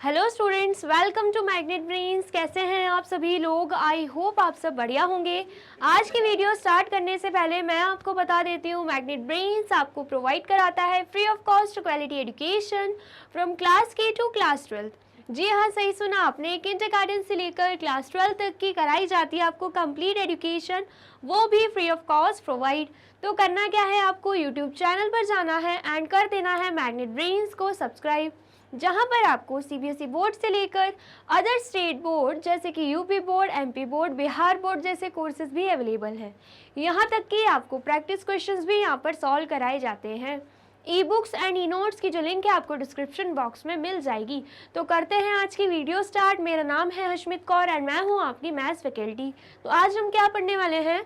Hello students, welcome to Magnet Brains. कैसे हैं आप सभी लोग? आई होप आप सब बढ़िया होंगे। आज की वीडियो स्टार्ट करने से पहले मैं आपको बता देती हूँ, मैग्नेट ब्रेन्स आपको प्रोवाइड कराता है free of cost quality education from class के टू क्लास 12। जी हाँ, सही सुना आपने। किंडरगार्टन से लेकर क्लास 12 तक की कराई जाती है आपको कंप्लीट एजुकेशन, वो भी फ्री ऑफ कॉस्ट प्रोवाइड। तो करना क्या है, आपको यूट्यूब चैनल पर जाना है एंड कर देना है मैग्नेट ब्रेन्स को सब्सक्राइब, जहां पर आपको सीबीएसई बोर्ड से लेकर अदर स्टेट बोर्ड जैसे कि UP board, MP board, Bihar board जैसे कोर्सेज भी अवेलेबल हैं। यहां तक कि आपको प्रैक्टिस क्वेश्चंस भी यहां पर सॉल्व कराए जाते हैं। E books and e notes की जो लिंक है आपको डिस्क्रिप्शन बॉक्स में मिल जाएगी। तो करते हैं आज की वीडियो स्टार्ट। मेरा नाम है हशमित कौर एंड मैं हूँ आपकी मैथ्स फैकल्टी। तो आज हम क्या पढ़ने वाले हैं?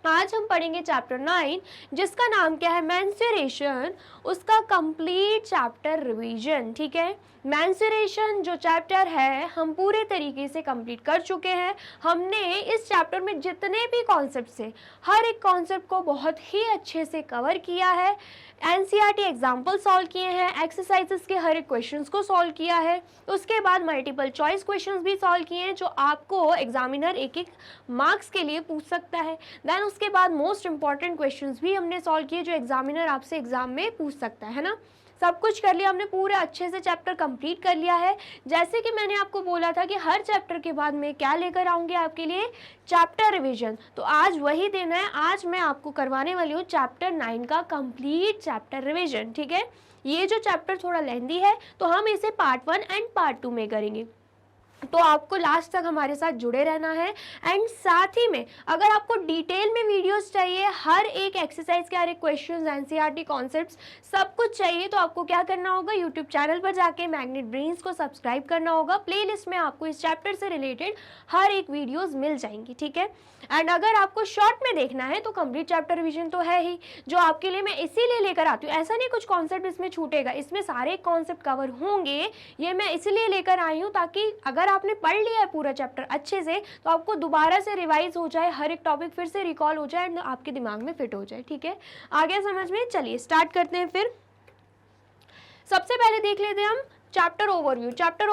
आज हम पढ़ेंगे चैप्टर 9, जिसका नाम क्या है, मेंस्ट्रुएशन, उसका कंप्लीट चैप्टर रिवीजन। ठीक है, मेंस्ट्रुएशन जो चैप्टर है हम पूरे तरीके से कंप्लीट कर चुके हैं। हमने इस चैप्टर में जितने भी कॉन्सेप्ट थे, हर एक कॉन्सेप्ट को बहुत ही अच्छे से कवर किया है। एनसीईआरटी एग्जाम्पल सॉल्व किए हैं, एक्सरसाइजेस के हर एक क्वेश्चंस को सॉल्व किया है। उसके बाद मल्टीपल चॉइस क्वेश्चंस भी सॉल्व किए हैं, जो आपको एग्जामिनर एक एक मार्क्स के लिए पूछ सकता है। देन उसके बाद मोस्ट इंपॉर्टेंट क्वेश्चंस भी हमने सॉल्व किए, जो एग्जामिनर आपसे एग्जाम में पूछ सकता है ना। सब कुछ कर लिया हमने, पूरा अच्छे से चैप्टर कंप्लीट कर लिया है। जैसे कि मैंने आपको बोला था कि हर चैप्टर के बाद मैं क्या लेकर आऊँगी आपके लिए, चैप्टर रिवीजन। तो आज वही दिन है, आज मैं आपको करवाने वाली हूँ चैप्टर 9 का कंप्लीट चैप्टर रिवीजन। ठीक है, ये जो चैप्टर थोड़ा लेंदी है, तो हम इसे पार्ट 1 एंड पार्ट 2 में करेंगे। तो आपको लास्ट तक हमारे साथ जुड़े रहना है। एंड साथ ही में अगर आपको डिटेल में वीडियोस चाहिए, हर एक एक्सरसाइज के हर एक क्वेश्चंस, एनसीईआरटी कॉन्सेप्ट्स सब कुछ चाहिए, तो आपको क्या करना होगा, यूट्यूब चैनल पर जाके मैग्नेट ब्रेन्स को सब्सक्राइब करना होगा। प्लेलिस्ट में आपको इस चैप्टर से रिलेटेड हर एक वीडियोज मिल जाएंगी। ठीक है, एंड अगर आपको शॉर्ट में देखना है तो कंप्लीट चैप्टर रिविजन तो है ही, जो आपके लिए मैं इसीलिए लेकर आती हूँ। ऐसा नहीं कुछ कॉन्सेप्ट इसमें छूटेगा, इसमें सारे कॉन्सेप्ट कवर होंगे। ये मैं इसलिए लेकर आई हूँ ताकि अगर आपने पढ़ लिया है पूरा चैप्टर अच्छे से, तो आपको दोबारा से रिवाइज हो जाए, हर एक टॉपिक फिर से रिकॉल हो जाए, आपके दिमाग में फिट हो जाए। ठीक है, आगे समझ में? चलिए स्टार्ट करते हैं। फिर सबसे पहले देख लेते हैं हम चैप्टर ओवरव्यू। चैप्टर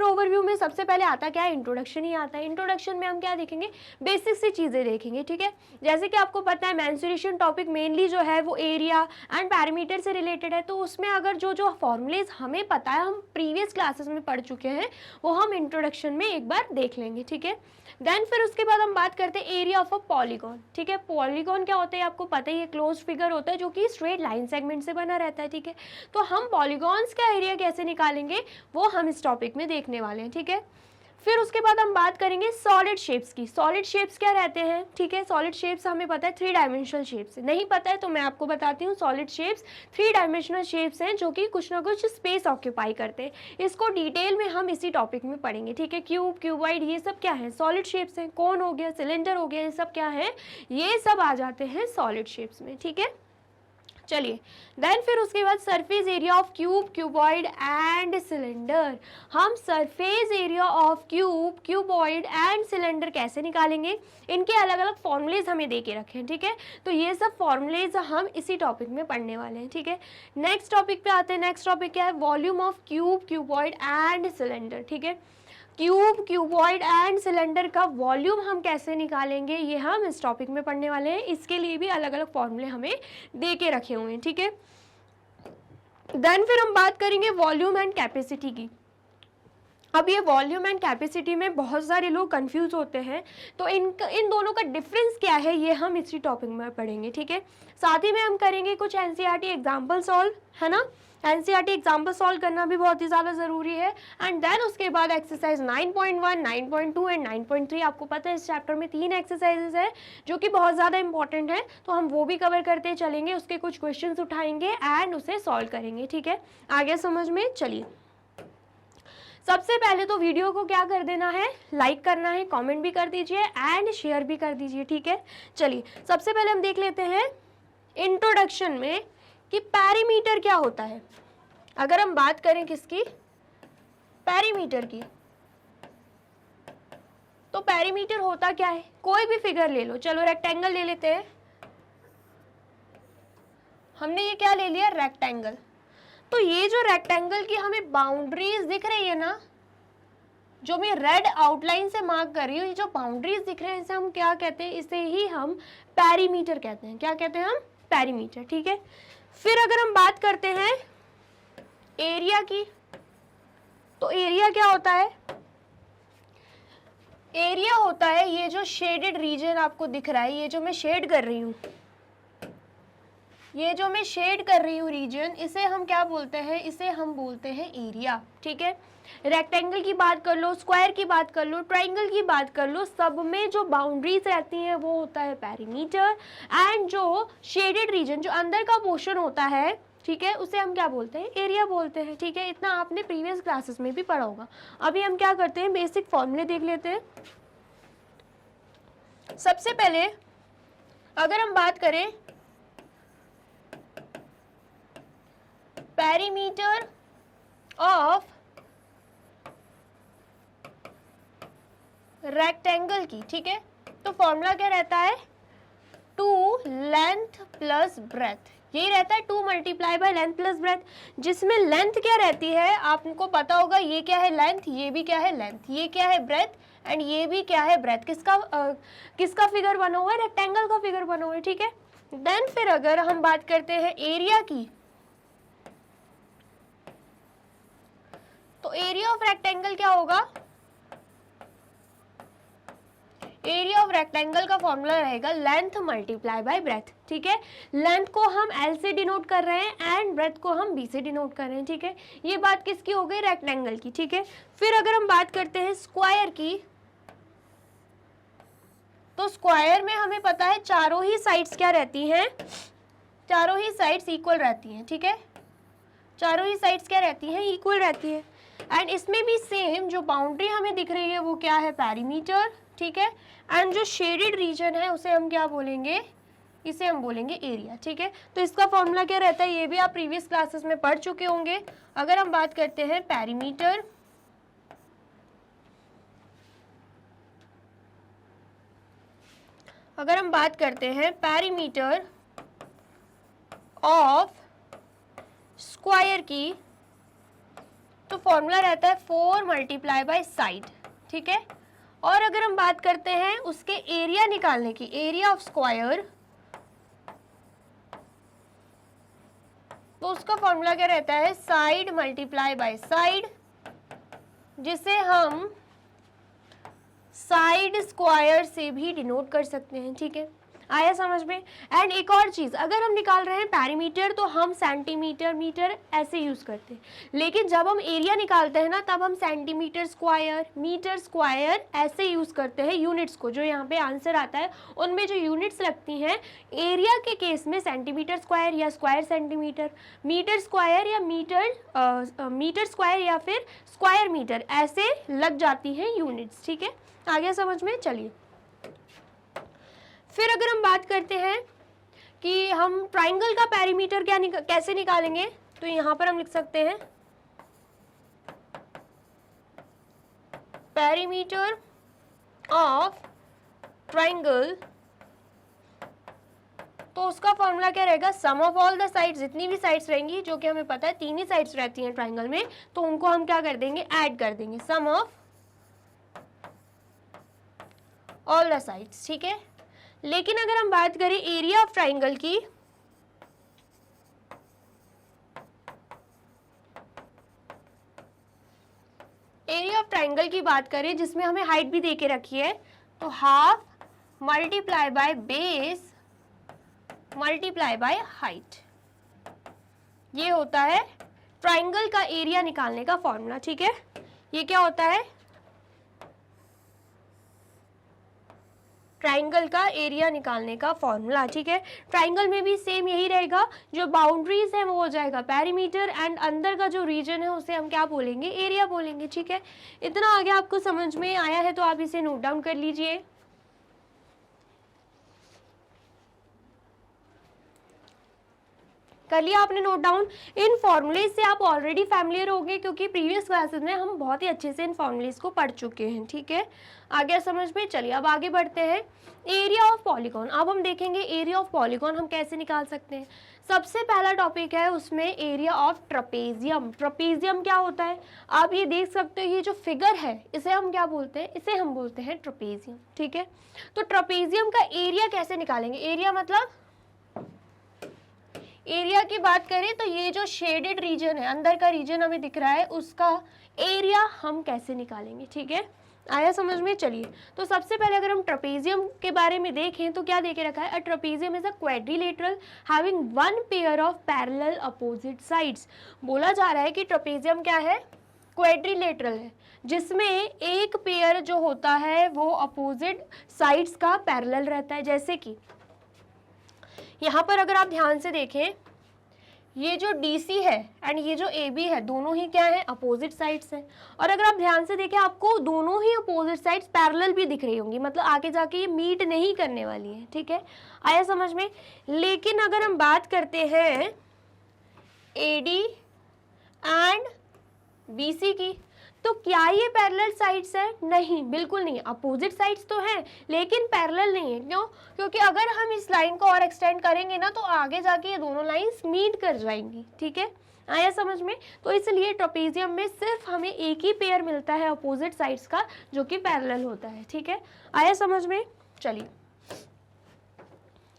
ओवरव्यू में सबसे पहले आता क्या है, इंट्रोडक्शन ही आता है। इंट्रोडक्शन में हम क्या देखेंगे, बेसिक सी चीज़ें देखेंगे। ठीक है, जैसे कि आपको पता है मेंस्ट्रुएशन टॉपिक मेनली जो है वो एरिया एंड पैरामीटर से रिलेटेड है। तो उसमें अगर जो जो फॉर्मूलेज हमें पता है, हम प्रीवियस क्लासेस में पढ़ चुके हैं, वो हम इंट्रोडक्शन में एक बार देख लेंगे। ठीक है, देन फिर उसके बाद हम बात करते हैं एरिया ऑफ अ पॉलीगॉन। ठीक है, पॉलीगॉन क्या होता है आपको पता ही है, क्लोज फिगर होता है जो कि स्ट्रेट लाइन सेगमेंट से बना रहता है। ठीक है, तो हम पॉलीगॉन्स का एरिया कैसे निकालेंगे वो हम इस टॉपिक में देखने वाले हैं। ठीक है, फिर उसके बाद हम बात करेंगे सॉलिड शेप्स की। सॉलिड शेप्स क्या रहते हैं? ठीक है, सॉलिड शेप्स हमें पता है 3 डायमेंशनल शेप्स। नहीं पता है तो मैं आपको बताती हूँ, सॉलिड शेप्स 3 डायमेंशनल शेप्स हैं जो कि कुछ ना कुछ स्पेस ऑक्यूपाई करते हैं। इसको डिटेल में हम इसी टॉपिक में पढ़ेंगे। ठीक है, क्यूब, क्यूबॉइड, ये सब क्या है, सॉलिड शेप्स हैं। कौन हो गया, सिलेंडर हो गया, ये सब क्या है, ये सब आ जाते हैं सॉलिड शेप्स में। ठीक है, चलिए देन फिर उसके बाद surface area of cube, cuboid and cylinder. हम surface area of cube, cuboid and cylinder कैसे निकालेंगे, इनके अलग अलग फॉर्मूलेज हमें दे के रखे हैं। ठीक है, तो ये सब फॉर्मूलेज हम इसी टॉपिक में पढ़ने वाले हैं। ठीक है, नेक्स्ट टॉपिक पे आते हैं। नेक्स्ट टॉपिक क्या है, volume of cube, cuboid and cylinder. ठीक है, क्यूब, क्यूबॉइड एंड सिलेंडर का वॉल्यूम हम कैसे निकालेंगे, ये हम इस टॉपिक में पढ़ने वाले हैं। इसके लिए भी अलग अलग फॉर्मूले हमें दे के रखे हुए हैं। ठीक है, देन फिर हम बात करेंगे वॉल्यूम एंड कैपेसिटी की। अब ये वॉल्यूम एंड कैपेसिटी में बहुत सारे लोग कंफ्यूज होते हैं, तो इन दोनों का डिफरेंस क्या है ये हम इसी टॉपिक में पढ़ेंगे। ठीक है, साथ ही में हम करेंगे कुछ एनसीईआरटी एग्जाम्पल सॉल्व, है ना। एनसीईआरटी एग्जाम्पल सॉल्व करना भी बहुत ही ज़्यादा ज़रूरी है। एंड देन उसके बाद एक्सरसाइज 9.1, 9.2 एंड 9.3। आपको पता है इस चैप्टर में 3 एक्सरसाइजेज है जो कि बहुत ज़्यादा इंपॉर्टेंट है, तो हम वो भी कवर करते चलेंगे, उसके कुछ क्वेश्चंस उठाएंगे एंड उसे सॉल्व करेंगे। ठीक है, आगे समझ में? चलिए सबसे पहले तो वीडियो को क्या कर देना है, लाइक करना है, कमेंट भी कर दीजिए एंड शेयर भी कर दीजिए। ठीक है, चलिए सबसे पहले हम देख लेते हैं इंट्रोडक्शन में कि पैरीमीटर क्या होता है। अगर हम बात करें किसकी, पैरीमीटर की, तो पैरीमीटर होता क्या है, कोई भी फिगर ले लो। चलो रेक्टेंगल ले लेते हैं, हमने ये क्या ले लिया, रेक्टेंगल। तो ये जो रेक्टेंगल की हमें बाउंड्रीज दिख रही है ना, जो मैं रेड आउटलाइन से मार्क कर रही हूँ, ये जो बाउंड्रीज दिख रहे हैं इसे हम क्या कहते हैं, इसे ही हम पेरीमीटर कहते हैं। क्या कहते हैं हम? पेरीमीटर। ठीक है, फिर अगर हम बात करते हैं एरिया की, तो एरिया क्या होता है? एरिया होता है ये जो शेडेड रीजन आपको दिख रहा है, ये जो मैं शेड कर रही हूँ, ये जो मैं शेड कर रही हूँ रीजन, इसे हम क्या बोलते हैं? इसे हम बोलते हैं एरिया। ठीक है, रेक्टेंगल की बात कर लो, स्क्वायर की बात कर लो, ट्राइंगल की बात कर लो, सब में जो बाउंड्रीज रहती हैं वो होता है पेरीमीटर, एंड जो शेडेड रीजन, जो अंदर का पोर्शन होता है, ठीक है, उसे हम क्या बोलते हैं? एरिया बोलते हैं। ठीक है, इतना आपने प्रीवियस क्लासेस में भी पढ़ा होगा। अभी हम क्या करते हैं, बेसिक फॉर्मूले देख लेते हैं। सबसे पहले अगर हम बात करें पेरीमीटर ऑफ रेक्टेंगल की, ठीक है, तो फॉर्मूला क्या रहता है? 2 लेंथ प्लस ब्रेथ, यही रहता है, 2 multiply by length plus breadth, जिसमें लेंथ क्या रहती है आपको पता होगा, ये क्या है? लेंथ, ये भी क्या है? लेंथ, ये क्या है? ब्रेथ, एंड ये भी क्या है? ब्रेथ। किसका फिगर बना हुआ है? रेक्टेंगल का फिगर बना हुआ है। ठीक है, देन फिर अगर हम बात करते हैं एरिया की, तो एरिया ऑफ रेक्टेंगल क्या होगा? एरिया ऑफ रेक्टेंगल का फॉर्मूला रहेगा लेंथ मल्टीप्लाई बाय ब्रेथ। ठीक है, लेंथ को हम L से डिनोट कर रहे हैं एंड ब्रेथ को हम B से डिनोट कर रहे हैं। ठीक है, ये बात किसकी हो गई? रेक्टेंगल की। ठीक है, फिर अगर हम बात करते हैं स्क्वायर की, तो स्क्वायर में हमें पता है चारों ही साइड्स क्या रहती हैं? चारों ही साइड्स इक्वल रहती हैं। ठीक है, चारों ही साइड्स क्या रहती हैं? इक्वल रहती है, एंड इसमें भी सेम जो बाउंड्री हमें दिख रही है वो क्या है? पेरीमीटर। ठीक है, एंड जो शेडेड रीजन है उसे हम क्या बोलेंगे? इसे हम बोलेंगे एरिया। ठीक है, तो इसका फॉर्मूला क्या रहता है? ये भी आप प्रीवियस क्लासेस में पढ़ चुके होंगे। अगर हम बात करते हैं पेरीमीटर ऑफ स्क्वायर की, तो फॉर्मूला रहता है 4 मल्टीप्लाई बाय साइड। ठीक है, और अगर हम बात करते हैं उसके एरिया निकालने की, एरिया ऑफ स्क्वायर, तो उसका फॉर्मूला क्या रहता है? साइड मल्टीप्लाई बाय साइड, जिसे हम साइड स्क्वायर से भी डिनोट कर सकते हैं। ठीक है, आया समझ में? एंड एक और चीज़, अगर हम निकाल रहे हैं पेरीमीटर तो हम सेंटीमीटर, मीटर ऐसे यूज़ करते हैं, लेकिन जब हम एरिया निकालते हैं ना तब हम सेंटीमीटर स्क्वायर, मीटर स्क्वायर ऐसे यूज़ करते हैं यूनिट्स को। जो यहाँ पे आंसर आता है उनमें जो यूनिट्स लगती हैं, एरिया के केस में सेंटीमीटर स्क्वायर या स्क्वायर सेंटीमीटर, मीटर स्क्वायर या मीटर स्क्वायर या फिर स्क्वायर मीटर, ऐसे लग जाती हैं यूनिट्स। ठीक है, आ गया समझ में? चलिए, फिर अगर हम बात करते हैं कि हम ट्राइंगल का पेरीमीटर कैसे निकालेंगे, तो यहाँ पर हम लिख सकते हैं पेरीमीटर ऑफ ट्राइंगल, तो उसका फॉर्मूला क्या रहेगा? सम ऑफ ऑल द साइड्स, जितनी भी साइड्स रहेंगी, जो कि हमें पता है 3 ही साइड्स रहती हैं ट्राइंगल में, तो उनको हम क्या कर देंगे? ऐड कर देंगे, सम ऑफ ऑल द साइड्स। ठीक है, लेकिन अगर हम बात करें एरिया ऑफ ट्राइंगल की, एरिया ऑफ ट्राइंगल की बात करें जिसमें हमें हाइट भी दे के रखी है, तो half multiply by base multiply by height, ये होता है ट्राइंगल का एरिया निकालने का फॉर्मूला। ठीक है, ये क्या होता है? ट्राइंगल का एरिया निकालने का फॉर्मूला। ठीक है, ट्राइंगल में भी सेम यही रहेगा, जो बाउंड्रीज है वो हो जाएगा पेरीमीटर, एंड अंदर का जो रीजन है उसे हम क्या बोलेंगे? एरिया बोलेंगे। ठीक है, इतना आगे आपको समझ में आया है तो आप इसे नोट डाउन कर लीजिए। कर लिया आपने नोट डाउन? इन फॉर्मूलेज से आप ऑलरेडी फैमिलियर हो गए, क्योंकि प्रीवियस क्लासेस में हम बहुत ही अच्छे से इन फॉर्मूलेज को पढ़ चुके हैं। ठीक है, आ गया समझ में? चलिए अब आगे बढ़ते हैं। एरिया ऑफ पॉलीगॉन, अब हम देखेंगे एरिया ऑफ पॉलीगॉन हम कैसे निकाल सकते हैं। सबसे पहला टॉपिक है उसमें एरिया ऑफ ट्रपेजियम। ट्रपेजियम क्या होता है, आप ये देख सकते हो, ये जो फिगर है इसे हम क्या बोलते हैं, इसे हम बोलते हैं ट्रपेजियम। ठीक है, तो ट्रपेजियम का एरिया कैसे निकालेंगे, एरिया मतलब एरिया की बात करें तो ये जो शेडेड रीजन है, अंदर का रीजन हमें दिख रहा है, उसका एरिया हम कैसे निकालेंगे। ठीक है, आया समझ में। चलिए, तो सबसे पहले अगर हम ट्रपेजियम के बारे में देखें तो क्या देके रखा है, a trapezium is a quadrilateral having one pair of parallel opposite sides. बोला जा रहा है कि ट्रपेजियम क्या है, क्वाड्रिलेटरल है, जिसमें एक पेयर जो होता है वो अपोजिट साइड्स का पैरेलल रहता है। जैसे कि यहाँ पर अगर आप ध्यान से देखें, ये जो DC है एंड ये जो AB है, दोनों ही क्या है, अपोजिट साइड्स हैं। और अगर आप ध्यान से देखें, आपको दोनों ही अपोजिट साइड्स पैरेलल भी दिख रही होंगी, मतलब आगे जाके ये मीट नहीं करने वाली है। ठीक है, आया समझ में। लेकिन अगर हम बात करते हैं AD एंड BC की, तो क्या ये पैरेलल साइड्स है, नहीं, बिल्कुल नहीं। अपोजिट साइड्स तो हैं लेकिन पैरेलल नहीं है। क्यों, क्योंकि अगर हम इस लाइन को और एक्सटेंड करेंगे ना तो आगे जाके ये दोनों लाइंस मीट कर जाएंगी। ठीक है, आया समझ में। तो इसलिए ट्रपेजियम में सिर्फ हमें एक ही पेयर मिलता है अपोजिट साइड्स का, जो कि पैरेलल होता है। ठीक है, आया समझ में। चलिए,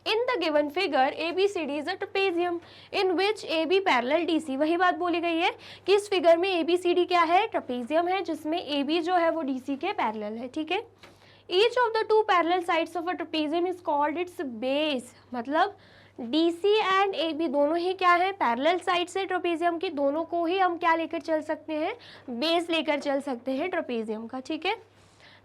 In the given figure ABCD is a trapezium in which AB parallel DC, वही बात बोली गई है कि इस फिगर में ABCD क्या है, ट्रपेजियम है, जिसमें AB जो है वो DC के पैरेलल है। ठीक है, Each of the two parallel sides of a trapezium is called its base, मतलब DC एंड AB दोनों ही क्या है, पैरेलल साइड्स है ट्रपेजियम की, दोनों को ही हम क्या लेकर चल सकते हैं, बेस लेकर चल सकते हैं ट्रपेजियम का। ठीक है,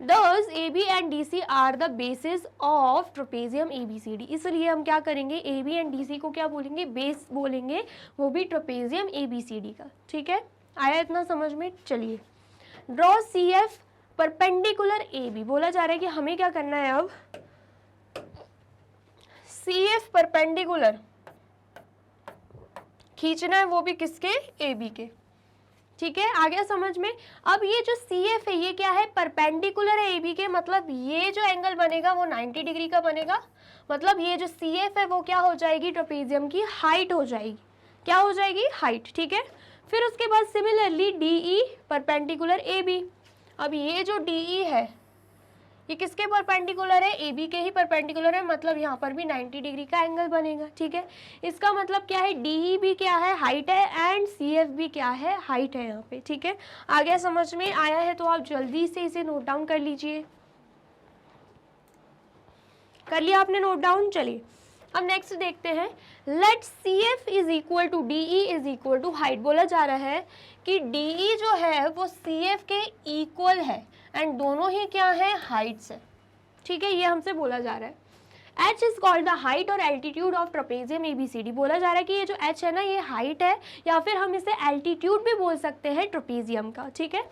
Thus AB and DC are the bases of trapezium ABCD, इसलिए हम क्या करेंगे, AB and DC को क्या बोलेंगे, बेस बोलेंगे, वो भी ट्रपेजियम ABCD का। ठीक है, आया इतना समझ में। चलिए, ड्रॉ CF परपेंडिकुलर AB, बोला जा रहा है कि हमें क्या करना है, अब CF परपेंडिकुलर खींचना है, वो भी किसके, AB के। ठीक है, आ गया समझ में। अब ये जो CF है ये क्या है, परपेंडिकुलर है AB के, मतलब ये जो एंगल बनेगा वो 90 डिग्री का बनेगा। मतलब ये जो CF है वो क्या हो जाएगी, ट्रपेजियम की हाइट हो जाएगी। क्या हो जाएगी, हाइट। ठीक है, फिर उसके बाद सिमिलरली DE परपेंडिकुलर AB। अब ये जो DE है ये किसके परपेंडिकुलर है, AB के ही परपेंडिकुलर है, मतलब यहाँ पर भी 90 डिग्री का एंगल बनेगा। ठीक है, इसका मतलब क्या है, DE भी क्या है, हाइट है, एंड CF भी क्या है, हाइट है यहाँ पे। ठीक है, आ गया समझ में। आया है तो आप जल्दी से इसे नोट डाउन कर लीजिए। कर लिया आपने नोट डाउन। चलिए, अब नेक्स्ट देखते हैं, let CF is equal to DE is equal to height. बोला जा रहा है कि DE जो है वो CF के इक्वल है एंड दोनों ही क्या है, हाइट्स है। ठीक है, ये हमसे बोला जा रहा है। H is called the height और एल्टीट्यूड ऑफ ट्रपेजियम ABCD। बोला जा रहा है कि ये जो H है ना, ये हाइट है, या फिर हम इसे एल्टीट्यूड भी बोल सकते हैं ट्रपेजियम का। ठीक है,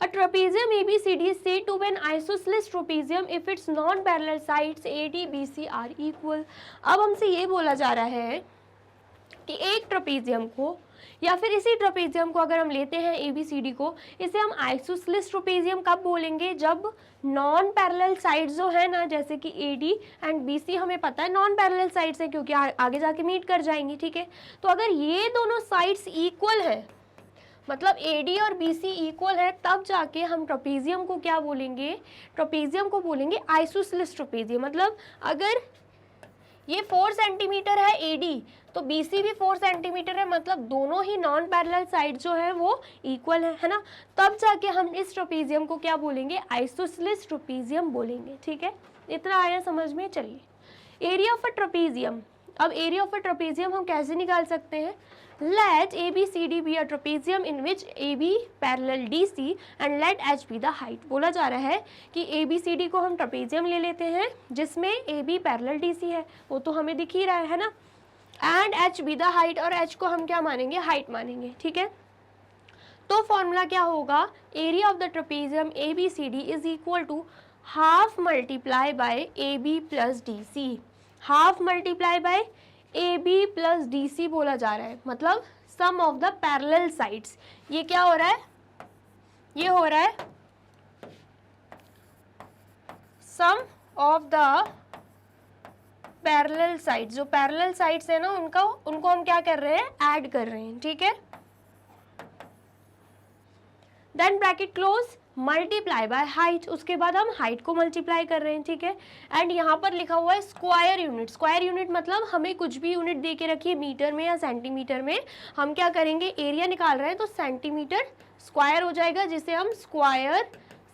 A trapezium ABCD is said to be an isosceles trapezium if its non-parallel sides AD BC are equal। अब हमसे ये बोला जा रहा है कि एक ट्रपेजियम को या फिर इसी ट्रपेजियम को अगर हम लेते हैं ABCD को, इसे हम आइसोसेलेस ट्रपेजियम कब बोलेंगे, जब नॉन पैरेलल साइड्स जो है ना, जैसे कि AD एंड BC हमें पता है नॉन पैरेलल साइड्स है क्योंकि आगे जाके मीट कर जाएंगी। ठीक है, तो अगर ये दोनों साइड्स इक्वल है, मतलब AD और BC इक्वल है, तब जाके हम ट्रपेजियम को क्या बोलेंगे, ट्रपेजियम को बोलेंगे आइसोसेलेस ट्रपेजियम। मतलब अगर ये 4 सेंटीमीटर है AD तो BC भी 4 सेंटीमीटर है, मतलब दोनों ही नॉन पैरेलल साइड जो है वो इक्वल है ना, तब जाके हम इस ट्रपेजियम को क्या बोलेंगे, आइसोसेलेस ट्रपेजियम बोलेंगे। ठीक है, इतना आया समझ में। चलिए, एरिया ऑफ अ ट्रपेजियम। अब एरिया ऑफ अ ट्रपेजियम हम कैसे निकाल सकते हैं, let ABCD be a trapezium in which AB parallel DC and let H be the height। बोला जा रहा है कि ABCD को हम ट्रपेजियम ले लेते हैं जिसमें AB पैरेलल DC है, वो तो हमें दिख ही रहा है ना, and H be the height, और H को हम क्या मानेंगे, हाइट मानेंगे। ठीक है, तो फॉर्मूला क्या होगा, area of the trapezium ABCD is equal to half multiply by AB plus DC। Half multiply by AB plus DC बोला जा रहा है, मतलब sum of the parallel sides. ये क्या हो रहा है, ये हो रहा है sum of the parallel sides, जो पैरेलल साइड्स है ना उनको हम क्या कर रहे हैं, ऐड कर रहे हैं, ठीक है। Then bracket close, multiply by height, उसके बाद हम हाइट को मल्टीप्लाई कर रहे हैं, ठीक है। एंड यहाँ पर लिखा हुआ है स्क्वायर यूनिट। स्क्वायर यूनिट मतलब हमें कुछ भी यूनिट दे के रखिए, मीटर में या सेंटीमीटर में, हम क्या करेंगे, एरिया निकाल रहे हैं तो सेंटीमीटर स्क्वायर हो जाएगा, जिसे हम स्क्वायर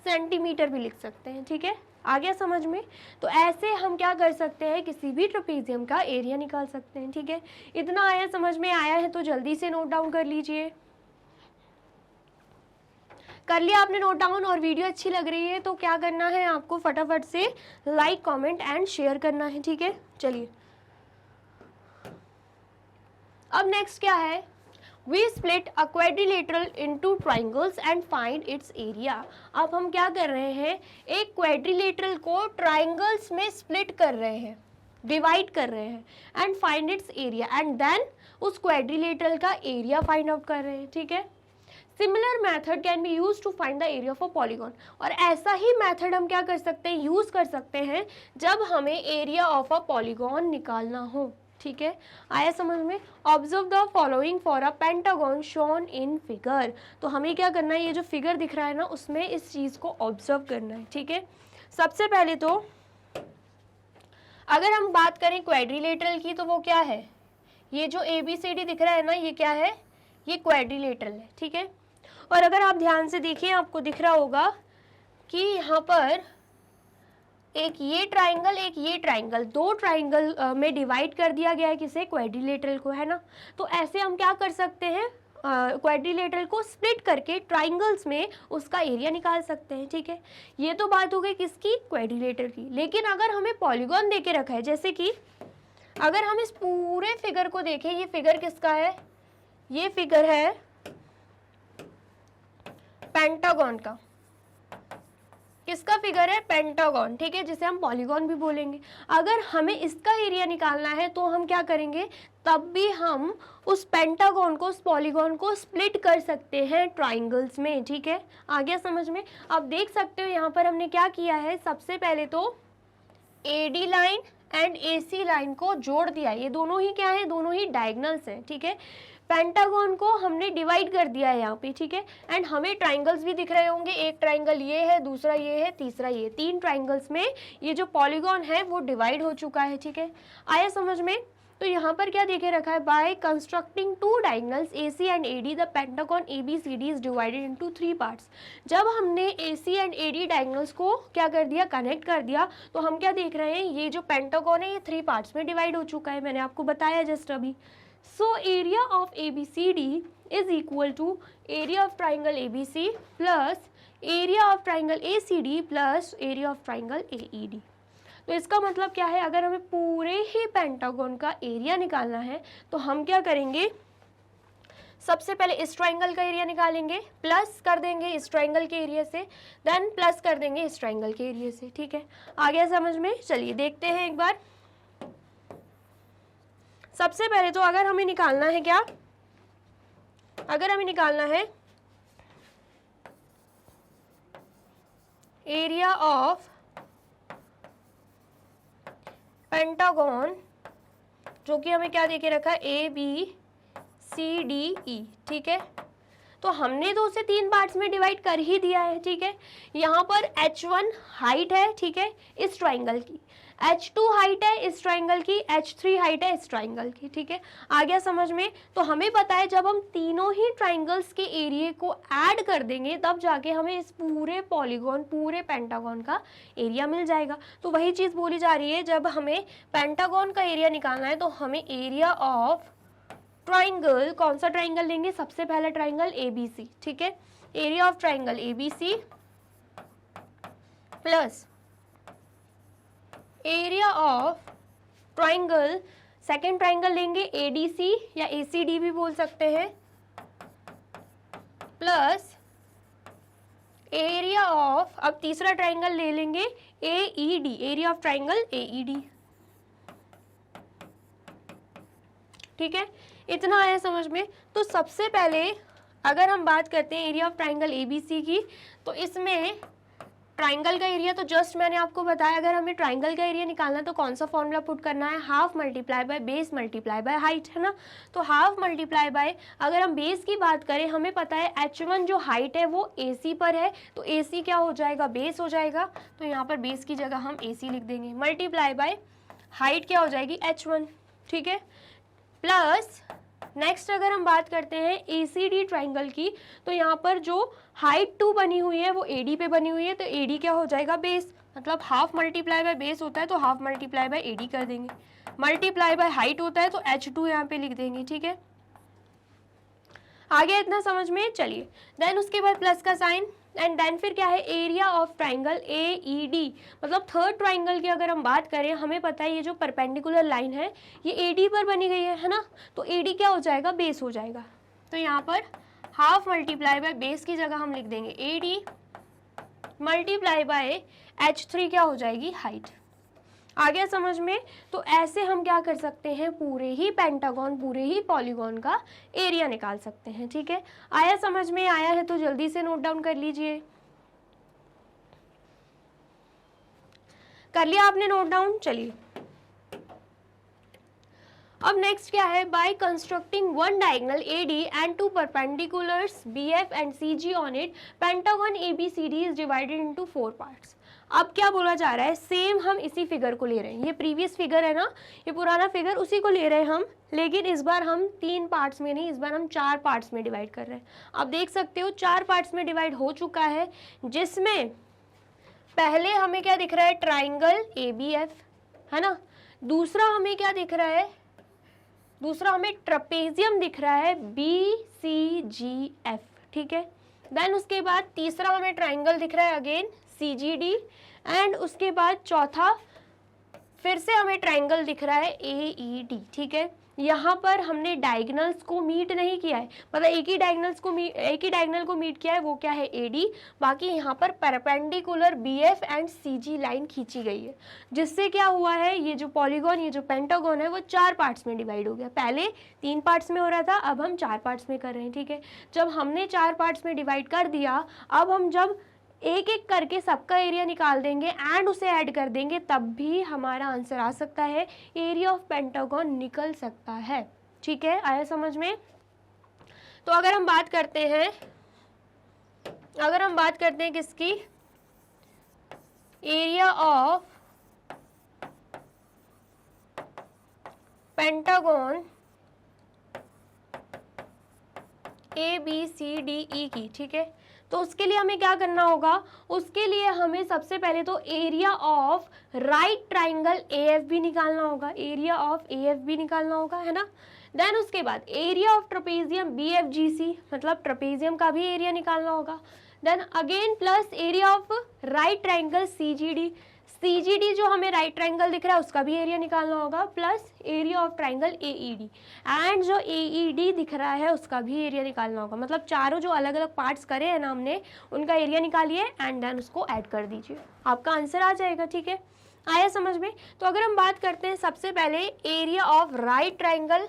सेंटीमीटर भी लिख सकते हैं, ठीक है। आ गया समझ में। तो ऐसे हम क्या कर सकते हैं, किसी भी ट्रेपेजियम का एरिया निकाल सकते हैं, ठीक है। इतना आया, समझ में आया है तो जल्दी से नोट डाउन कर लीजिए। कर लिया आपने नोट डाउन, और वीडियो अच्छी लग रही है तो क्या करना है आपको, फटाफट से लाइक कमेंट एंड शेयर करना है, ठीक है। चलिए अब नेक्स्ट क्या है, we split a quadrilateral into triangles and find its area. अब हम क्या कर रहे हैं, एक क्वाड्रिलेटरल को ट्राइंगल्स में स्प्लिट कर रहे हैं, डिवाइड कर रहे हैं, and find its area, and then उस क्वाड्रिलेटरल का एरिया फाइंड आउट कर रहे हैं, ठीक है। Similar method can be use to find the area of a polygon. और ऐसा ही मैथड हम क्या कर सकते हैं, यूज कर सकते हैं जब हमें एरिया ऑफ अ पॉलीगॉन निकालना हो, ठीक है। आया समझ में। Observe the following for a pentagon shown in figure. तो हमें क्या करना है, ये जो फिगर दिख रहा है ना उसमें इस चीज को ऑब्जर्व करना है, ठीक है। सबसे पहले तो अगर हम बात करें क्वाड्रिलेटरल की तो वो क्या है, ये जो ABCD दिख रहा है ना, ये क्या है, ये क्वाड्रिलेटरल है, ठीक है। और अगर आप ध्यान से देखिए आपको दिख रहा होगा कि यहाँ पर एक ये ट्राइंगल, एक ये ट्राइंगल, दो ट्राइंगल में डिवाइड कर दिया गया है किसे, क्वाड्रिलेटरल को, है ना। तो ऐसे हम क्या कर सकते हैं, क्वाड्रिलेटरल को स्प्लिट करके ट्राइंगल्स में उसका एरिया निकाल सकते हैं, ठीक है। ये तो बात हो गई किसकी, क्वाड्रिलेटरल की। लेकिन अगर हमें पॉलीगॉन दे के रखा है, जैसे कि अगर हम इस पूरे फिगर को देखें, ये फिगर किसका है, ये फिगर है पेंटागन का। किसका फिगर है, पेंटागन, ठीक है, जिसे हम पॉलीगॉन भी बोलेंगे। अगर हमें इसका एरिया निकालना है तो हम क्या करेंगे, तब भी हम उस पेंटागन को, उस पॉलीगॉन को स्प्लिट कर सकते हैं ट्राइंगल्स में, ठीक है। आ गया समझ में। अब देख सकते हो यहाँ पर हमने क्या किया है, सबसे पहले तो AD line and AC line को जोड़ दिया। ये दोनों ही क्या है, दोनों ही डायगोनल्स हैं, ठीक है। पेंटागन को हमने डिवाइड कर दिया है यहाँ पे, ठीक है। एंड हमें ट्राइंगल्स भी दिख रहे होंगे, एक ट्राइंगल ये है, दूसरा ये है, तीसरा ये, तीन ट्राइंगल्स में ये जो पॉलीगॉन है वो डिवाइड हो चुका है, ठीक है। आया समझ में। तो यहाँ पर क्या देखे रखा है, by constructing two diagonals AC and AD the pentagon ABCD is divided into 3 parts. जब हमने AC एंड AD डायगोनल्स को क्या कर दिया, कनेक्ट कर दिया, तो हम क्या देख रहे हैं, ये जो पेंटागन है ये 3 पार्ट्स में डिवाइड हो चुका है, मैंने आपको बताया जस्ट अभी। So area of ABCD is equal to area of triangle ABC plus area of triangle ACD plus area of triangle AED। तो इसका मतलब क्या है, अगर हमें पूरे ही पेंटागन का एरिया निकालना है तो हम क्या करेंगे, सबसे पहले इस ट्राइंगल का एरिया निकालेंगे, प्लस कर देंगे इस ट्राइंगल के एरिया से, देन प्लस कर देंगे इस ट्राइंगल के एरिया से, ठीक है। आ गया समझ में। चलिए देखते हैं एक बार। सबसे पहले तो अगर हमें निकालना है क्या, अगर हमें निकालना है एरिया ऑफ पेंटागन, जो कि हमें क्या देके रखा है, ABCDE, ठीक है। तो हमने तो उसे 3 पार्ट्स में डिवाइड कर ही दिया है, ठीक है। यहाँ पर H1 हाइट है, ठीक है, इस ट्राइंगल की, H2 हाइट है इस ट्राइंगल की, H3 हाइट है इस ट्राइंगल की, ठीक है। आ गया समझ में। तो हमें पता है जब हम तीनों ही ट्राइंगल्स के एरिया को ऐड कर देंगे तब जाके हमें इस पूरे पॉलीगॉन, पूरे पेंटागन का एरिया मिल जाएगा। तो वही चीज़ बोली जा रही है, जब हमें पेंटागन का एरिया निकालना है तो हमें एरिया ऑफ ट्राइंगल, कौन सा ट्राइंगल लेंगे, सबसे पहला ट्राइंगल ABC, ठीक है। Area of triangle ABC plus area of triangle, second triangle लेंगे ADC या ACD भी बोल सकते हैं, प्लस एरिया ऑफ, अब तीसरा ट्राइंगल ले लेंगे AED, area of triangle AED, ठीक है। इतना आया समझ में। तो सबसे पहले अगर हम बात करते हैं एरिया ऑफ ट्राइंगल ABC की, तो इसमें ट्राइंगल का एरिया तो जस्ट मैंने आपको बताया, अगर हमें ट्राइंगल का एरिया निकालना है तो कौन सा फॉर्मूला पुट करना है, half multiply by base multiply by height, है ना। तो हाफ मल्टीप्लाई बाय, अगर हम बेस की बात करें, हमें पता है h1 जो हाइट है वो AC पर है, तो AC क्या हो जाएगा, बेस हो जाएगा। तो यहाँ पर बेस की जगह हम AC लिख देंगे, मल्टीप्लाई बाय हाइट क्या हो जाएगी h1, ठीक है। प्लस नेक्स्ट अगर हम बात करते हैं ACD ट्राइंगल की, तो यहाँ पर जो हाइट 2 बनी हुई है वो AD पे बनी हुई है, तो AD क्या हो जाएगा, बेस, मतलब हाफ मल्टीप्लाई बाय बेस होता है तो हाफ मल्टीप्लाई बाय AD कर देंगे, मल्टीप्लाई बाय हाइट होता है तो H2 यहाँ पे लिख देंगे, ठीक है। आगे इतना समझ में, चलिए देन उसके बाद प्लस का साइन, एंड देन फिर क्या है, एरिया ऑफ ट्राइंगल AED, मतलब थर्ड ट्राइंगल की अगर हम बात करें, हमें पता है ये जो परपेंडिकुलर लाइन है ये AD पर बनी गई है ना, तो AD क्या हो जाएगा, बेस हो जाएगा। तो यहाँ पर हाफ मल्टीप्लाई बाय बेस की जगह हम लिख देंगे AD मल्टीप्लाई बाय H3 क्या हो जाएगी, हाइट। आ गया समझ में। तो ऐसे हम क्या कर सकते हैं, पूरे ही पेंटागन, पूरे ही पॉलीगॉन का एरिया निकाल सकते हैं, ठीक है। आया समझ में, आया है तो जल्दी से नोट डाउन कर लीजिए। कर लिया आपने नोट डाउन, चलिए अब नेक्स्ट क्या है, by constructing one diagonal AD and two perpendiculars BF and CG on it, pentagon ABCD is divided into 4 parts. अब क्या बोला जा रहा है, सेम हम इसी फिगर को ले रहे हैं, ये प्रीवियस फिगर है ना, ये पुराना फिगर, उसी को ले रहे हैं हम, लेकिन इस बार हम 3 पार्ट्स में नहीं, इस बार हम 4 पार्ट्स में डिवाइड कर रहे हैं। आप देख सकते हो 4 पार्ट्स में डिवाइड हो चुका है, जिसमें पहले हमें क्या दिख रहा है, ट्राइंगल ABF, है ना। दूसरा हमें क्या दिख रहा है, दूसरा हमें ट्रपेजियम दिख रहा है BCGF, ठीक है। देन उसके बाद तीसरा हमें ट्राइंगल दिख रहा है अगेन CGD, एंड उसके बाद चौथा फिर से हमें ट्राइंगल दिख रहा है AED, ठीक है। यहाँ पर हमने डायगोनल्स को मीट नहीं किया है, मतलब एक ही डायगोनल को मीट किया है, वो क्या है, AD। बाकी यहाँ पर perpendicular BF and CG line खींची गई है, जिससे क्या हुआ है, ये जो पॉलीगॉन, ये जो पेंटागन है वो 4 पार्ट्स में डिवाइड हो गया। पहले 3 पार्ट्स में हो रहा था, अब हम 4 पार्ट्स में कर रहे हैं, ठीक है। जब हमने 4 पार्ट्स में डिवाइड कर दिया, अब हम जब एक एक करके सबका एरिया निकाल देंगे एंड उसे ऐड कर देंगे, तब भी हमारा आंसर आ सकता है, एरिया ऑफ पेंटागन निकल सकता है, ठीक है। आया समझ में। तो अगर हम बात करते हैं, किसकी, एरिया ऑफ पेंटागन ABCDE की, ठीक है। तो उसके लिए हमें क्या करना होगा, उसके लिए हमें सबसे पहले तो area of right triangle AFB निकालना होगा, एरिया ऑफ AFB निकालना होगा, है ना। देन उसके बाद एरिया ऑफ ट्रपेजियम BFGC, मतलब ट्रपेजियम का भी एरिया निकालना होगा। Then again plus area of right triangle CGD जो हमें राइट ट्राइंगल दिख रहा है उसका भी एरिया निकालना होगा, plus area of triangle AED, and जो AED दिख रहा है उसका भी एरिया निकालना होगा। मतलब चारों जो अलग अलग पार्ट्स करे हैं ना हमने, उनका एरिया निकालिए एंड देन उसको ऐड कर दीजिए, आपका आंसर आ जाएगा, ठीक है। आया समझ में। तो अगर हम बात करते हैं सबसे पहले area of right triangle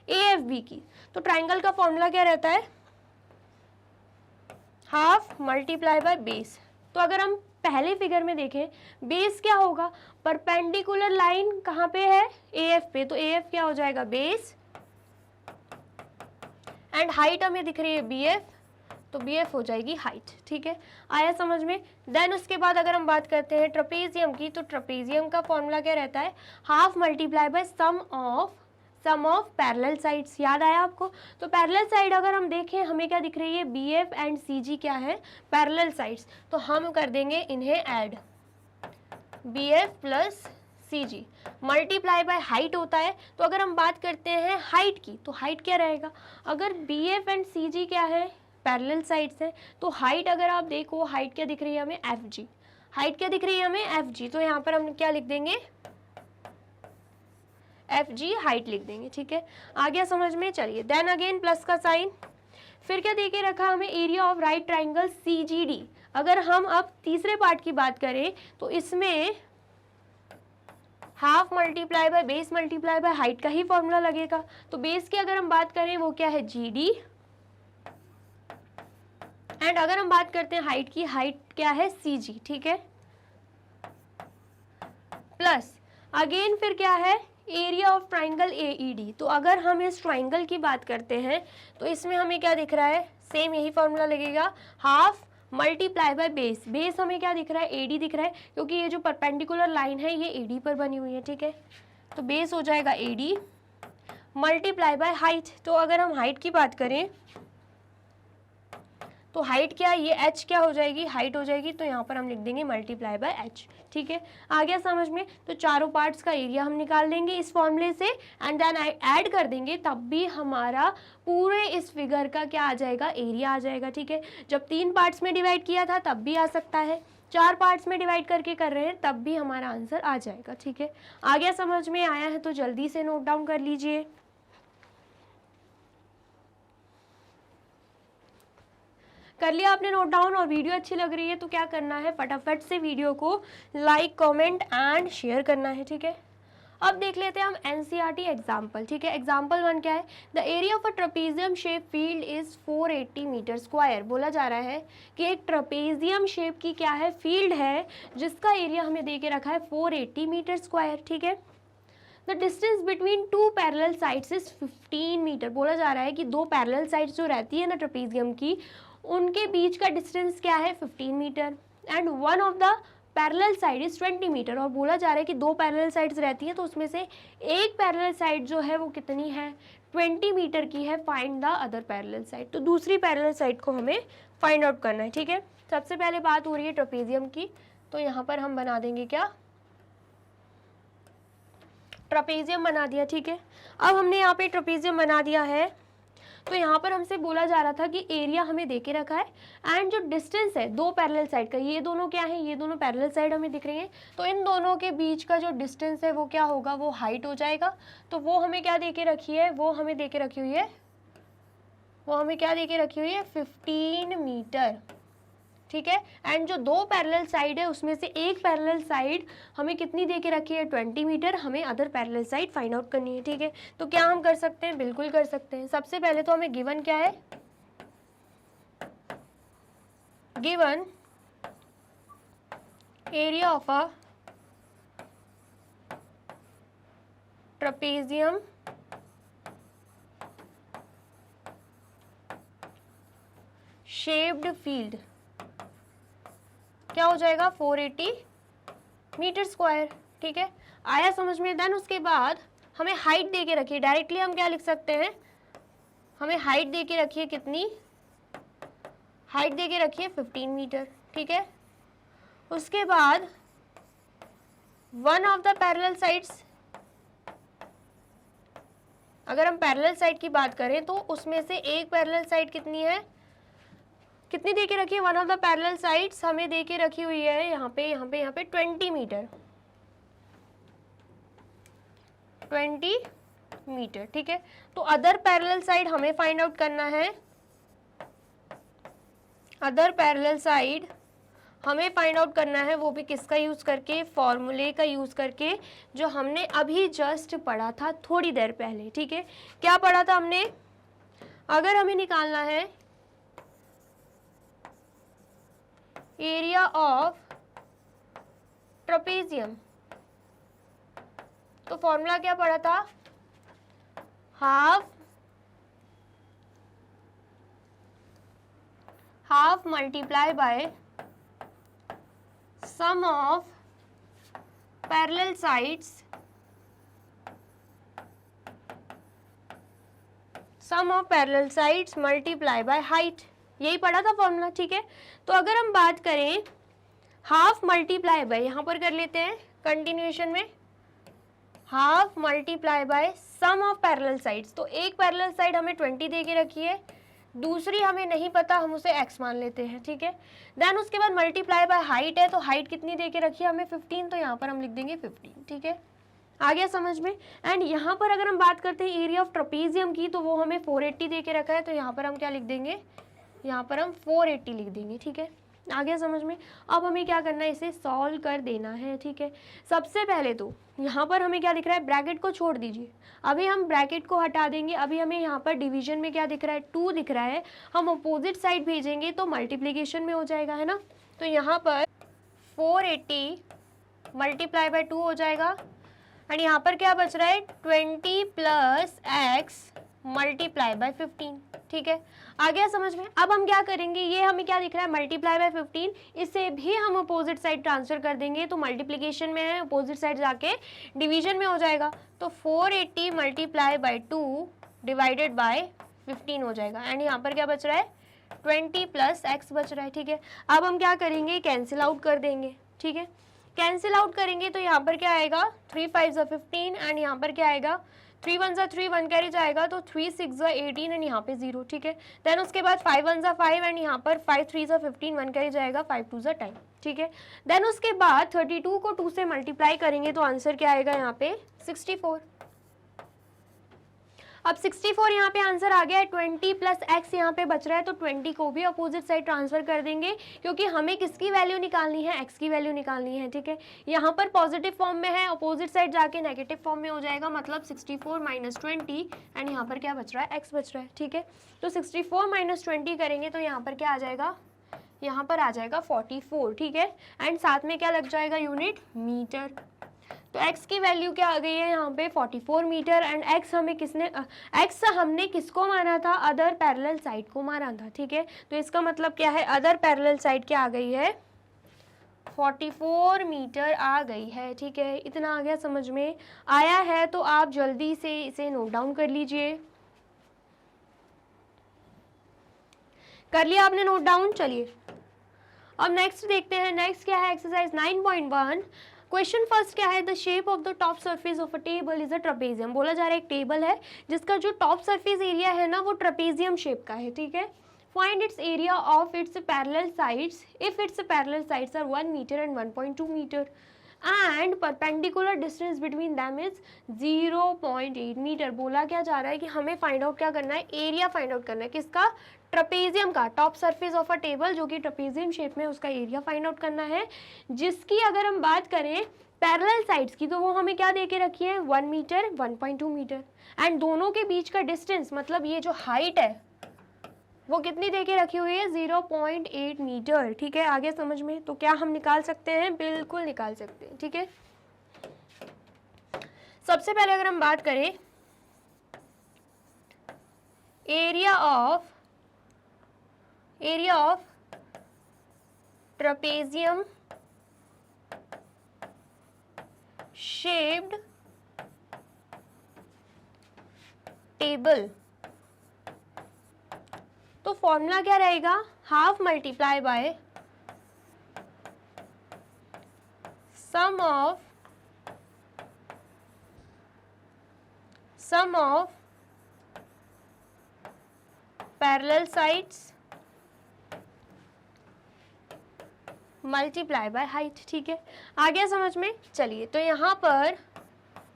AFB की, तो ट्राइंगल का फॉर्मूला क्या रहता है, हाफ मल्टीप्लाई बाय बेस। तो अगर हम पहले फिगर में देखें, बेस क्या होगा, परपेंडिकुलर लाइन कहाँ पे है, AF पे, तो AF क्या हो जाएगा, बेस, एंड हाइट हमें दिख रही है BF, तो BF हो जाएगी हाइट, ठीक है। आया समझ में। देन उसके बाद अगर हम बात करते हैं ट्रपेजियम की, तो ट्रपेजियम का फॉर्मूला क्या रहता है, half multiply by sum of parallel sides. याद आया आपको। तो पैरेलल साइड अगर हम देखें, हमें क्या दिख रही है, BF एंड CG क्या है, पैरेलल साइड्स, तो हम कर देंगे इन्हें add, BF plus CG multiply by height होता है। तो अगर हम बात करते हैं हाइट की, तो हाइट क्या रहेगा, अगर BF एंड CG क्या है, पैरेलल साइड्स है, तो हाइट अगर आप देखो, हाइट क्या दिख रही है हमें, FG, हाइट क्या दिख रही है हमें, FG। तो यहाँ पर हम क्या लिख देंगे, FG हाइट लिख देंगे, ठीक है। आ गया समझ में। चलिए देन अगेन प्लस का साइन, फिर क्या देके रखा हमें, area of right triangle CGD। अगर हम अब तीसरे पार्ट की बात करें, तो इसमें half multiply by base multiply by height का ही फॉर्मूला लगेगा। तो बेस की अगर हम बात करें, वो क्या है, GD, एंड अगर हम बात करते हैं हाइट की, हाइट क्या है CG, ठीक है, प्लस अगेन फिर क्या है एरिया ऑफ ट्राइंगल AED। तो अगर हम इस ट्राइंगल की बात करते हैं तो इसमें हमें क्या दिख रहा है, सेम यही फॉर्मूला लगेगा, half multiply by base. Base हमें क्या दिख रहा है, AD दिख रहा है, क्योंकि ये जो परपेंडिकुलर लाइन है ये AD पर बनी हुई है, ठीक है। तो बेस हो जाएगा AD मल्टीप्लाई बाय हाइट। तो अगर हम हाइट की बात करें तो हाइट क्या है, ये h क्या हो जाएगी, हाइट हो जाएगी, तो यहाँ पर हम लिख देंगे मल्टीप्लाई बाय h, ठीक है। आ गया समझ में। तो चारों पार्ट्स का एरिया हम निकाल लेंगे इस फॉर्मूले से एंड देन ऐड कर देंगे, तब भी हमारा पूरे इस फिगर का क्या आ जाएगा, एरिया आ जाएगा, ठीक है। जब 3 पार्ट्स में डिवाइड किया था तब भी आ सकता है, 4 पार्ट्स में डिवाइड करके कर रहे हैं तब भी हमारा आंसर आ जाएगा, ठीक है। आ गया समझ में, आया है तो जल्दी से नोट डाउन कर लीजिए। कर लिया आपने नोट डाउन और वीडियो अच्छी लग रही है तो क्या करना है, फटाफट से वीडियो को लाइक कमेंट एंड शेयर करना है, ठीक है। अब देख लेते हैं हम NCERT एग्जाम्पल, ठीक है। एग्जाम्पल 1 क्या है, the area of a trapezium shape field is 480 metre square. बोला जा रहा है कि एक ट्रपेजियम शेप की क्या है, फील्ड है, जिसका एरिया हमें दे के रखा है 480 मीटर स्क्वायर, ठीक है। The distance between 2 parallel sides is 15 metre. बोला जा रहा है कि 2 पैरेलल साइड्स जो रहती है ना ट्रपेजियम की, उनके बीच का डिस्टेंस क्या है, 15 metre, and one of the parallel side is 20 metre. और बोला जा रहा है कि 2 पैरेलल साइड्स रहती हैं तो उसमें से एक पैरेलल साइड जो है वो कितनी है, 20 मीटर की है। Find the other parallel side. तो दूसरी पैरेलल साइड को हमें फाइंड आउट करना है, ठीक है। सबसे पहले बात हो रही है ट्रपेजियम की, तो यहाँ पर हम बना देंगे क्या, ट्रपेजियम बना दिया, ठीक है। अब हमने यहाँ पे ट्रपेजियम बना दिया है, तो यहाँ पर हमसे बोला जा रहा था कि एरिया हमें देके रखा है एंड जो डिस्टेंस है 2 पैरेलल साइड का, ये दोनों क्या है, ये दोनों पैरेलल साइड हमें दिख रही है, तो इन दोनों के बीच का जो डिस्टेंस है वो क्या होगा, वो हाइट हो जाएगा। तो वो हमें क्या देके रखी है, वो हमें देके रखी हुई है, वो हमें क्या देके रखी हुई है, 15 मीटर, ठीक है। एंड जो 2 पैरेलल साइड है उसमें से एक पैरेलल साइड हमें कितनी दे के रखी है, 20 मीटर। हमें other parallel side find out करनी है, ठीक है। तो क्या हम कर सकते हैं, बिल्कुल कर सकते हैं। सबसे पहले तो हमें गिवन क्या है, given area of a trapezium shaped field क्या हो जाएगा, 480 मीटर स्क्वायर, ठीक है। आया समझ में। देन उसके बाद हमें हाइट दे के रखिए, डायरेक्टली हम क्या लिख सकते हैं, हमें हाइट दे के रखिए, कितनी हाइट दे के रखिए, 15 मीटर, ठीक है। उसके बाद one of the parallel sides, अगर हम पैरेलल साइड की बात करें तो उसमें से एक पैरेलल साइड कितनी है, कितनी दे के रखी है, one of the parallel sides हमें दे के रखी हुई है यहाँ पे 20 मीटर, 20 मीटर, ठीक है। तो अदर पैरेलल साइड हमें फाइंड आउट करना है, अदर पैरेलल साइड हमें फाइंड आउट करना है, वो भी किसका यूज करके, फॉर्मूले का यूज करके, जो हमने अभी जस्ट पढ़ा था थोड़ी देर पहले, ठीक है। क्या पढ़ा था हमने, अगर हमें निकालना है एरिया ऑफ ट्रपेजियम, तो फॉर्मूला क्या पढ़ा था, half multiply by sum of parallel sides, sum of parallel sides multiply by height, यही पढ़ा था फॉर्मूला, ठीक है। तो अगर हम बात करें हाफ मल्टीप्लाई बाय, यहाँ पर कर लेते हैं कंटिन्यूएशन में, half multiply by sum of parallel sides. तो एक पैरेलल साइड हमें 20 दे के रखी है, दूसरी हमें नहीं पता, हम उसे x मान लेते हैं, ठीक है। देन उसके बाद मल्टीप्लाई बाय हाइट है, तो हाइट कितनी दे के रखी है हमें, 15, तो यहाँ पर हम लिख देंगे 15, ठीक है। आ गया समझ में। एंड यहाँ पर अगर हम बात करते हैं एरिया ऑफ ट्रपेजियम की, तो वो हमें 480 दे के रखा है, तो यहाँ पर हम क्या लिख देंगे, यहाँ पर हम 480 लिख देंगे, ठीक है। आ गया समझ में। अब हमें क्या करना है, इसे सॉल्व कर देना है, ठीक है। सबसे पहले तो यहाँ पर हमें क्या दिख रहा है, ब्रैकेट को छोड़ दीजिए, अभी हम ब्रैकेट को हटा देंगे। अभी हमें यहाँ पर डिवीजन में क्या दिख रहा है, 2 दिख रहा है, हम अपोजिट साइड भेजेंगे तो मल्टीप्लीकेशन में हो जाएगा, है ना। तो यहाँ पर 480 मल्टीप्लाई बाय 2 हो जाएगा, एंड यहाँ पर क्या बच रहा है, 20 प्लस एक्स मल्टीप्लाई बाय 15, ठीक है। आ गया समझ में। अब हम क्या करेंगे, ये हमें क्या दिख रहा है, मल्टीप्लाई बाय 15, इसे भी हम अपोजिट साइड ट्रांसफर कर देंगे, तो मल्टीप्लिकेशन में है, अपोजिट साइड जाके डिवीजन में हो जाएगा। तो 480 मल्टीप्लाई बाय 2 डिवाइडेड बाय 15 हो जाएगा, एंड यहाँ पर क्या बच रहा है, 20 प्लस एक्स बच रहा है, ठीक है। अब हम क्या करेंगे, कैंसिल आउट कर देंगे, ठीक है। कैंसिल आउट करेंगे तो यहाँ पर क्या आएगा, 3 5 15, एंड यहाँ पर क्या आएगा, 3 1 3 1 कैरी जाएगा, तो 3 6 18, एंड यहाँ पे 0, ठीक है। देन उसके बाद 5 1 5, एंड यहाँ पर 5 3 15, 1 कैरी जाएगा, 5 2 10, ठीक है। देन उसके बाद 32 को 2 से मल्टीप्लाई करेंगे तो आंसर क्या आएगा, यहाँ पे 64। अब 64 यहाँ पे आंसर आ गया है, 20 प्लस एक्स यहाँ पे बच रहा है, तो 20 को भी अपोजिट साइड ट्रांसफर कर देंगे, क्योंकि हमें किसकी वैल्यू निकालनी है, एक्स की वैल्यू निकालनी है, ठीक है। यहाँ पर पॉजिटिव फॉर्म में है, अपोजिट साइड जाके नेगेटिव फॉर्म में हो जाएगा, मतलब 64 माइनस 20, एंड यहाँ पर क्या बच रहा है, एक्स बच रहा है, ठीक है। तो 64 माइनस 20 करेंगे तो यहाँ पर क्या आ जाएगा, यहाँ पर आ जाएगा 44, ठीक है। एंड साथ में क्या लग जाएगा, यूनिट मीटर। तो x की वैल्यू क्या आ गई है यहाँ पे, 44 मीटर, एंड x हमने किसको माना था, अदर पैरेलल साइड को माना था, ठीक है। तो इसका मतलब क्या है, अदर पैरेलल साइड क्या आ गई है, 44 मीटर आ गई है, ठीक है। इतना आ गया समझ में। आया है तो आप जल्दी से इसे नोट डाउन कर लीजिए। कर लिया आपने नोट डाउन, चलिए अब नेक्स्ट देखते हैं। नेक्स्ट क्या है, एक्सरसाइज 9.1। क्वेश्चन फर्स्ट क्या है, the shape of the top surface of a table is a trapezium. बोला जा रहा है एक टेबल है जिसका जो टॉप सरफेस एरिया है ना वो ट्रेपेजियम शेप का है, ठीक है। Find its area of its parallel sides if its parallel sides are 1 metre and 1.2 metre and perpendicular distance between them is 0.8 metre. बोला क्या जा रहा है कि हमें फाइंड आउट क्या करना है, एरिया फाइंड आउट करना है, किसका, ट्रेपेजियम का, top surface of a table जो कि ट्रेपेजियम शेप में, उसका एरिया फाइंड आउट करना है, जिसकी अगर हम बात करें पैरेलल साइड्स की तो वो हमें क्या दे के रखी है, 1 मीटर 1.2 मीटर, एंड दोनों के बीच का डिस्टेंस मतलब ये जो हाइट है वो कितनी दे के रखी हुई है, 0.8 मीटर, ठीक है। आगे समझ में। तो क्या हम निकाल सकते हैं, बिल्कुल निकाल सकते हैं, ठीक है। सबसे पहले अगर हम बात करें area of trapezium shaped table, तो फॉर्मूला क्या रहेगा, half multiply by sum of parallel sides multiply by height, ठीक है। आ गया समझ में। चलिए तो यहाँ पर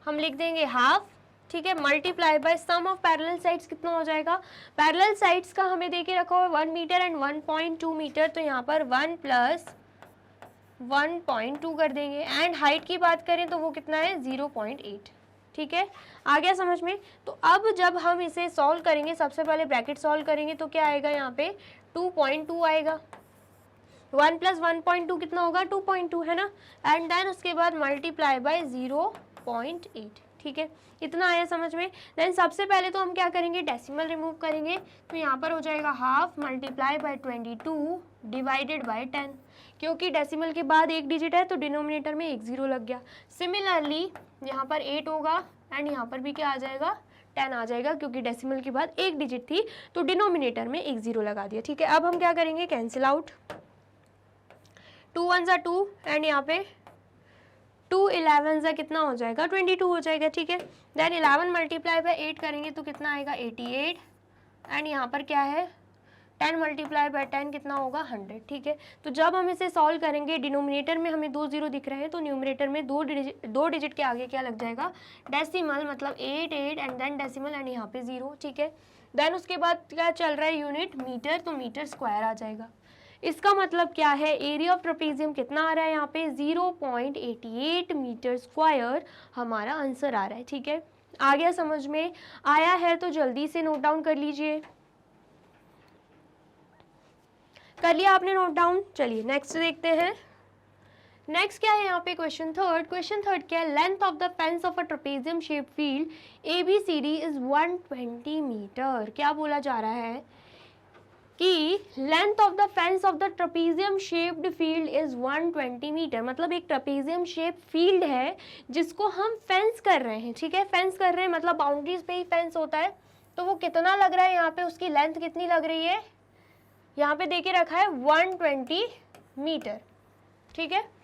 हम लिख देंगे हाफ, ठीक है, multiply by sum of parallel sides कितना हो जाएगा, पैरेलल साइड्स का हमें देके रखा हुआ 1 मीटर एंड 1.2 मीटर, तो यहाँ पर 1 प्लस 1.2 कर देंगे, एंड हाइट की बात करें तो वो कितना है, 0.8, ठीक है। आ गया समझ में। तो अब जब हम इसे सॉल्व करेंगे, सबसे पहले ब्रैकेट सॉल्व करेंगे तो क्या आएगा, यहाँ पे 2.2 आएगा, 1 प्लस 1.2 कितना होगा, 2.2, है ना, एंड देन उसके बाद मल्टीप्लाई बाय 0.8, ठीक है। इतना आया समझ में। देन सबसे पहले तो हम क्या करेंगे, डेसिमल रिमूव करेंगे, तो यहाँ पर हो जाएगा half multiply bye 22 divided by 10, क्योंकि डेसिमल के बाद एक डिजिट है तो डिनोमिनेटर में एक 0 लग गया। सिमिलरली यहाँ पर 8 होगा एंड यहाँ पर भी क्या आ जाएगा, 10 आ जाएगा, क्योंकि डेसिमल के बाद एक डिजिट थी तो डिनोमिनेटर में एक 0 लगा दिया, ठीक है। अब हम क्या करेंगे, कैंसिल आउट, 2 1 = 2 एंड यहाँ पे 2 11 सा कितना हो जाएगा, 22 हो जाएगा, ठीक है। देन 11 मल्टीप्लाई बाय 8 करेंगे तो कितना आएगा, 88, एंड यहाँ पर क्या है, 10 मल्टीप्लाई बाय 10 कितना होगा, 100, ठीक है। तो जब हम इसे सॉल्व करेंगे, डिनोमिनेटर में हमें 2 0 दिख रहे हैं, तो न्यूमरेटर में दो डिजिट के आगे क्या लग जाएगा, डेसिमल, मतलब 8 8 एंड देन डेसिमल एंड यहाँ पे 0, ठीक है। देन उसके बाद क्या चल रहा है, यूनिट मीटर, तो मीटर स्क्वायर आ जाएगा। इसका मतलब क्या है, एरिया ऑफ ट्रेपेजियम कितना आ रहा है यहाँ पे 0.88 मीटर स्क्वायर हमारा आंसर आ रहा है। ठीक है, आ गया समझ में? आया है तो जल्दी से नोट डाउन कर लीजिए। कर लिया आपने नोट डाउन? चलिए नेक्स्ट देखते हैं। नेक्स्ट क्या है यहाँ पे, क्वेश्चन थर्ड क्या है, length of the fence of a trapezium shape field ABCD is 120 metre. क्या बोला जा रहा है कि length of the fence of the trapezium shaped field is 120 metre. मतलब एक ट्रेपेजियम शेप फील्ड है जिसको हम फेंस कर रहे हैं। ठीक है, फेंस कर रहे हैं मतलब बाउंड्रीज पे ही फेंस होता है। तो वो कितना लग रहा है यहाँ पे, उसकी लेंथ कितनी लग रही है, यहाँ पे देके रखा है 120 मीटर। ठीक है,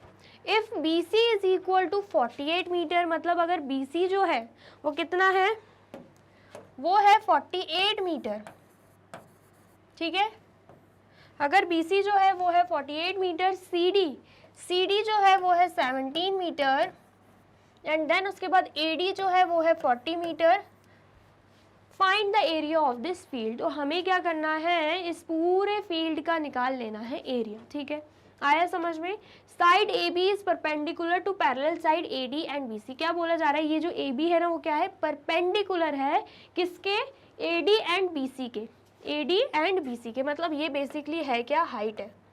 if BC is equal to 48 metre, मतलब अगर BC जो है वो कितना है, वो है 48 मीटर। ठीक है, अगर BC जो है वो है 48 मीटर, CD जो है वो है 17 मीटर, एंड देन उसके बाद AD जो है वो है 40 metre. Find the area of this field. तो हमें क्या करना है, इस पूरे फील्ड का निकाल लेना है एरिया। ठीक है, आया समझ में? Side AB is perpendicular to parallel side AD and BC। क्या बोला जा रहा है, ये जो AB है ना वो क्या है, परपेंडिकुलर है किसके, AD एंड BC के, AD एंड BC के। मतलब ये बेसिकली है क्या, हाइट है।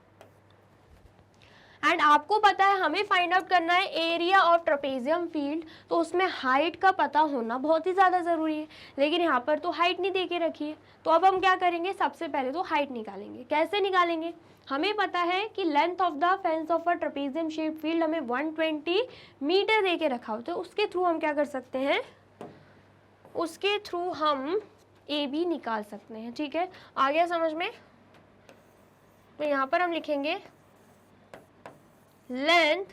एंड आपको पता है हमें फाइंड आउट करना है एरिया ऑफ ट्रेपेजियम फील्ड, तो उसमें हाइट का पता होना बहुत ही ज़्यादा ज़रूरी है। लेकिन यहाँ पर तो हाइट नहीं दे के रखी है, तो अब हम क्या करेंगे, सबसे पहले तो हाइट निकालेंगे। कैसे निकालेंगे, हमें पता है कि length of the fence of a trapezium shape field हमें 120 मीटर दे के रखा हो, तो उसके थ्रू हम क्या कर सकते हैं, उसके थ्रू हम AB निकाल सकते हैं। ठीक है, आ गया समझ में? तो यहाँ पर हम लिखेंगे लेंथ,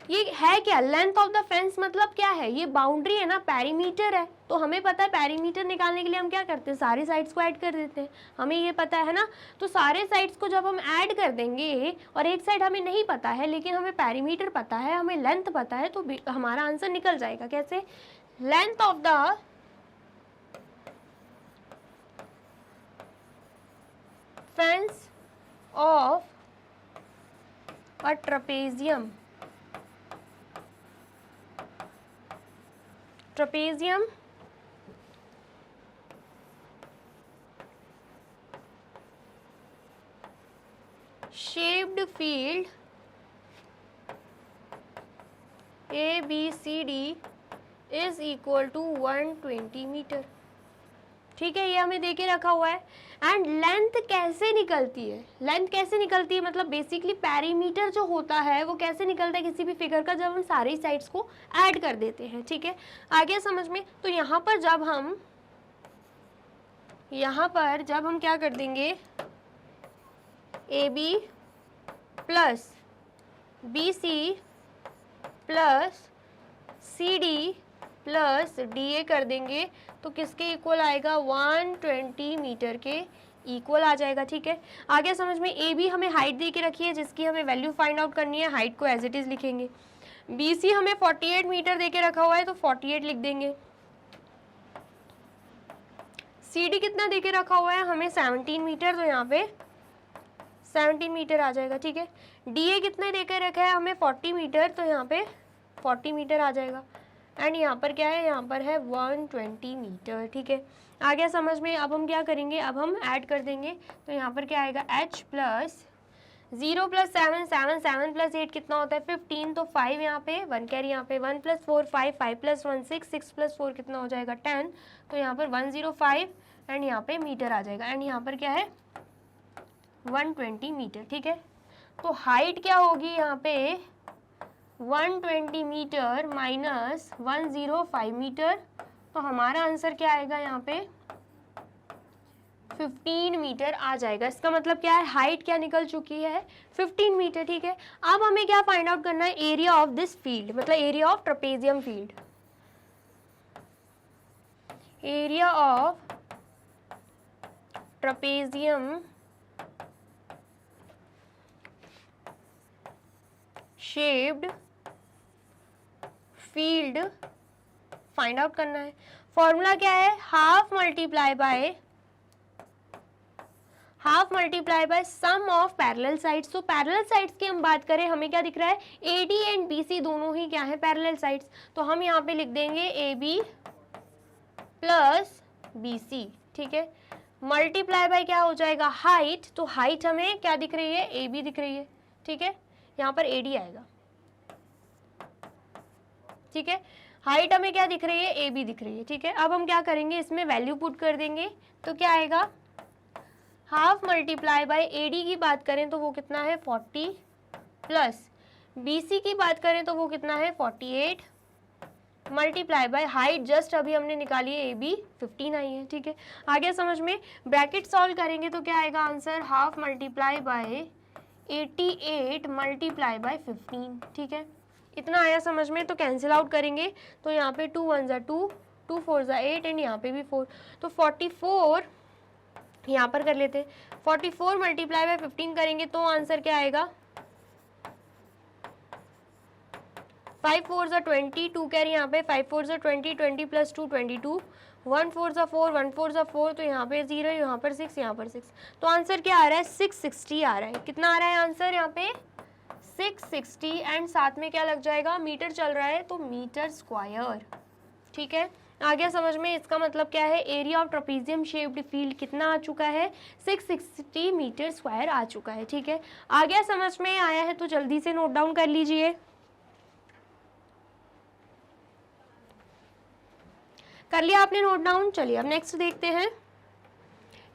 ये है क्या, लेंथ ऑफ द फेंस मतलब क्या है, ये बाउंड्री है ना, पेरीमीटर है। तो हमें पता है पेरीमीटर निकालने के लिए हम क्या करते हैं, सारी साइड्स को ऐड कर देते हैं, हमें ये पता है ना। तो सारे साइड्स को जब हम ऐड कर देंगे और एक साइड हमें नहीं पता है लेकिन हमें पेरीमीटर पता है, हमें लेंथ पता है, तो हमारा आंसर निकल जाएगा। कैसे, length of the fence of a trapezium shaped field ABCD is equal to 120 metre. ठीक है, ये हमें देके रखा हुआ है। एंड लेंथ कैसे निकलती है, लेंथ कैसे निकलती है, मतलब बेसिकली पेरीमीटर जो होता है वो कैसे निकलता है किसी भी फिगर का, जब हम सारी साइड्स को ऐड कर देते हैं। ठीक है, आ गया समझ में? तो यहाँ पर जब हम क्या कर देंगे, AB plus BC plus CD plus DA कर देंगे तो किसके इक्वल आएगा, 120 मीटर के इक्वल आ जाएगा। ठीक है, आगे समझ में? AB हमें हाइट दे के रखी है जिसकी हमें वैल्यू फाइंड आउट करनी है, हाइट को एज इट इज लिखेंगे। BC हमें 48 मीटर दे के रखा हुआ है तो 48 लिख देंगे। CD कितना दे के रखा हुआ है हमें, 17 मीटर, तो यहाँ पे 17 मीटर आ जाएगा। ठीक है, DA कितना दे के रखा है हमें, 40 मीटर, तो यहाँ पे 40 मीटर आ जाएगा। एंड यहाँ पर क्या है, यहाँ पर है 120 मीटर। ठीक है, आ गया समझ में? अब हम क्या करेंगे, अब हम ऐड कर देंगे। तो यहाँ पर क्या आएगा, H प्लस 0 प्लस 7 7 7 प्लस 8 कितना होता है 15, तो 5 यहाँ पे, 1 कैरी यहाँ पे, 1 प्लस 4 5 5 प्लस 1 6 6 प्लस 4 कितना हो जाएगा 10, तो यहाँ पर 105 एंड यहाँ पे मीटर आ जाएगा। एंड यहाँ पर क्या है 120 मीटर। ठीक है, तो हाइट क्या होगी यहाँ पे, 120 मीटर माइनस 105 मीटर, तो हमारा आंसर क्या आएगा यहाँ पे 15 मीटर आ जाएगा। इसका मतलब क्या है, हाइट क्या निकल चुकी है 15 मीटर। ठीक है, अब हमें क्या फाइंड आउट करना है, एरिया ऑफ दिस फील्ड, मतलब area of trapezium field. Area of trapezium shaped field find out करना है। फॉर्मूला क्या है, half half multiply by sum of parallel sides. तो पैरेलल साइड्स की हम बात करें, हमें क्या दिख रहा है, AD एंड BC दोनों ही क्या है, पैरेलल साइड्स। तो हम यहाँ पे लिख देंगे AB प्लस BC, ठीक है। मल्टीप्लाई बाय क्या हो जाएगा, हाइट। तो हाइट हमें क्या दिख रही है, AB दिख रही है, ठीक है। यहाँ पर AD आएगा, ठीक है। हाइट हमें क्या दिख रही है, AB दिख रही है, ठीक है। अब हम क्या करेंगे, इसमें वैल्यू पुट कर देंगे। तो क्या आएगा, हाफ मल्टीप्लाई बाय AD की बात करें तो वो कितना है 40, प्लस BC की बात करें तो वो कितना है 48, मल्टीप्लाई बाय हाइट जस्ट अभी हमने निकाली है AB 15 आई है, ठीक है। आगे समझ में, ब्रैकेट सॉल्व करेंगे तो क्या आएगा answer, half multiply bye 88 multiply by 15, ठीक है। इतना आया समझ में। तो कैंसिल आउट करेंगे तो यहाँ पे 2 1 ज़ा 2, 2 4 ज़ा 8 एंड यहाँ पे भी 4। तो 44 यहाँ पर कर लेते हैं। 44 मल्टीप्लाई बाय 15 करेंगे तो आंसर क्या आएगा, 5 4 ज़ा 20, 2 कैरी यहाँ पे, 5 4 ज़ा 20, 20 प्लस 2 22, 1 4 ज़ा 4, 1 4 ज़ा 4, तो यहाँ पे 0, यहाँ पर 6, यहाँ पर 6। तो आंसर क्या आ रहा है, 660 आ रहा है। कितना आ रहा है आंसर यहाँ पे, 660। एंड साथ में क्या लग जाएगा, मीटर चल रहा है तो मीटर स्क्वायर, ठीक है। आ गया समझ में। इसका मतलब क्या है, area of trapezium shaped field कितना आ चुका है, 660 मीटर स्क्वायर आ चुका है, ठीक है। आ गया समझ में, आया है तो जल्दी से नोट डाउन कर लीजिए। कर लिया आपने नोट डाउन। चलिए अब नेक्स्ट देखते हैं।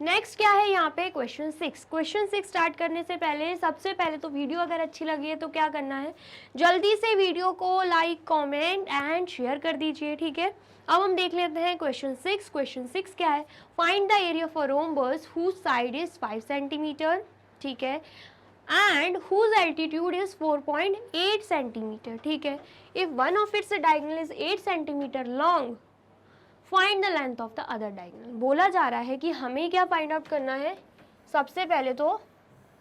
नेक्स्ट क्या है यहाँ पे, क्वेश्चन 6। क्वेश्चन 6 स्टार्ट करने से पहले सबसे पहले तो वीडियो अगर अच्छी लगी है तो क्या करना है, जल्दी से वीडियो को लाइक कमेंट एंड शेयर कर दीजिए, ठीक है। अब हम देख लेते हैं क्वेश्चन 6। क्वेश्चन 6 क्या है, find the area for rhombus whose side is 5 centimetre, ठीक है, and whose altitude is 4.8 centimetre, ठीक है। If one of its diagonal is 8 centimetre long, find the length of the other diagonal. बोला जा रहा है कि हमें क्या फाइंड आउट करना है, सबसे पहले तो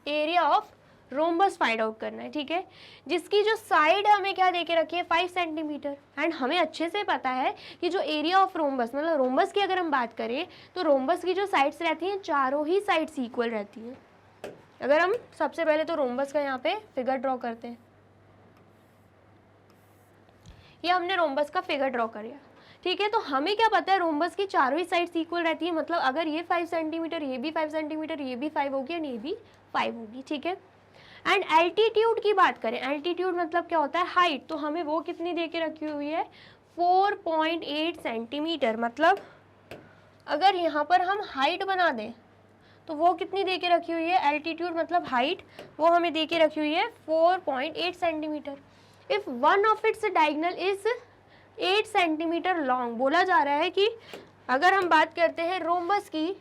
area of rhombus find out करना है, ठीक है, जिसकी जो साइड हमें क्या देके रखी है 5 सेंटीमीटर। एंड हमें अच्छे से पता है कि जो एरिया ऑफ रोम्बस, मतलब रोम्बस की अगर हम बात करें तो रोम्बस की जो साइड्स रहती हैं चारों ही साइड्स इक्वल रहती हैं। अगर हम सबसे पहले तो रोम्बस का यहाँ पे फिगर ड्रॉ करते हैं, ये हमने रोम्बस का फिगर ड्रॉ कर लिया, ठीक है। तो हमें क्या पता है, रोम्बस की चारों ही साइड्स इक्वल रहती है, मतलब अगर ये 5 सेंटीमीटर, ये भी 5 सेंटीमीटर, ये भी 5 होगी एंड ये भी 5 होगी, ठीक है। एंड एल्टीट्यूड की बात करें, एल्टीट्यूड मतलब क्या होता है, हाइट। तो हमें वो कितनी दे के रखी हुई है, 4.8 सेंटीमीटर। मतलब अगर यहाँ पर हम हाइट बना दें तो वो कितनी दे के रखी हुई है, एल्टीट्यूड मतलब हाइट, वो हमें दे के रखी हुई है 4.8 centimetre. If one of its diagonal is 8 centimetre long, बोला जा रहा है कि अगर हम बात करते हैं रोम्बस की,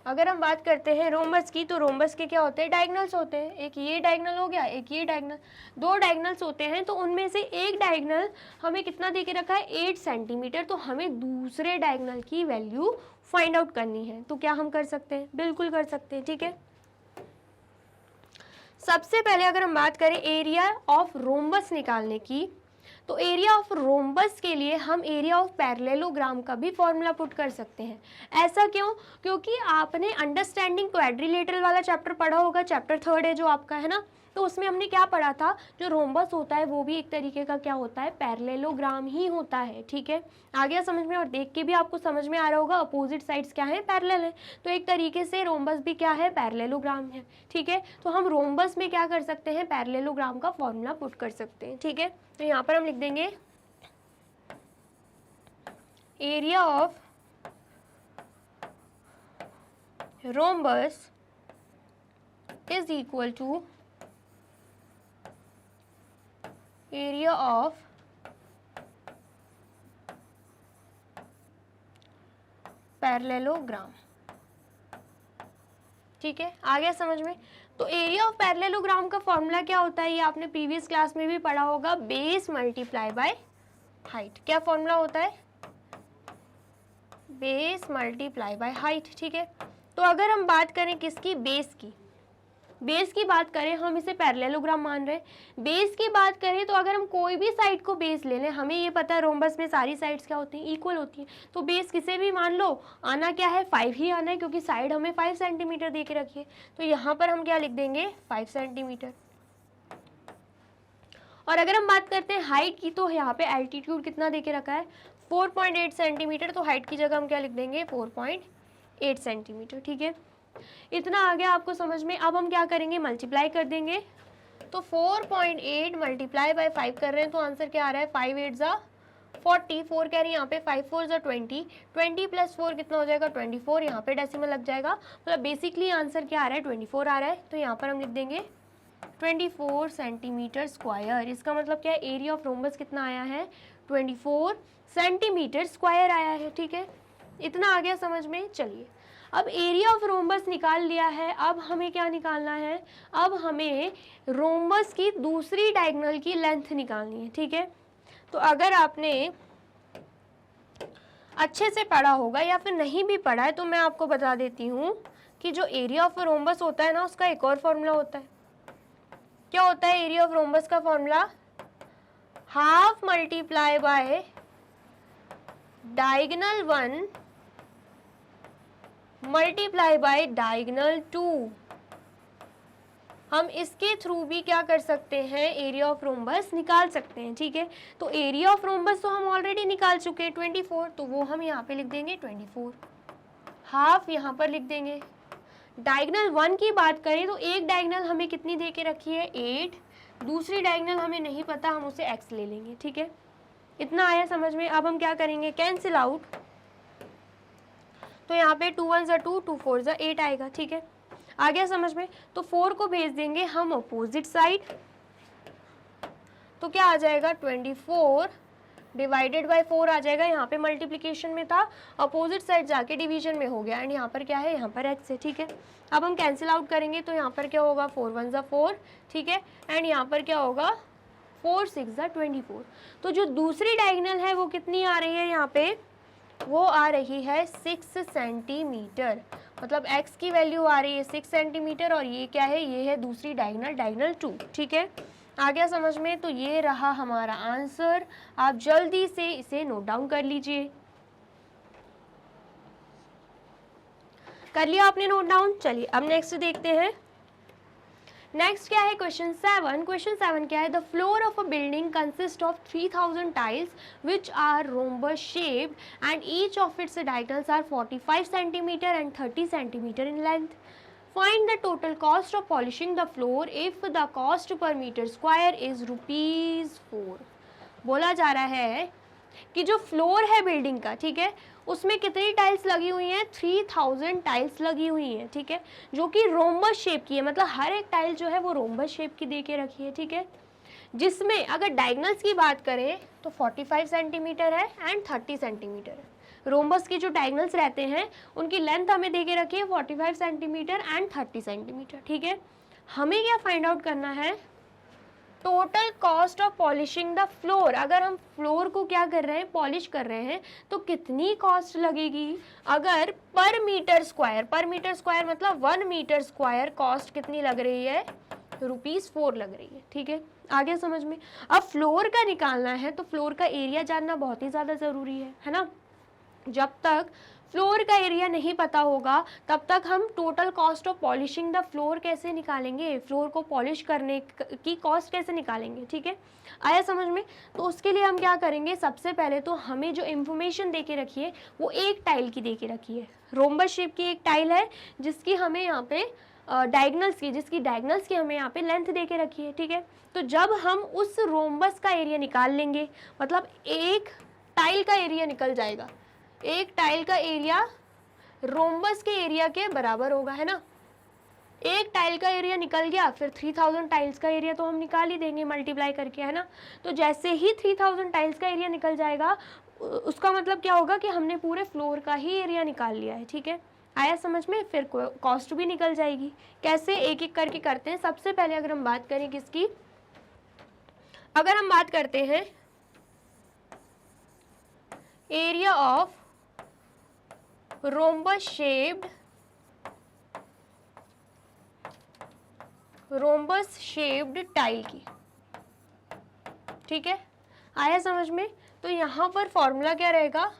अगर हम बात करते हैं रोम्बस की, तो रोम्बस के क्या होते हैं, डायगोनल्स होते हैं। एक ये डायगोनल हो गया, एक ये डायगोनल, 2 डायगोनल्स होते हैं। तो उनमें से एक डायगोनल हमें कितना दे के रखा है, 8 सेंटीमीटर। तो हमें दूसरे डायगोनल की वैल्यू फाइंड आउट करनी है। तो क्या हम कर सकते हैं, बिल्कुल कर सकते हैं, ठीक है। सबसे पहले अगर हम बात करें एरिया ऑफ रोम्बस निकालने की, तो एरिया ऑफ रोम्बस के लिए हम एरिया ऑफ पैरेललोग्राम का भी फॉर्मूला पुट कर सकते हैं। ऐसा क्यों, क्योंकि आपने अंडरस्टैंडिंग क्वाड्रिलेटरल वाला चैप्टर पढ़ा होगा, चैप्टर 3 है जो आपका है ना, तो उसमें हमने क्या पढ़ा था, जो रोम्बस होता है वो भी एक तरीके का क्या होता है, पैरेललोग्राम ही होता है, ठीक है। आ गया समझ में। और देख के भी आपको समझ में आ रहा होगा अपोजिट साइड्स क्या है, पैरेलल है। तो एक तरीके से रोम्बस भी क्या है, पैरेललोग्राम है, ठीक है। तो हम रोम्बस में क्या कर सकते हैं, पैरेललोग्राम का फॉर्मूला पुट कर सकते हैं, ठीक है। तो यहाँ पर हम लिख देंगे area of rhombus is equal to area of parallelogram, ठीक है। आ गया समझ में। तो एरिया ऑफ पैरेललोग्राम का फॉर्मूला क्या होता है, ये आपने प्रीवियस क्लास में भी पढ़ा होगा, बेस मल्टीप्लाई बाय हाइट। क्या फॉर्मूला होता है, बेस मल्टीप्लाई बाय हाइट, ठीक है। तो अगर हम बात करें किसकी, बेस की, बेस की बात करें, हम इसे पैरेललोग्राम मान रहे हैं। बेस की बात करें तो अगर हम कोई भी साइड को बेस ले लें, हमें ये पता है रोम्बस में सारी साइड्स क्या होती हैं, इक्वल होती हैं, तो बेस किसे भी मान लो, आना क्या है 5 ही आना है, क्योंकि साइड हमें 5 सेंटीमीटर दे के रखी है। तो यहाँ पर हम क्या लिख देंगे 5 सेंटीमीटर। और अगर हम बात करते हैं हाइट की, तो यहाँ पे एल्टीट्यूड कितना दे के रखा है 4.8 सेंटीमीटर, तो हाइट की जगह हम क्या लिख देंगे 4.8 सेंटीमीटर। ठीक है, इतना आ गया आपको समझ में। अब हम क्या करेंगे, मल्टीप्लाई कर देंगे। तो 4.8 मल्टीप्लाई बाय 5 कर रहे हैं, तो आंसर क्या आ रहा है 5 8 ज़ा 40, 4 कह रही है यहाँ पे, 5 4 ज़ा 20, 20 प्लस 4 कितना हो जाएगा 24, यहाँ पे डेसिमल लग जाएगा, मतलब बेसिकली आंसर क्या आ रहा है 24 आ रहा है। तो यहाँ पर हम लिख देंगे 24 सेंटीमीटर स्क्वायर। इसका मतलब क्या है, एरिया ऑफ रोम्बस कितना आया है 24 सेंटीमीटर स्क्वायर आया है। ठीक है, इतना आ गया समझ में। चलिए, अब एरिया ऑफ रोम्बस निकाल लिया है, अब हमें क्या निकालना है, अब हमें रोम्बस की दूसरी डायगोनल की लेंथ निकालनी है। ठीक है, तो अगर आपने अच्छे से पढ़ा होगा या फिर नहीं भी पढ़ा है, तो मैं आपको बता देती हूँ कि जो एरिया ऑफ रोम्बस होता है ना, उसका एक और फॉर्मूला होता है। क्या होता है एरिया ऑफ रोम्बस का formula, half multiply bye diagonal 1 multiply by diagonal 2। हम इसके थ्रू भी क्या कर सकते हैं, एरिया ऑफ रोम्बस निकाल सकते हैं। ठीक है, तो एरिया ऑफ रोम्बस तो हम ऑलरेडी निकाल चुके हैं 24, तो वो हम यहाँ पे लिख देंगे 24, हाफ यहाँ पर लिख देंगे। डायगोनल 1 की बात करें तो एक डायगोनल हमें कितनी दे के रखी है 8, दूसरी डायगोनल हमें नहीं पता, हम उसे x ले लेंगे। ठीक है, इतना आया समझ में। अब हम क्या करेंगे, कैंसिल आउट, तो यहाँ पे 2 1 ज़ा 2, 2 4 ज़ा 8 आएगा। ठीक है, आ गया समझ में। तो 4 को भेज देंगे हम अपोजिट साइड, तो क्या आ जाएगा 24 डिवाइडेड बाय 4 आ जाएगा, यहाँ पे मल्टीप्लिकेशन में था, अपोजिट साइड जाके डिवीजन में हो गया, एंड यहाँ पर क्या है, यहाँ पर x है। ठीक है, अब हम कैंसिल आउट करेंगे, तो यहाँ पर क्या होगा 4 1 ज़ा 4, ठीक है, एंड यहाँ पर क्या होगा 4 6 ज़ा 24। तो जो दूसरी डायगोनल है वो कितनी आ रही है, यहाँ पे वो आ रही है 6 सेंटीमीटर, मतलब x की वैल्यू आ रही है 6 सेंटीमीटर, और ये क्या है, ये है दूसरी डायगोनल, डायगोनल 2। ठीक है, आ गया समझ में। तो ये रहा हमारा आंसर, आप जल्दी से इसे नोट डाउन कर लीजिए। कर लिया आपने नोट डाउन। चलिए अब नेक्स्ट देखते हैं। नेक्स्ट क्या है, क्वेश्चन 7। क्वेश्चन 7 क्या है, the floor of a building consist of 3000 tiles which are rhombus shaped and each of its diagonals are 45 centimetre and 30 centimetre in length. Find the total cost of polishing the floor if the cost per meter square is ₹4। बोला जा रहा है कि जो floor है building का, ठीक है, उसमें कितनी टाइल्स लगी हुई हैं, 3000 टाइल्स लगी हुई हैं। ठीक है, जो कि रोम्बस शेप की है, मतलब हर एक टाइल जो है वो रोम्बस शेप की दे के रखी है। ठीक है, जिसमें अगर डायगोनल्स की बात करें तो 45 सेंटीमीटर है एंड 30 सेंटीमीटर है। रोम्बस की जो डायगोनल्स रहते हैं उनकी लेंथ हमें दे के रखी है 45 सेंटीमीटर एंड 30 सेंटीमीटर। ठीक है, हमें क्या फाइंड आउट करना है, total cost of polishing the floor. अगर हम फ्लोर को क्या कर रहे हैं, पॉलिश कर रहे हैं, तो कितनी कॉस्ट लगेगी। अगर पर मीटर स्क्वायर मतलब 1 मीटर स्क्वायर कॉस्ट कितनी लग रही है, ₹4 लग रही है। ठीक है, आगे समझ में। अब फ्लोर का निकालना है तो फ्लोर का एरिया जानना बहुत ही ज़्यादा ज़रूरी है ना। जब तक फ्लोर का एरिया नहीं पता होगा तब तक हम total cost of polishing the floor कैसे निकालेंगे, फ्लोर को पॉलिश करने की कॉस्ट कैसे निकालेंगे। ठीक है, आया समझ में। तो उसके लिए हम क्या करेंगे, सबसे पहले तो हमें जो इन्फॉर्मेशन दे के रखी है वो एक टाइल की दे के रखी है, रोम्बस शेप की एक टाइल है जिसकी हमें यहाँ पे डायगोनल्स की हमें यहाँ पे लेंथ दे के रखी है। ठीक है, तो जब हम उस रोम्बस का एरिया निकाल लेंगे, मतलब एक टाइल का एरिया निकल जाएगा, एक टाइल का एरिया रोम्बस के एरिया के बराबर होगा, है ना। एक टाइल का एरिया निकल गया, फिर 3000 टाइल्स का एरिया तो हम निकाल ही देंगे मल्टीप्लाई करके, है ना। तो जैसे ही 3000 टाइल्स का एरिया निकल जाएगा, उसका मतलब क्या होगा कि हमने पूरे फ्लोर का ही एरिया निकाल लिया है। ठीक है, आया समझ में। फिर कॉस्ट भी निकल जाएगी। कैसे, एक एक करके करते हैं। सबसे पहले अगर हम बात करें किसकी, अगर हम बात करते हैं area of rhombus shaped rhombus shaped tile की, ठीक है, आया समझ में। तो यहाँ पर फॉर्मूला क्या रहेगा,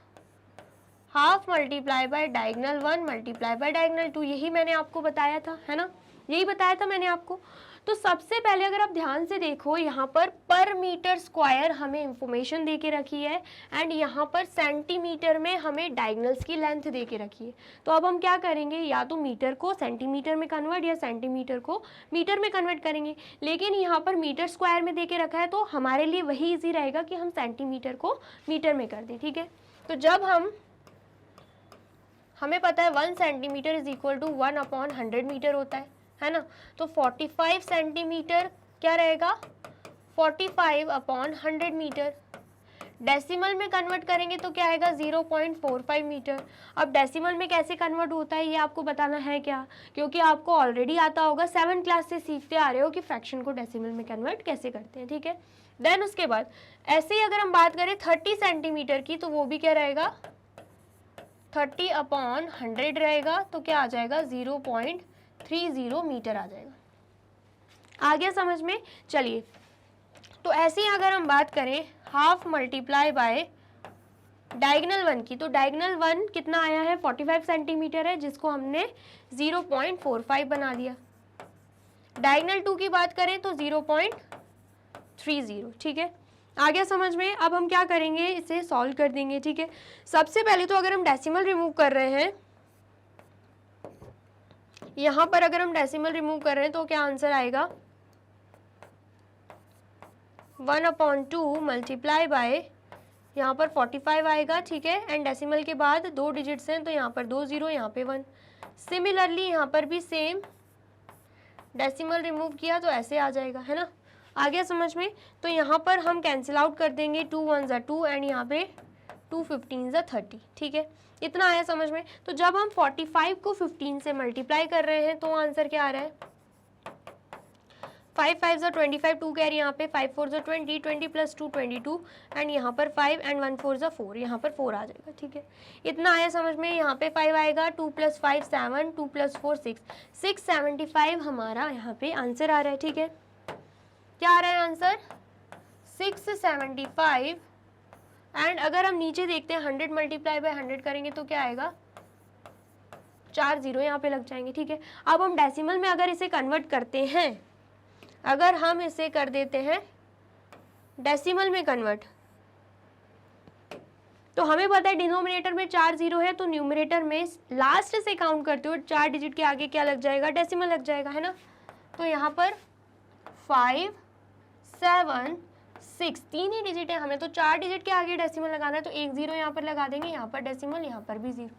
half multiply bye diagonal 1 multiply by diagonal 2, यही मैंने आपको बताया था, है ना, यही बताया था मैंने आपको। तो सबसे पहले अगर आप ध्यान से देखो, यहाँ पर मीटर स्क्वायर हमें इंफॉर्मेशन दे के रखी है एंड यहाँ पर सेंटीमीटर में हमें डायगनल्स की लेंथ दे के रखी है। तो अब हम क्या करेंगे, या तो मीटर को सेंटीमीटर में कन्वर्ट या सेंटीमीटर को मीटर में कन्वर्ट करेंगे, लेकिन यहाँ पर मीटर स्क्वायर में दे के रखा है तो हमारे लिए वही ईजी रहेगा कि हम सेंटीमीटर को मीटर में कर दें, ठीक है। तो जब हमें पता है 1 centimetre is equal to 1/100 metre होता है ना, तो 45 सेंटीमीटर क्या रहेगा, 45/100 मीटर। डेसिमल में कन्वर्ट करेंगे तो क्या आएगा, 0.45 मीटर। अब डेसिमल में कैसे कन्वर्ट होता है ये आपको बताना है क्या, क्योंकि आपको ऑलरेडी आता होगा, 7th क्लास से सीखते आ रहे हो कि फ्रैक्शन को डेसिमल में कन्वर्ट कैसे करते हैं, ठीक है। देन उसके बाद ऐसे ही अगर हम बात करें 30 सेंटीमीटर की, तो वो भी क्या रहेगा, 30/100 रहेगा, तो क्या आ जाएगा, 0.30 मीटर आ जाएगा। आ गया समझ में। चलिए, तो ऐसे ही अगर हम बात करें हाफ मल्टीप्लाई बाय डायगनल 1 की, तो डायगनल 1 कितना आया है, 45 सेंटीमीटर है, जिसको हमने 0.45 बना दिया। डायगनल 2 की बात करें तो 0.30, ठीक है, आ गया समझ में। अब हम क्या करेंगे, इसे सॉल्व कर देंगे, ठीक है। सबसे पहले तो अगर हम डेसिमल रिमूव कर रहे हैं, यहाँ पर अगर हम डेसिमल रिमूव कर रहे हैं तो क्या आंसर आएगा, 1/2 मल्टीप्लाई बाय, यहाँ पर 45 आएगा, ठीक है, एंड डेसिमल के बाद 2 डिजिट्स हैं तो यहाँ पर 2 0, यहाँ पे 1। सिमिलरली यहाँ पर भी सेम, डेसिमल रिमूव किया तो ऐसे आ जाएगा, है ना, आ गया समझ में। तो यहाँ पर हम कैंसिल आउट कर देंगे, 2 1 2 एंड यहाँ पे 2 15 30, ठीक है, इतना आया समझ में। तो जब हम 45 को 15 से मल्टीप्लाई कर रहे हैं तो आंसर क्या आ रहा है, 5 5 25, 2 कैरी यहाँ पे, 5 4 20, 20 + 2 22 एंड यहाँ पर 5 एंड 1 4 4, यहाँ पर 4 आ जाएगा, ठीक है, इतना आया समझ में। यहाँ पे 5 आएगा, 2 + 5 7, 2 + 4 6, 675 हमारा यहाँ पे आंसर आ रहा है, ठीक है, क्या आ रहा है आंसर, 675। एंड अगर हम नीचे देखते हैं 100 मल्टीप्लाई बाय 100 करेंगे तो क्या आएगा, 4 0 यहाँ पे लग जाएंगे, ठीक है। अब हम डेसिमल में अगर इसे कन्वर्ट करते हैं, अगर हम इसे कर देते हैं डेसिमल में कन्वर्ट, तो हमें पता है डिनोमिनेटर में 4 0 है, तो न्यूमरेटर में लास्ट से काउंट करते हो 4 डिजिट के आगे क्या लग जाएगा, डेसिमल लग जाएगा, है ना। तो यहाँ पर 5 7 6 तीन ही डिजिट है, हमें तो 4 डिजिट के आगे डेसिमल लगाना है, तो 1 0 यहाँ पर लगा देंगे, यहाँ पर डेसिमल, यहाँ पर भी 0,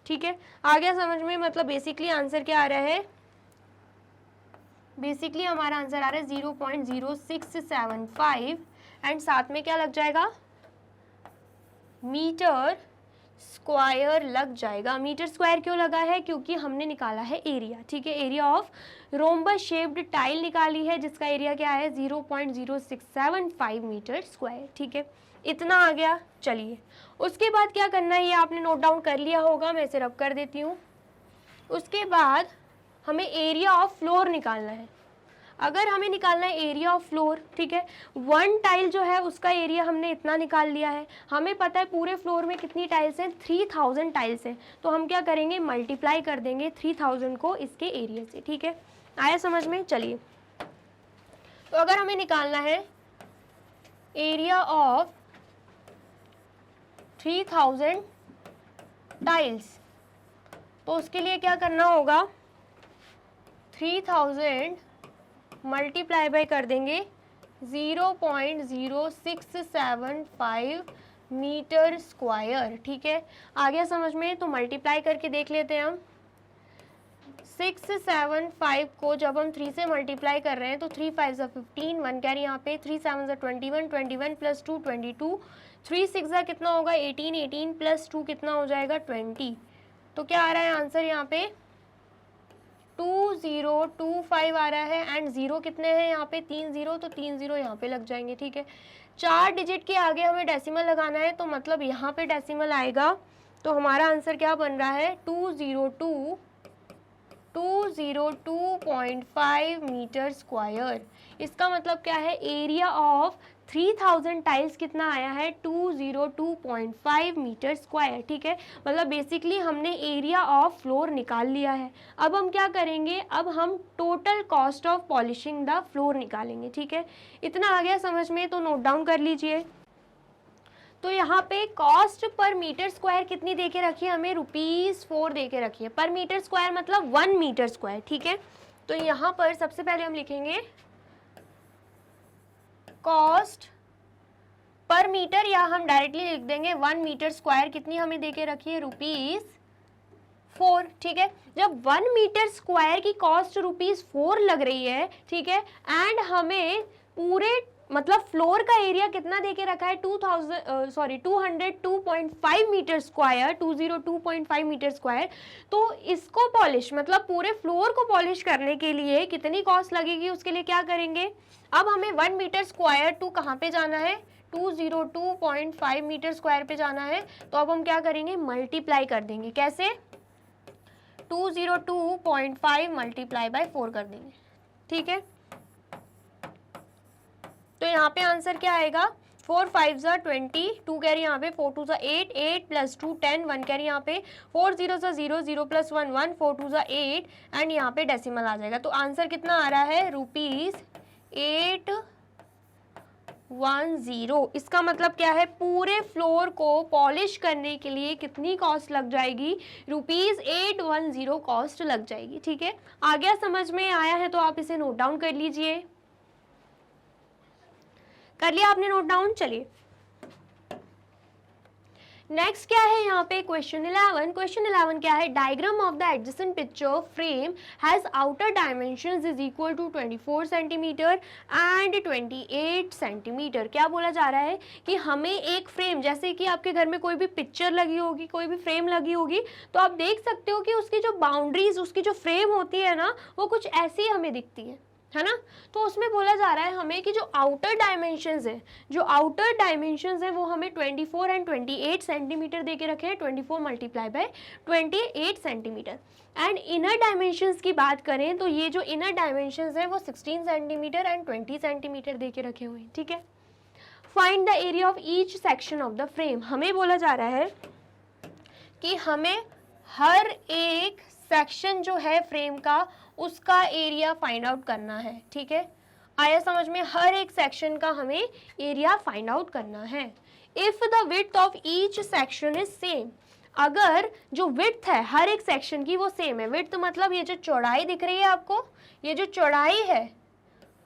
ठीक है, आ गया समझ में। मतलब बेसिकली आंसर क्या आ रहा है, बेसिकली हमारा आंसर आ रहा है 0.0675 एंड साथ में क्या लग जाएगा, मीटर स्क्वायर लग जाएगा। मीटर स्क्वायर क्यों लगा है, क्योंकि हमने निकाला है एरिया, ठीक है, area of rhombus shaped tile निकाली है, जिसका एरिया क्या है, 0.0675 मीटर स्क्वायर, ठीक है, इतना आ गया। चलिए, उसके बाद क्या करना है, ये आपने नोट डाउन कर लिया होगा, मैं इसे रब कर देती हूँ। उसके बाद हमें एरिया ऑफ फ्लोर निकालना है। अगर हमें निकालना है एरिया ऑफ फ्लोर, ठीक है, 1 टाइल जो है उसका एरिया हमने इतना निकाल लिया है, हमें पता है पूरे फ्लोर में कितनी टाइल्स हैं, 3000 टाइल्स हैं, तो हम क्या करेंगे, मल्टीप्लाई कर देंगे 3000 को इसके एरिया से, ठीक है, आया समझ में। चलिए, तो अगर हमें निकालना है एरिया ऑफ 3000 टाइल्स, तो उसके लिए क्या करना होगा, 3000 मल्टीप्लाई बाय कर देंगे 0.0675 मीटर स्क्वायर, ठीक है, आ गया समझ में। तो मल्टीप्लाई करके देख लेते हैं हम, 675 को जब हम 3 से मल्टीप्लाई कर रहे हैं तो 3 5 15, 1 कैरी यहाँ पे, 3 7 21, 21 + 2 22, 3 6 कितना होगा 18, 18 + 2 कितना हो जाएगा 20, तो क्या आ रहा है आंसर यहाँ पे 2025 आ रहा है एंड 0 कितने हैं यहाँ पे 3 0, तो 3 0 यहाँ पे लग जाएंगे, ठीक है। 4 डिजिट के आगे हमें डेसिमल लगाना है, तो मतलब यहाँ पे डेसिमल आएगा, तो हमारा आंसर क्या बन रहा है 202 202.5 मीटर स्क्वायर। इसका मतलब क्या है, एरिया ऑफ 3000 टाइल्स कितना आया है, 202.5 मीटर स्क्वायर। ठीक है, मतलब बेसिकली हमने एरिया ऑफ फ्लोर निकाल लिया है। अब हम क्या करेंगे, अब हम total cost of polishing the floor निकालेंगे। ठीक है, इतना आ गया समझ में, तो नोट डाउन कर लीजिए। तो यहाँ पे कॉस्ट पर मीटर स्क्वायर कितनी दे के रखी है हमें, ₹4 दे के रखी है। पर मीटर स्क्वायर मतलब 1 मीटर स्क्वायर। ठीक है, तो यहाँ पर सबसे पहले हम लिखेंगे कॉस्ट पर मीटर, या हम डायरेक्टली लिख देंगे 1 मीटर स्क्वायर कितनी हमें दे के रखी है, ₹4। ठीक है, जब 1 मीटर स्क्वायर की कॉस्ट ₹4 लग रही है, ठीक है, एंड हमें पूरे मतलब फ्लोर का एरिया कितना देके रखा है, 202.5 मीटर स्क्वायर, 202.5 मीटर स्क्वायर। तो इसको पॉलिश मतलब पूरे फ्लोर को पॉलिश करने के लिए कितनी कॉस्ट लगेगी, उसके लिए क्या करेंगे, अब हमें 1 मीटर स्क्वायर टू कहाँ पे जाना है, 202.5 मीटर स्क्वायर पे जाना है। तो अब हम क्या करेंगे, मल्टीप्लाई कर देंगे। कैसे, 202.5 मल्टीप्लाई बाय 4 कर देंगे। ठीक है, तो यहाँ पे आंसर क्या आएगा, 4 5 20, 2 कैरी यहाँ पे, 4 2 8, 8 + 2 10, 1 कैरी यहाँ पे, 4 0 0, 0 + 1 1, 4 2 8, एंड यहाँ पे डेसिमल आ जाएगा। तो आंसर कितना आ रहा है, ₹810। इसका मतलब क्या है, पूरे फ्लोर को पॉलिश करने के लिए कितनी कॉस्ट लग जाएगी, ₹810 कॉस्ट लग जाएगी। ठीक है, आ गया समझ में, आया है तो आप इसे नोट डाउन कर लीजिए। कर लिया आपने नोट डाउन, चलिए नेक्स्ट क्या है यहाँ पे, क्वेश्चन 11। क्वेश्चन 11 क्या है, diagram of the adjacent picture frame has outer dimensions is equal to 24 centimetre and 28 centimetre. क्या बोला जा रहा है कि हमें एक फ्रेम, जैसे कि आपके घर में कोई भी पिक्चर लगी होगी, कोई भी फ्रेम लगी होगी, तो आप देख सकते हो कि उसकी जो बाउंड्रीज, उसकी जो फ्रेम होती है ना, वो कुछ ऐसी हमें दिखती है ना। तो उसमें बोला जा रहा है हमें कि जो आउटर डायमेंशंस है, जो आउटर डायमेंशंस है वो हमें 24 एंड 28 सेंटीमीटर दे के रखे हैं, 24 multiply by 28 centimetre. And inner dimensions की बात करें तो ये जो इनर डायमेंशंस है वो 16 सेंटीमीटर एंड 20 सेंटीमीटर दे के रखे हुए हैं। ठीक है, find the area of each section of the frame. हमें बोला जा रहा है कि हमें हर एक सेक्शन जो है फ्रेम का, उसका एरिया फाइंड आउट करना है। ठीक है, आया समझ में, हर एक सेक्शन का हमें एरिया फाइंड आउट करना है। If the width of each section is same, अगर जो विड्थ है हर एक सेक्शन की वो सेम है, विड्थ मतलब ये जो चौड़ाई दिख रही है आपको, ये जो चौड़ाई है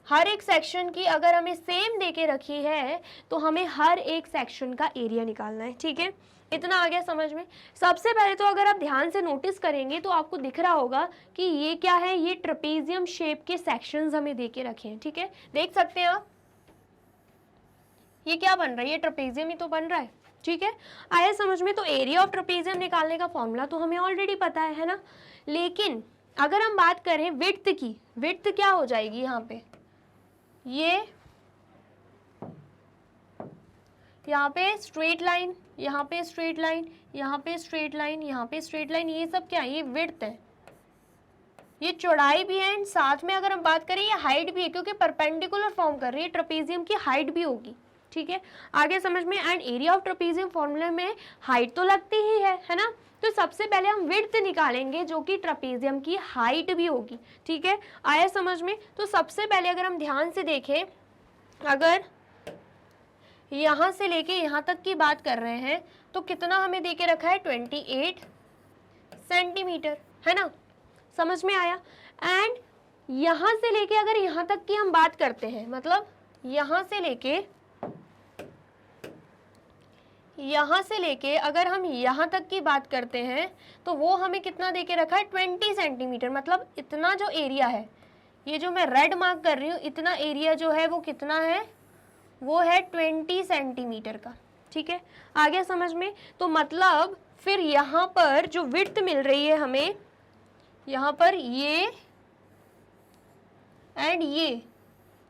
हर एक सेक्शन की अगर हमें सेम देके रखी है, तो हमें हर एक सेक्शन का एरिया निकालना है। ठीक है, इतना आ गया समझ में। सबसे पहले तो अगर आप ध्यान से नोटिस करेंगे तो आपको दिख रहा होगा कि ये क्या है, ये ट्रेपेजियम शेप के सेक्शंस हमें देके रखे हैं। ठीक है, देख सकते हैं आप, ये क्या बन रहा है, ये ट्रेपेजियम ही तो बन रहा है। ठीक है, आया समझ में। तो एरिया ऑफ ट्रेपेजियम निकालने का फॉर्मूला तो हमें ऑलरेडी पता है ना। लेकिन अगर हम बात करें विड्थ की, विड्थ क्या हो जाएगी यहाँ पे, ये यहाँ पे स्ट्रेट लाइन, यहाँ पे स्ट्रेट लाइन, यहाँ पे स्ट्रेट लाइन, यहाँ पे स्ट्रेट लाइन, ये सब क्या है, ये विड्थ है, ये चौड़ाई भी है एंड साथ में अगर हम बात करें ये हाइट भी है, क्योंकि परपेंडिकुलर फॉर्म कर रही है, ट्रेपेजियम की हाइट भी होगी। ठीक है, आगे समझ में। एंड एरिया ऑफ ट्रेपेजियम फॉर्मूले में हाइट तो लगती ही है ना। तो सबसे पहले हम विड्थ निकालेंगे जो कि ट्रेपेजियम की हाइट भी होगी। ठीक है, आया समझ में। तो सबसे पहले अगर हम ध्यान से देखें, अगर यहाँ से लेके यहाँ तक की बात कर रहे हैं तो कितना हमें देके रखा है, 28 सेंटीमीटर, है ना, समझ में आया। एंड यहाँ से लेके अगर यहाँ तक की हम बात करते हैं, मतलब यहाँ से लेके अगर हम यहाँ तक की बात करते हैं तो वो हमें कितना देके रखा है, 20 सेंटीमीटर। मतलब इतना जो एरिया है, ये जो मैं रेड मार्क कर रही हूँ, इतना एरिया जो है वो कितना है, वो है 20 सेंटीमीटर का। ठीक है, आ गया समझ में। तो मतलब फिर यहाँ पर जो विड्थ मिल रही है हमें, यहाँ पर ये एंड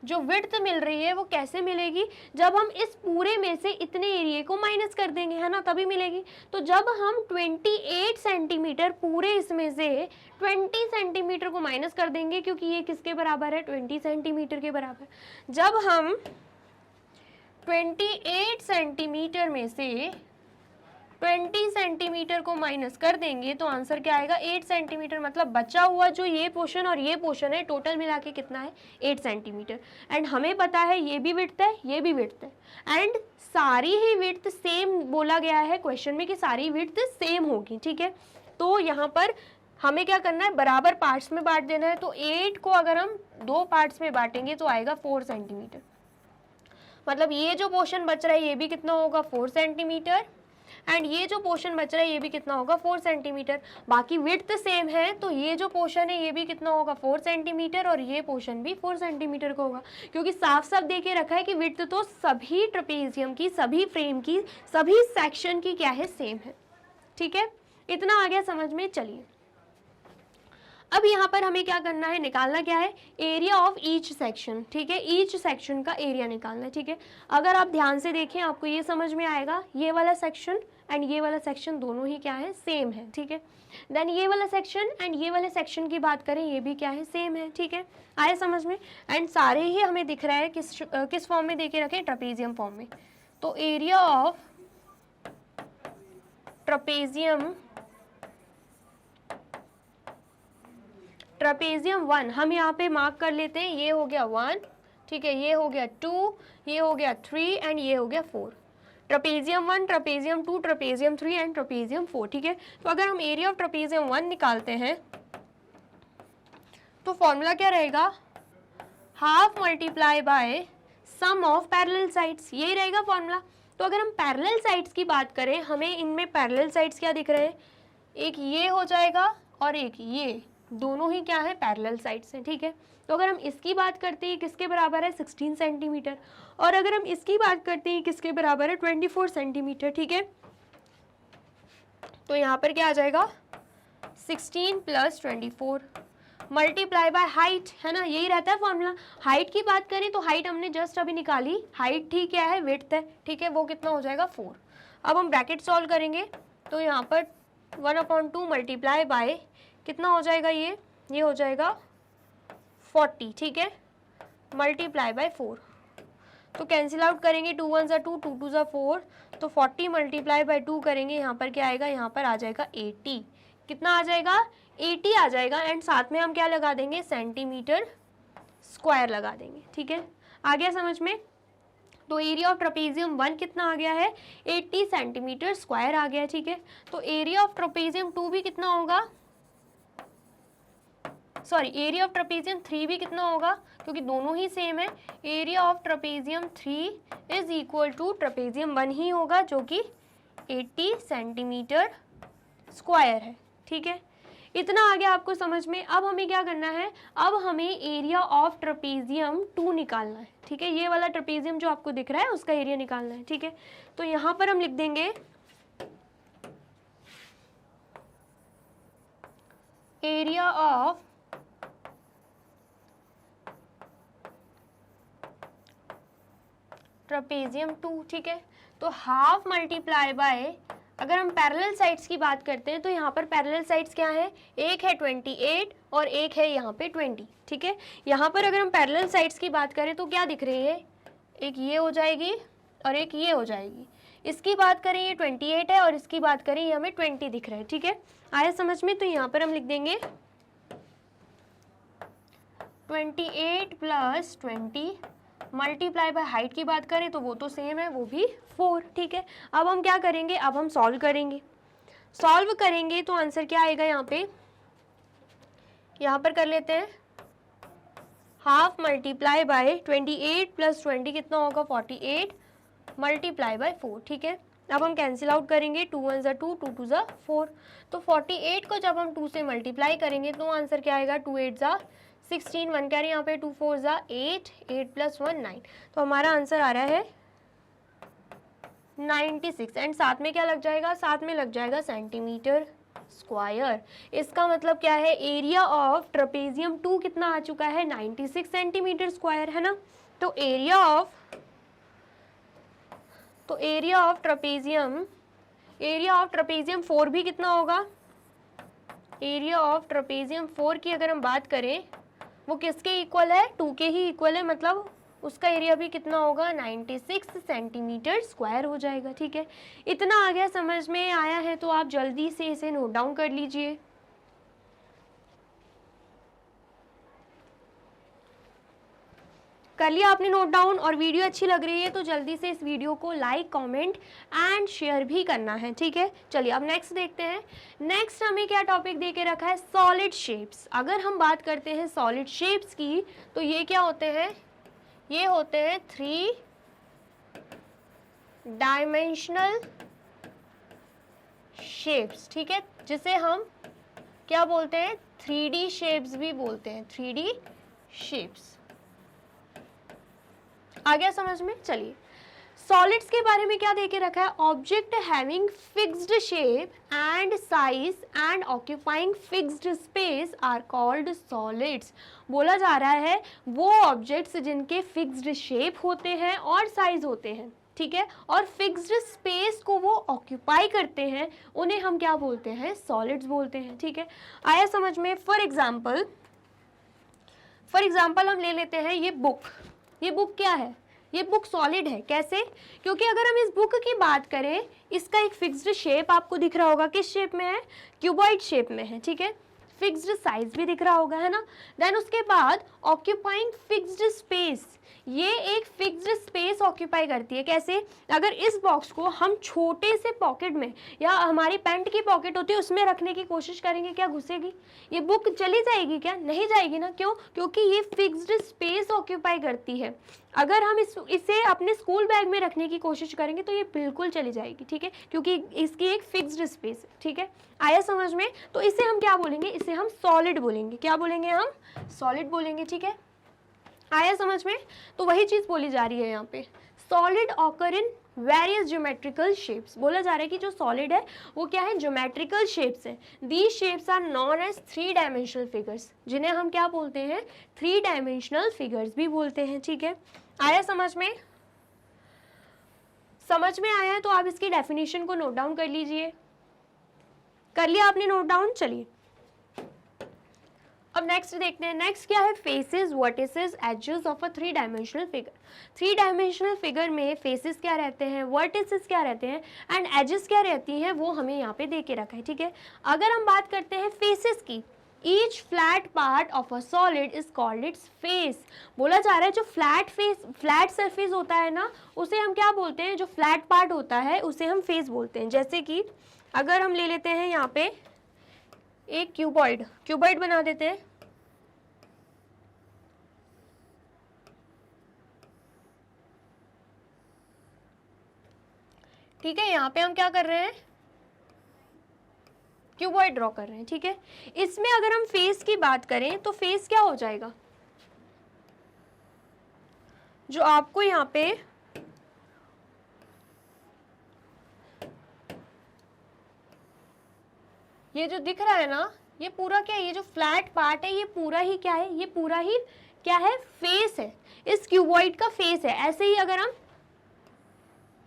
जो विड्थ मिल रही है वो कैसे मिलेगी, जब हम इस पूरे में से इतने एरिया को माइनस कर देंगे, है ना, तभी मिलेगी। तो जब हम 28 सेंटीमीटर पूरे इसमें से 20 सेंटीमीटर को माइनस कर देंगे, क्योंकि ये किसके बराबर है, 20 सेंटीमीटर के बराबर। जब हम 28 सेंटीमीटर में से 20 सेंटीमीटर को माइनस कर देंगे तो आंसर क्या आएगा, 8 सेंटीमीटर। मतलब बचा हुआ जो ये पोर्शन और ये पोर्शन है, टोटल मिला के कितना है, 8 सेंटीमीटर। एंड हमें पता है ये भी विड्थ है, ये भी विड्थ है, एंड सारी ही विड्थ सेम बोला गया है क्वेश्चन में कि सारी विड्थ सेम होगी, ठीक है। तो यहाँ पर हमें क्या करना है, बराबर पार्ट्स में बांट देना है। तो 8 को अगर हम 2 पार्ट्स में बांटेंगे तो आएगा 4 सेंटीमीटर। मतलब ये जो पोर्शन बच रहा है ये भी कितना होगा, 4 सेंटीमीटर, एंड ये जो पोर्शन बच रहा है ये भी कितना होगा, 4 सेंटीमीटर। बाकी विड्थ सेम है तो ये जो पोर्शन है ये भी कितना होगा, 4 सेंटीमीटर, और ये पोर्शन भी 4 सेंटीमीटर का होगा, क्योंकि साफ साफ दे के रखा है कि विड्थ तो सभी ट्रेपेजियम की, सभी फ्रेम की, सभी सेक्शन की क्या है, सेम है, ठीक है। इतना आ गया समझ में। चलिए अब यहाँ पर हमें क्या करना है, निकालना क्या है, एरिया ऑफ ईच सेक्शन, ठीक है। ईच सेक्शन का एरिया निकालना है, ठीक है। अगर आप ध्यान से देखें आपको ये समझ में आएगा, ये वाला सेक्शन एंड ये वाला सेक्शन दोनों ही क्या है, सेम है, ठीक है। देन ये वाला सेक्शन एंड ये वाले सेक्शन की बात करें, ये भी क्या है, सेम है, ठीक है। आए समझ में। एंड सारे ही हमें दिख रहा है किस फॉर्म में देके रखे, ट्रेपेजियम फॉर्म में। तो एरिया ऑफ ट्रेपेजियम 1 हम यहाँ पे मार्क कर लेते हैं, ये हो गया 1, ठीक है, ये हो गया 2, ये हो गया 3 एंड ये हो गया 4। Trapezium 1, trapezium 2, trapezium 3 and trapezium 4, ठीक है। तो अगर हम एरिया ऑफ ट्रेपेजियम 1 निकालते हैं तो फॉर्मूला क्या रहेगा, half multiply by sum of parallel sides, यही रहेगा फॉर्मूला। तो अगर हम पैरेलल साइड्स की बात करें, हमें इनमें पैरेलल साइड्स क्या दिख रहे हैं, एक ये हो जाएगा और एक ये, दोनों ही क्या है, पैरेलल साइड्स हैं, ठीक है। तो अगर हम इसकी बात करते हैं किसके बराबर है, 16 सेंटीमीटर, और अगर हम इसकी बात करते हैं किसके बराबर है, 24 सेंटीमीटर, ठीक है। तो यहाँ पर क्या आ जाएगा, 16 + 24 मल्टीप्लाई बाय हाइट, है ना, यही रहता है फॉर्मूला। हाइट की बात करें तो हाइट हमने जस्ट अभी निकाली, हाइट ठीक क्या है, विड्थ है, ठीक है, वो कितना हो जाएगा, 4। अब हम ब्रैकेट सॉल्व करेंगे तो यहाँ पर 1/2 मल्टीप्लाई बाय कितना हो जाएगा, ये हो जाएगा 40, ठीक है, मल्टीप्लाई बाय 4। तो कैंसिल आउट करेंगे, 2 1 2, 2 2 4, तो 40 मल्टीप्लाई बाय 2 करेंगे, यहाँ पर क्या आएगा, यहाँ पर आ जाएगा 80। कितना आ जाएगा, 80 आ जाएगा। एंड साथ में हम क्या लगा देंगे, सेंटीमीटर स्क्वायर लगा देंगे, ठीक है। आ गया समझ में। तो एरिया ऑफ ट्रेपेजियम 1 कितना आ गया है, 80 सेंटीमीटर स्क्वायर आ गया, ठीक है। तो एरिया ऑफ ट्रेपेजियम 2 भी कितना होगा, सॉरी एरिया ऑफ ट्रेपेजियम 3 भी कितना होगा, क्योंकि दोनों ही सेम है। Area of trapezium 3 is equal to trapezium 1 ही होगा, जो कि 80 सेंटीमीटर स्क्वायर है, ठीक है। इतना आ गया आपको समझ में। अब हमें क्या करना है, अब हमें एरिया ऑफ ट्रेपेजियम 2 निकालना है, ठीक है। ये वाला ट्रेपेजियम जो आपको दिख रहा है उसका एरिया निकालना है, ठीक है। तो यहाँ पर हम लिख देंगे एरिया ऑफ ट्रेपेजियम 2, ठीक है। तो हाफ मल्टीप्लाई बाय, अगर हम पैरेलल साइड्स की बात करते हैं तो यहाँ पर पैरेलल साइड्स क्या है, एक है 28 और एक है यहाँ पे 20, ठीक है। यहाँ पर अगर हम पैरेलल साइड्स की बात करें तो क्या दिख रही है, एक ये हो जाएगी और एक ये हो जाएगी। इसकी बात करें ये 28 है और इसकी बात करें ये हमें 20 दिख रहा है, ठीक है। आया समझ में। तो यहाँ पर हम लिख देंगे 28 + 20 मल्टीप्लाई बाय हाइट की बात करें तो वो तो सेम है, वो भी 4, ठीक है। अब हम क्या करेंगे, अब हम सॉल्व करेंगे तो आंसर क्या आएगा, यहाँ पर कर लेते हैं, हाफ मल्टीप्लाई बाय 28 + 20 कितना होगा, 48 मल्टीप्लाई बाय 4, ठीक है। अब हम कैंसिल आउट करेंगे, 2 1 2, 2 2 4। तो 48 को जब हम 2 से मल्टीप्लाई करेंगे तो आंसर क्या आएगा, 2 8 16, 1 कैरी यहाँ पे, 2 4 8, 8 + 1 9। तो हमारा आंसर आ रहा है 96। एंड साथ में क्या लग जाएगा, साथ में लग जाएगा सेंटीमीटर, स्क्वायर। इसका मतलब क्या है, एरिया ऑफ ट्रेपेजियम 2 कितना आ चुका है, 96 सेंटीमीटर स्क्वायर, है ना। तो एरिया ऑफ ट्रेपेजियम 4 भी कितना होगा, एरिया ऑफ ट्रेपेजियम 4 की अगर हम बात करें वो किसके इक्वल है, 2 के ही इक्वल है, मतलब उसका एरिया भी कितना होगा, 96 सेंटीमीटर स्क्वायर हो जाएगा। ठीक है, इतना आ गया, समझ में आया है तो आप जल्दी से इसे नोट डाउन कर लीजिए। कर लिया आपने नोट डाउन, और वीडियो अच्छी लग रही है तो जल्दी से इस वीडियो को लाइक, कमेंट एंड शेयर भी करना है। ठीक है, चलिए अब नेक्स्ट देखते हैं। नेक्स्ट हमें क्या टॉपिक दे के रखा है, सॉलिड शेप्स। अगर हम बात करते हैं सॉलिड शेप्स की तो ये क्या होते हैं, ये होते हैं 3 डायमेंशनल शेप्स। ठीक है, जिसे हम क्या बोलते हैं, 3D शेप्स भी बोलते हैं, 3D शेप्स। आ गया समझ में। चलिए सॉलिड्स के बारे में क्या देके रखा है, object having fixed shape and size and occupying fixed space are called solids. बोला जा रहा है वो ऑब्जेक्ट्स जिनके फिक्स्ड शेप होते हैं और साइज होते हैं, ठीक है, और फिक्स्ड स्पेस को वो ऑक्यूपाई करते हैं, उन्हें हम क्या बोलते हैं, सॉलिड्स बोलते हैं। ठीक है, आया समझ में। फॉर एग्जाम्पल हम ले लेते हैं ये बुक क्या है, ये बुक सॉलिड है। कैसे, क्योंकि अगर हम इस बुक की बात करें, इसका एक फिक्स्ड शेप आपको दिख रहा होगा, किस शेप में है, क्यूबॉइड शेप में है। ठीक है, फिक्स्ड साइज भी दिख रहा होगा, है ना। देन उसके बाद ऑक्यूपाइंग फिक्स्ड स्पेस, ये एक फिक्स्ड स्पेस ऑक्यूपाई करती है। कैसे, अगर इस बॉक्स को हम छोटे से पॉकेट में या हमारी पैंट की पॉकेट होती है उसमें रखने की कोशिश करेंगे, क्या घुसेगी, ये बुक चली जाएगी क्या, नहीं जाएगी ना। क्यों, क्योंकि ये फिक्स्ड स्पेस ऑक्यूपाई करती है। अगर हम इसे अपने स्कूल बैग में रखने की कोशिश करेंगे तो ये बिल्कुल चली जाएगी। ठीक है, क्योंकि इसकी एक फिक्स्ड स्पेस है। ठीक है, आया समझ में। तो इसे हम क्या बोलेंगे, इसे हम सॉलिड बोलेंगे। क्या बोलेंगे, हम सॉलिड बोलेंगे। ठीक है, आया समझ में। तो वही चीज बोली जा रही है यहाँ पे, solid occur in various geometrical shapes. बोला जा रहा है कि जो सॉलिड है वो क्या है, ज्योमेट्रिकल शेप्स है। These shapes are known as 3 dimensional figures, जिन्हें हम क्या बोलते हैं, 3 डायमेंशनल फिगर्स भी बोलते हैं। ठीक है, आया समझ में। समझ में आया है तो आप इसकी डेफिनेशन को नोट डाउन कर लीजिए। कर लिया आपने नोट डाउन। चलिए अब नेक्स्ट देखते हैं। नेक्स्ट क्या है, faces, vertices, edges of a 3 dimensional figure. 3 dimensional figure में फेसेस क्या रहते हैं, वर्टिसेस क्या रहते हैं एंड एजेस क्या रहती हैं, वो हमें यहाँ पे दे के रखा है। ठीक है, अगर हम बात करते हैं फेसेस की, each flat part of a solid is called its face. बोला जा रहा है जो फ्लैट सरफेस होता है ना, उसे हम क्या बोलते हैं, जो फ्लैट पार्ट होता है उसे हम फेस बोलते हैं। जैसे कि अगर हम ले लेते हैं यहाँ पे एक क्यूबॉइड बना देते हैं। ठीक है, यहाँ पे हम क्या कर रहे हैं, क्यूबॉइड ड्रॉ कर रहे हैं। ठीक है, इसमें अगर हम फेस की बात करें तो फेस क्या हो जाएगा, जो आपको यहाँ पे ये जो दिख रहा है ना, ये पूरा क्या है, ये जो फ्लैट पार्ट है ये पूरा ही क्या है, ये पूरा ही क्या है, फेस है, इस क्यूबॉइड का फेस है। ऐसे ही अगर हम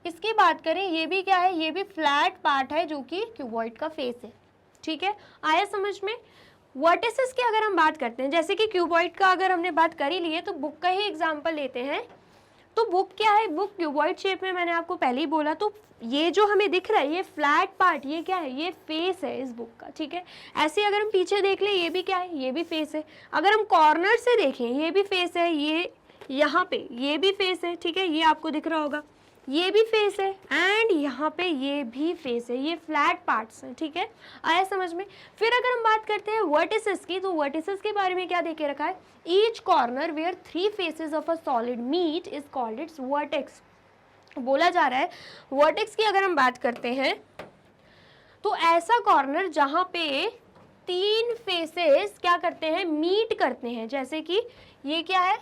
इसकी बात करें, ये भी क्या है, ये भी फ्लैट पार्ट है जो कि क्यूबॉइड का फेस है। ठीक है, आया समझ में। वर्टिसेस की अगर हम बात करते हैं, जैसे कि क्यूबॉइड का अगर हमने बात कर ही ली है तो बुक का ही एग्जांपल लेते हैं। तो बुक क्या है, बुक क्यूबॉइड शेप में, मैंने आपको पहले ही बोला। तो ये जो हमें दिख रहा है ये फ्लैट पार्ट, ये क्या है, ये फेस है इस बुक का। ठीक है, ऐसे अगर हम पीछे देख लें, ये भी क्या है, ये भी फेस है। अगर हम कॉर्नर से देखें, ये भी फेस है, ये यहाँ पे ये भी फेस है। ठीक है, ये आपको दिख रहा होगा, ये भी फेस है एंड यहाँ पे ये भी फेस है, ये फ्लैट पार्ट्स हैं। ठीक है, आया समझ में। फिर अगर हम बात करते हैं वर्टिसेस की, तो वर्टिसेस के बारे में क्या देके रखा है, each corner where 3 faces of a solid meet is called its vertex. बोला जा रहा है वर्टेक्स की अगर हम बात करते हैं तो ऐसा कॉर्नर जहाँ पे 3 फेसेस क्या करते हैं, मीट करते हैं। जैसे कि ये क्या है,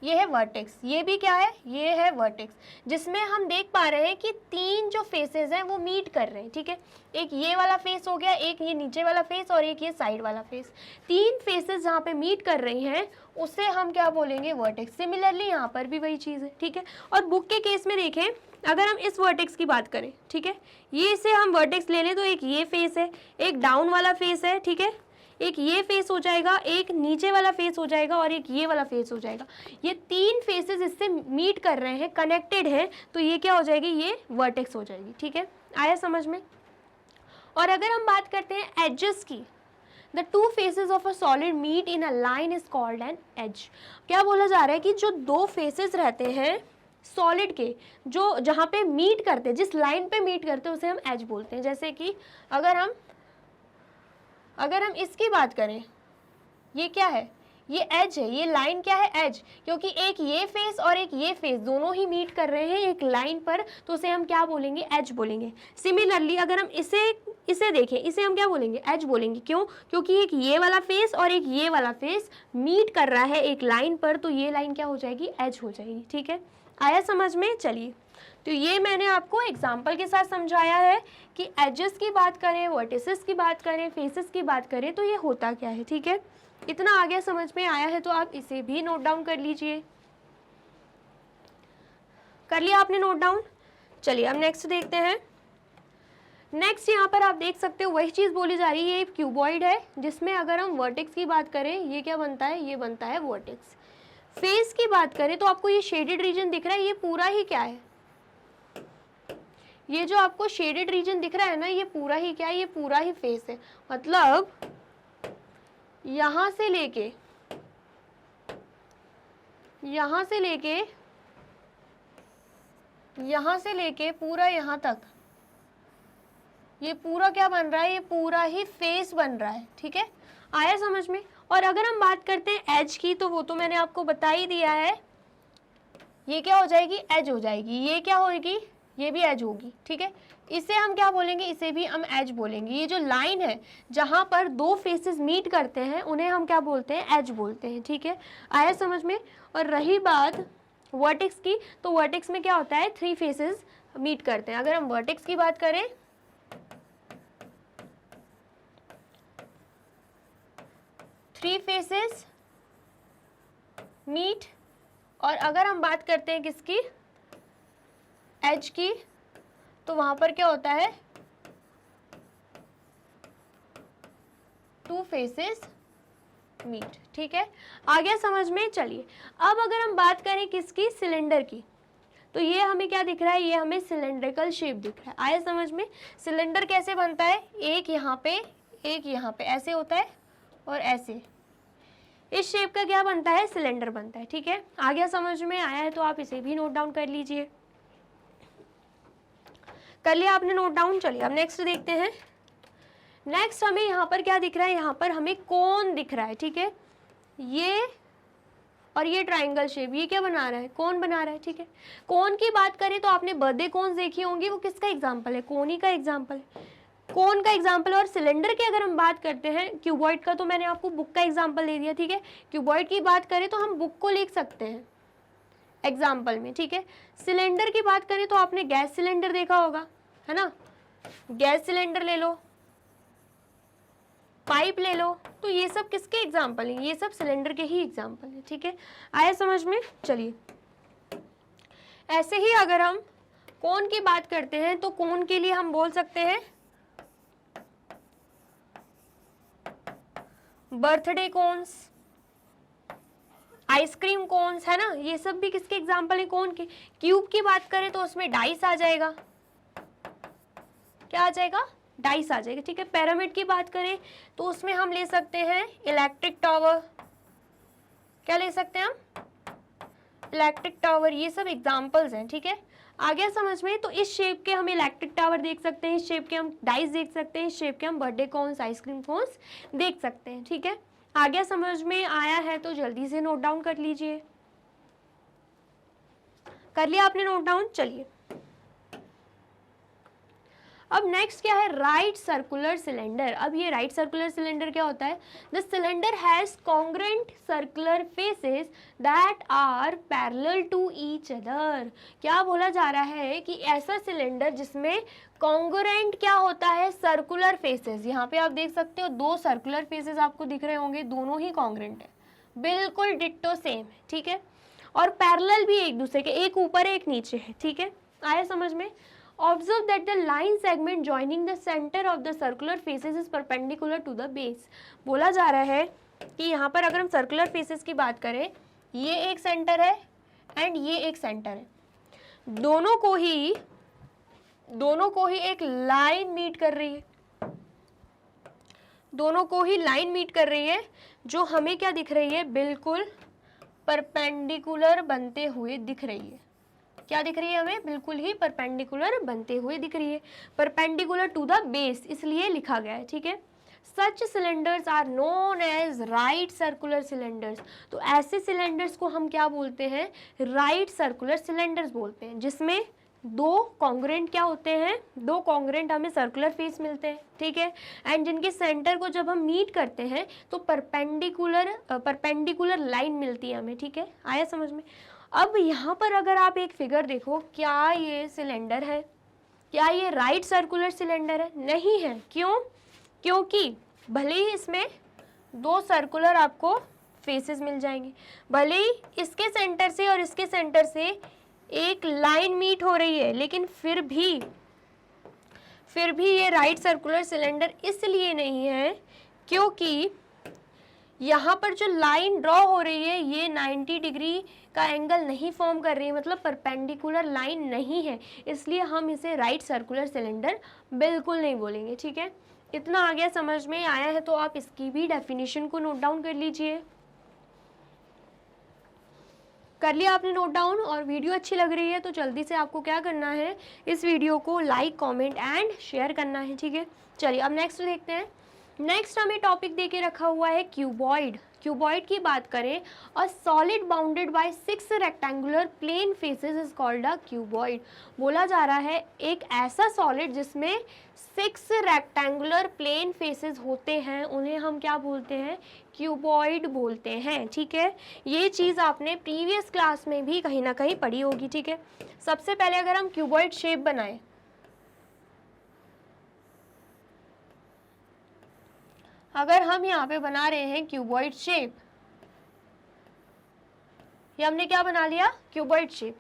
ये है वर्टेक्स, ये भी क्या है, ये है वर्टेक्स, जिसमें हम देख पा रहे हैं कि 3 जो फेसेस हैं वो मीट कर रहे हैं, ठीक है। एक ये वाला फेस हो गया, एक ये नीचे वाला फेस और एक ये साइड वाला फेस। 3 फेसेस जहाँ पे मीट कर रही हैं उसे हम क्या बोलेंगे, वर्टेक्स। सिमिलरली यहाँ पर भी वही चीज़ है, ठीक है। और बुक के केस में देखें, अगर हम इस वर्टेक्स की बात करें, ठीक है, ये से हम वर्टेक्स ले लें तो एक ये फेस है, एक डाउन वाला फेस है, ठीक है, एक ये फेस हो जाएगा, एक नीचे वाला फेस हो जाएगा और एक ये वाला फेस हो जाएगा। ये 3 फेसेस इससे मीट कर रहे हैं, कनेक्टेड हैं, तो ये क्या हो जाएगी, ये वर्टेक्स हो जाएगी, ठीक है। आया समझ में। और अगर हम बात करते हैं एजेस की, the 2 faces of a solid meet in a line is called an edge. क्या बोला जा रहा है कि जो 2 फेसेस रहते हैं सॉलिड के, जो जहाँ पे मीट करते हैं, जिस लाइन पे मीट करते हैं उसे हम एज बोलते हैं। जैसे कि अगर हम इसकी बात करें, ये क्या है, ये एज है, ये लाइन क्या है, एज, क्योंकि एक ये फेस और एक ये फेस दोनों ही मीट कर रहे हैं एक लाइन पर, तो उसे हम क्या बोलेंगे, एज बोलेंगे। सिमिलरली अगर हम इसे देखें, इसे हम क्या बोलेंगे, एज बोलेंगे। क्यों, क्योंकि एक ये वाला फेस और एक ये वाला फेस मीट कर रहा है एक लाइन पर, तो ये लाइन क्या हो जाएगी, एज हो जाएगी, ठीक है। आया समझ में। चलिए, तो ये मैंने आपको एग्जाम्पल के साथ समझाया है कि एजेस की बात करें, वर्टिसेस की बात करें, फेसेस की बात करें तो ये होता क्या है, ठीक है। इतना आगे समझ में आया है तो आप इसे भी नोट डाउन कर लीजिए। कर लिया आपने नोट डाउन। चलिए अब नेक्स्ट देखते हैं। नेक्स्ट यहाँ पर आप देख सकते हो वही चीज़ बोली जा रही है, ये क्यूबॉइड है जिसमें अगर हम वर्टेक्स की बात करें, ये क्या बनता है, ये बनता है वर्टेक्स। फेस की बात करें तो आपको ये शेडेड रीजन दिख रहा है, ये पूरा ही क्या है, ये जो आपको शेडेड रीजन दिख रहा है ना, ये पूरा ही क्या है, ये पूरा ही फेस है। मतलब यहाँ से लेके यहाँ से लेके पूरा यहाँ तक, ये पूरा क्या बन रहा है, ये पूरा ही फेस बन रहा है, ठीक है। आया समझ में। और अगर हम बात करते हैं एज की, तो वो तो मैंने आपको बता ही दिया है, ये क्या हो जाएगी, एज हो जाएगी। ये क्या होगी, ये भी एज होगी, ठीक है। इसे हम क्या बोलेंगे, इसे भी हम एज बोलेंगे। ये जो लाइन है जहाँ पर 2 फेसेस मीट करते हैं उन्हें हम क्या बोलते हैं, एज बोलते हैं, ठीक है। आया समझ में। और रही बात वर्टेक्स की, तो वर्टेक्स में क्या होता है, 3 फेसेस मीट करते हैं। अगर हम वर्टेक्स की बात करें, 3 फेसेस मीट, और अगर हम बात करते हैं किसकी, एज की, तो वहां पर क्या होता है, 2 फेसेस मीट, ठीक है। आ गया समझ में। चलिए अब अगर हम बात करें किसकी, सिलेंडर की, तो ये हमें क्या दिख रहा है, ये हमें सिलेंड्रिकल शेप दिख रहा है। आया समझ में। सिलेंडर कैसे बनता है, एक यहाँ पे एक यहाँ पे ऐसे होता है और ऐसे, इस शेप का क्या बनता है, सिलेंडर बनता है, ठीक है। आ गया समझ में। आया है तो आप इसे भी नोट डाउन कर लीजिए। कर लिया आपने नोट डाउन। चलिए अब नेक्स्ट देखते हैं। नेक्स्ट हमें यहाँ पर क्या दिख रहा है, यहाँ पर हमें कोन दिख रहा है, ठीक है। ये और ये ट्राइंगल शेप, ये क्या बना रहा है, कोन बना रहा है, ठीक है। कोन की बात करें तो आपने बर्थडे कोन देखी होंगी, वो किसका एग्जाम्पल है, कोन ही का एग्जाम्पल है, कोन का एग्जाम्पल। और सिलेंडर की अगर हम बात करते हैं, क्यूबॉइड का तो मैंने आपको बुक का एग्जाम्पल दे दिया, ठीक है। क्यूबॉइड की बात करें तो हम बुक को लिख सकते हैं एग्जाम्पल में, ठीक है। सिलेंडर की बात करें तो आपने गैस सिलेंडर देखा होगा, है ना, गैस सिलेंडर ले लो, पाइप ले लो, तो ये सब किसके एग्जाम्पल हैं, ये सब सिलेंडर के ही एग्जाम्पल हैं, ठीक है। आया समझ में। चलिए ऐसे ही अगर हम कोन की बात करते हैं तो कोन के लिए हम बोल सकते हैं बर्थडे कोन्स, आइसक्रीम कोन्स, है ना, ये सब भी किसके एग्जाम्पल है, कोन के। क्यूब की बात करें तो उसमें डाइस आ जाएगा, क्या आ जाएगा, डाइस आ जाएगा, ठीक है। पिरामिड की बात करें तो उसमें हम ले सकते हैं इलेक्ट्रिक टावर, क्या ले सकते हैं हम, इलेक्ट्रिक टावर, ये सब एग्जाम्पल्स हैं, ठीक है। आ गया समझ में। तो इस शेप के हम इलेक्ट्रिक टावर देख सकते हैं, इस शेप के हम डाइस देख सकते हैं, इस शेप के हम बर्थडे कोन्स, आइसक्रीम कोन्स देख सकते हैं, ठीक है। आ गया समझ में। आया है तो जल्दी से नोट डाउन कर लीजिए। कर लिया आपने नोट डाउन। चलिए अब नेक्स्ट क्या है, राइट सर्कुलर सिलेंडर। अब ये राइट सर्कुलर सिलेंडर क्या होता है, the cylinder has congruent circular faces that are parallel to each other. क्या बोला जा रहा है कि ऐसा सिलेंडर जिसमें कॉन्ग्रेंट क्या होता है, सर्कुलर फेसेस। यहाँ पे आप देख सकते हो 2 सर्कुलर फेसेस आपको दिख रहे होंगे, दोनों ही कॉन्ग्रेंट है, बिल्कुल डिट्टो सेम है, ठीक है। और पैरेलल भी एक दूसरे के, एक ऊपर है एक नीचे है, ठीक है, आया समझ में। Observe that the line segment joining the center of the circular faces is perpendicular to the base। बोला जा रहा है कि यहाँ पर अगर हम सर्कुलर फेसेस की बात करें, ये एक सेंटर है एंड ये एक सेंटर है, दोनों को ही एक लाइन मीट कर रही है, दोनों को ही लाइन मीट कर रही है, जो हमें क्या दिख रही है, बिल्कुल परपेंडिकुलर बनते हुए दिख रही है। क्या दिख रही है हमें, बिल्कुल ही परपेंडिकुलर बनते हुए दिख रही है, परपेंडिकुलर टू द बेस, इसलिए लिखा गया है, ठीक है। Such cylinders are known as right circular cylinders. तो ऐसे सिलेंडर्स को हम क्या बोलते हैं, राइट सर्कुलर सिलेंडर्स बोलते हैं, जिसमें 2 कॉन्ग्रेंट क्या होते हैं, 2 कॉन्ग्रेंट हमें सर्कुलर फेस मिलते हैं, ठीक है, एंड जिनके सेंटर को जब हम मीट करते हैं तो परपेंडिकुलर लाइन मिलती है हमें, ठीक है, आया समझ में। अब यहाँ पर अगर आप एक फिगर देखो, क्या ये सिलेंडर है, क्या ये राइट सर्कुलर सिलेंडर है, नहीं है। क्यों, क्योंकि भले ही इसमें 2 सर्कुलर आपको फेसेस मिल जाएंगे, भले ही इसके सेंटर से और इसके सेंटर से एक लाइन मीट हो रही है, लेकिन फिर भी ये राइट सर्कुलर सिलेंडर इसलिए नहीं है क्योंकि यहाँ पर जो लाइन ड्रॉ हो रही है ये 90 डिग्री का एंगल नहीं फॉर्म कर रही है, मतलब परपेंडिकुलर लाइन नहीं है, इसलिए हम इसे राइट सर्कुलर सिलेंडर बिल्कुल नहीं बोलेंगे, ठीक है। इतना आ गया, समझ में आया है तो आप इसकी भी डेफिनेशन को नोट डाउन कर लीजिए। कर लिया आपने नोट डाउन, और वीडियो अच्छी लग रही है तो जल्दी से आपको क्या करना है, इस वीडियो को लाइक, कमेंट एंड शेयर करना है, ठीक है। चलिए अब नेक्स्ट देखते हैं। नेक्स्ट हमें टॉपिक दे के रखा हुआ है क्यूबॉइड। क्यूबॉइड की बात करें, a solid bounded by 6 rectangular plane faces is called a cuboid. बोला जा रहा है एक ऐसा सॉलिड जिसमें 6 रेक्टेंगुलर प्लेन फेसेस होते हैं, उन्हें हम क्या बोलते हैं, क्यूबॉइड बोलते हैं, ठीक है। ये चीज़ आपने प्रीवियस क्लास में भी कहीं ना कहीं पढ़ी होगी, ठीक है। सबसे पहले अगर हम क्यूबॉइड शेप बनाएं, अगर हम यहाँ पे बना रहे हैं क्यूबॉइड शेप, ये हमने क्या बना लिया, क्यूबॉइड शेप।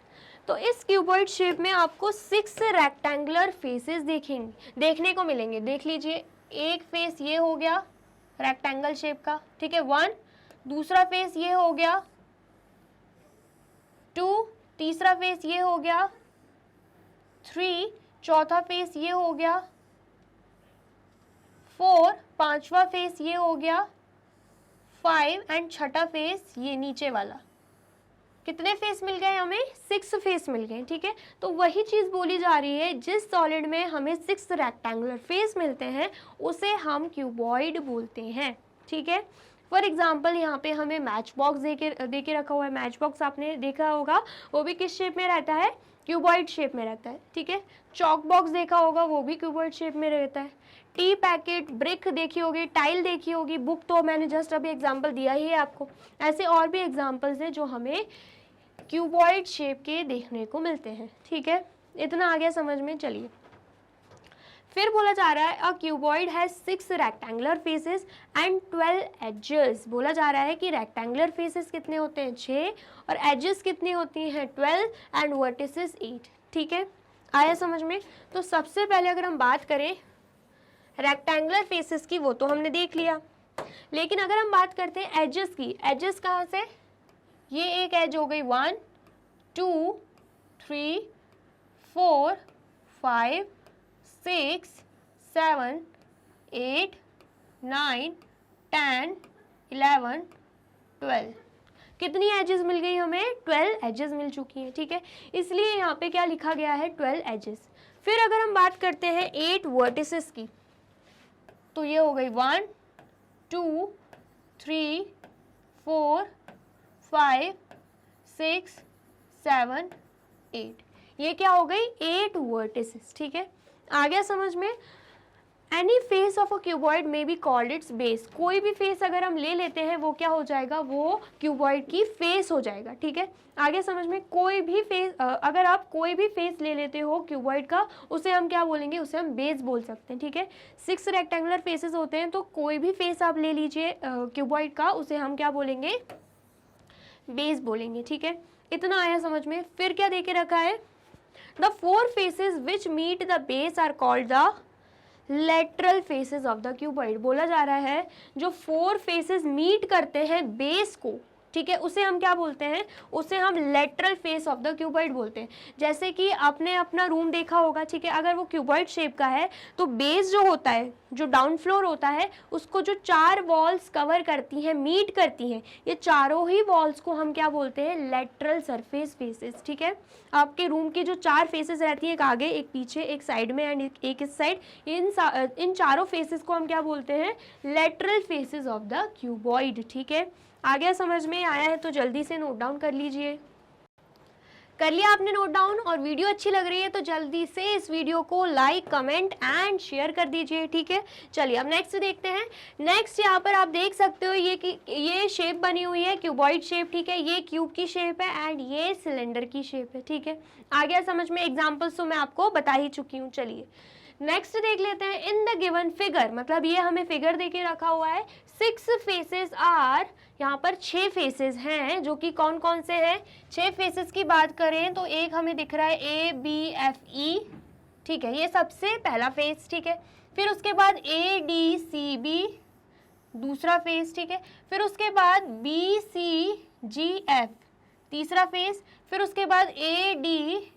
तो इस क्यूबॉइड शेप में आपको 6 रेक्टेंगुलर फेसेस देखने को मिलेंगे। देख लीजिए, एक फेस ये हो गया रेक्टेंगल शेप का, ठीक है, 1, दूसरा फेस ये हो गया 2, तीसरा फेस ये हो गया 3, चौथा फेस ये हो गया 4, पांचवा फेस ये हो गया 5 एंड छठा फेस ये नीचे वाला। कितने फेस मिल गए हमें, 6 फेस मिल गए, ठीक है। तो वही चीज़ बोली जा रही है, जिस सॉलिड में हमें 6 रेक्टेंगुलर फेस मिलते हैं उसे हम क्यूबॉइड बोलते हैं, ठीक है। फॉर एग्जाम्पल यहाँ पे हमें मैच बॉक्स दे के रखा हुआ है। मैच बॉक्स आपने देखा होगा, वो भी किस शेप में रहता है, क्यूबॉइड शेप में रहता है, ठीक है। चॉक बॉक्स देखा होगा, वो भी क्यूबॉइड शेप में रहता है। टी पैकेट, ब्रिक देखी होगी, टाइल देखी होगी, बुक तो मैंने जस्ट अभी एग्जांपल दिया ही है आपको। ऐसे और भी एग्जांपल्स हैं जो हमें क्यूबॉइड शेप के देखने को मिलते हैं, ठीक है। इतना आ गया समझ में। चलिए फिर बोला जा रहा है, a cuboid has 6 rectangular faces and 12 edges. बोला जा रहा है कि रेक्टेंगुलर फेसेस कितने होते हैं, 6, और एजेस कितनी होती हैं, 12 एंड वर्टिसेस 8, ठीक है, आया समझ में। तो सबसे पहले अगर हम बात करें रेक्टेंगुलर फेसेस की, वो तो हमने देख लिया, लेकिन अगर हम बात करते हैं एजेस की, एजेस कहाँ से, ये एक एज हो गई 1 2 3 4 5 6 7 8 9 10 11 12। कितनी एजेस मिल गई हमें, 12 एजेस मिल चुकी हैं, ठीक है। इसलिए यहाँ पे क्या लिखा गया है, 12 एजेस। फिर अगर हम बात करते हैं 8 वर्टिसेस की, तो ये हो गई 1 2 3 4 5 6 7 8। ये क्या हो गई, 8 वर्टिसेस, ठीक है। आ गया समझ में। Any face of a cuboid में बी कॉल्ड इट्स बेस, कोई भी फेस अगर हम ले लेते हैं वो क्या हो जाएगा, वो क्यूबॉइड की फेस हो जाएगा, ठीक है। आगे समझ में, कोई भी फेस अगर आप कोई भी फेस ले लेते हो क्यूबॉइड का, उसे हम क्या बोलेंगे, उसे हम बेस बोल सकते हैं, ठीक है। 6 रेक्टेंगुलर फेसेस होते हैं, तो कोई भी फेस आप ले लीजिए क्यूबॉइड का, उसे हम क्या बोलेंगे, बेस बोलेंगे, ठीक है। इतना आया समझ में। फिर क्या दे के रखा है, the 4 faces which meet the base are called the lateral faces of the cuboid. बोला जा रहा है जो 4 फेसेस मीट करते हैं बेस को, ठीक है, उसे हम क्या बोलते हैं, उसे हम lateral face of the cuboid बोलते हैं। जैसे कि आपने अपना रूम देखा होगा, ठीक है, अगर वो क्यूबॉइड शेप का है तो बेस जो होता है, जो डाउन फ्लोर होता है, उसको जो 4 वॉल्स कवर करती हैं, मीट करती हैं, ये चारों ही वॉल्स को हम क्या बोलते हैं, लेटरल सरफेस फेसेस, ठीक है। आपके रूम की जो 4 फेसेस रहती हैं, एक आगे, एक पीछे, एक साइड में एंड एक इस साइड, इन चारों फेसेस को हम क्या बोलते हैं, lateral faces of the cuboid, ठीक है। आ गया समझ में, आया है तो जल्दी से नोट डाउन कर लीजिए। कर लिया आपने नोट डाउन, और वीडियो अच्छी लग रही है तो जल्दी से इस वीडियो को लाइक, कमेंट एंड शेयर कर दीजिए, ठीक है। चलिए अब नेक्स्ट देखते हैं। नेक्स्ट यहाँ पर आप देख सकते हो ये शेप बनी हुई है, क्यूबॉइड शेप, ठीक है, ये क्यूब की शेप है एंड ये सिलेंडर की शेप है, ठीक है। आ गया समझ में, एग्जाम्पल्स तो मैं आपको बता ही चुकी हूँ। चलिए नेक्स्ट देख लेते हैं। इन द गिवन फिगर, मतलब ये हमें फिगर देके रखा हुआ है, 6 फेसेस आर, यहाँ पर 6 फेसेस हैं, जो कि कौन कौन से हैं। 6 फेसेस की बात करें तो एक हमें दिख रहा है ABFE, ठीक है, ये सबसे पहला फेस, ठीक है। फिर उसके बाद ADCB दूसरा फेस, ठीक है। फिर उसके बाद BCGF तीसरा फेस। फिर उसके बाद ADHE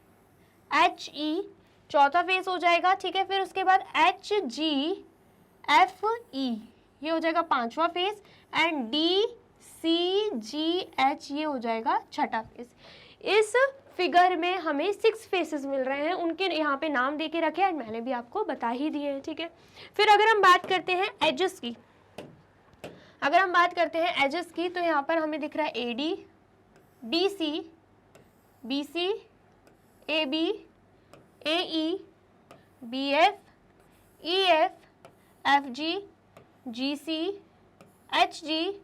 चौथा फेस हो जाएगा, ठीक है। फिर उसके बाद HGFE ये हो जाएगा 5वां फेस एंड DCGH ये हो जाएगा 6ठा फेस। इस फिगर में हमें 6 फेसेस मिल रहे हैं, उनके यहाँ पे नाम दे के रखे हैं, मैंने भी आपको बता ही दिए हैं, ठीक है। फिर अगर हम बात करते हैं एजेस की, तो यहाँ पर हमें दिख रहा है AD, DC, BC, AB, AE, BF, EF, FG, GC, HG,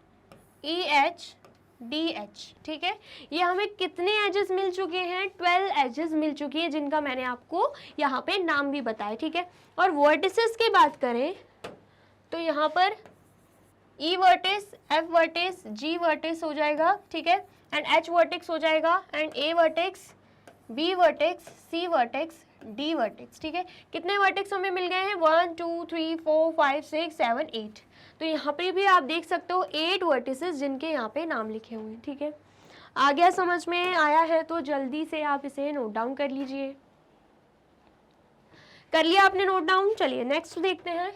EH, DH, ठीक है। ये हमें कितने एजेस मिल चुके हैं, 12 एजेस मिल चुकी है, जिनका मैंने आपको यहाँ पे नाम भी बताया, ठीक है। और वर्टिसेस की बात करें तो यहाँ पर E vertex, F vertex, G vertex हो जाएगा, ठीक है, एंड H वर्टेक्स हो जाएगा, and A vertex, B vertex, C vertex, D vertex, ठीक है। कितने वर्टेक्स हमें मिल गए हैं, 1 2 3 4 5 6 7 8। तो यहाँ पे भी आप देख सकते हो 8 वर्टिसेस जिनके यहाँ पे नाम लिखे हुए हैं, ठीक है। आ गया समझ में, आया है तो जल्दी से आप इसे नोट डाउन कर लीजिए। कर लिया आपने नोट डाउन। चलिए नेक्स्ट देखते हैं।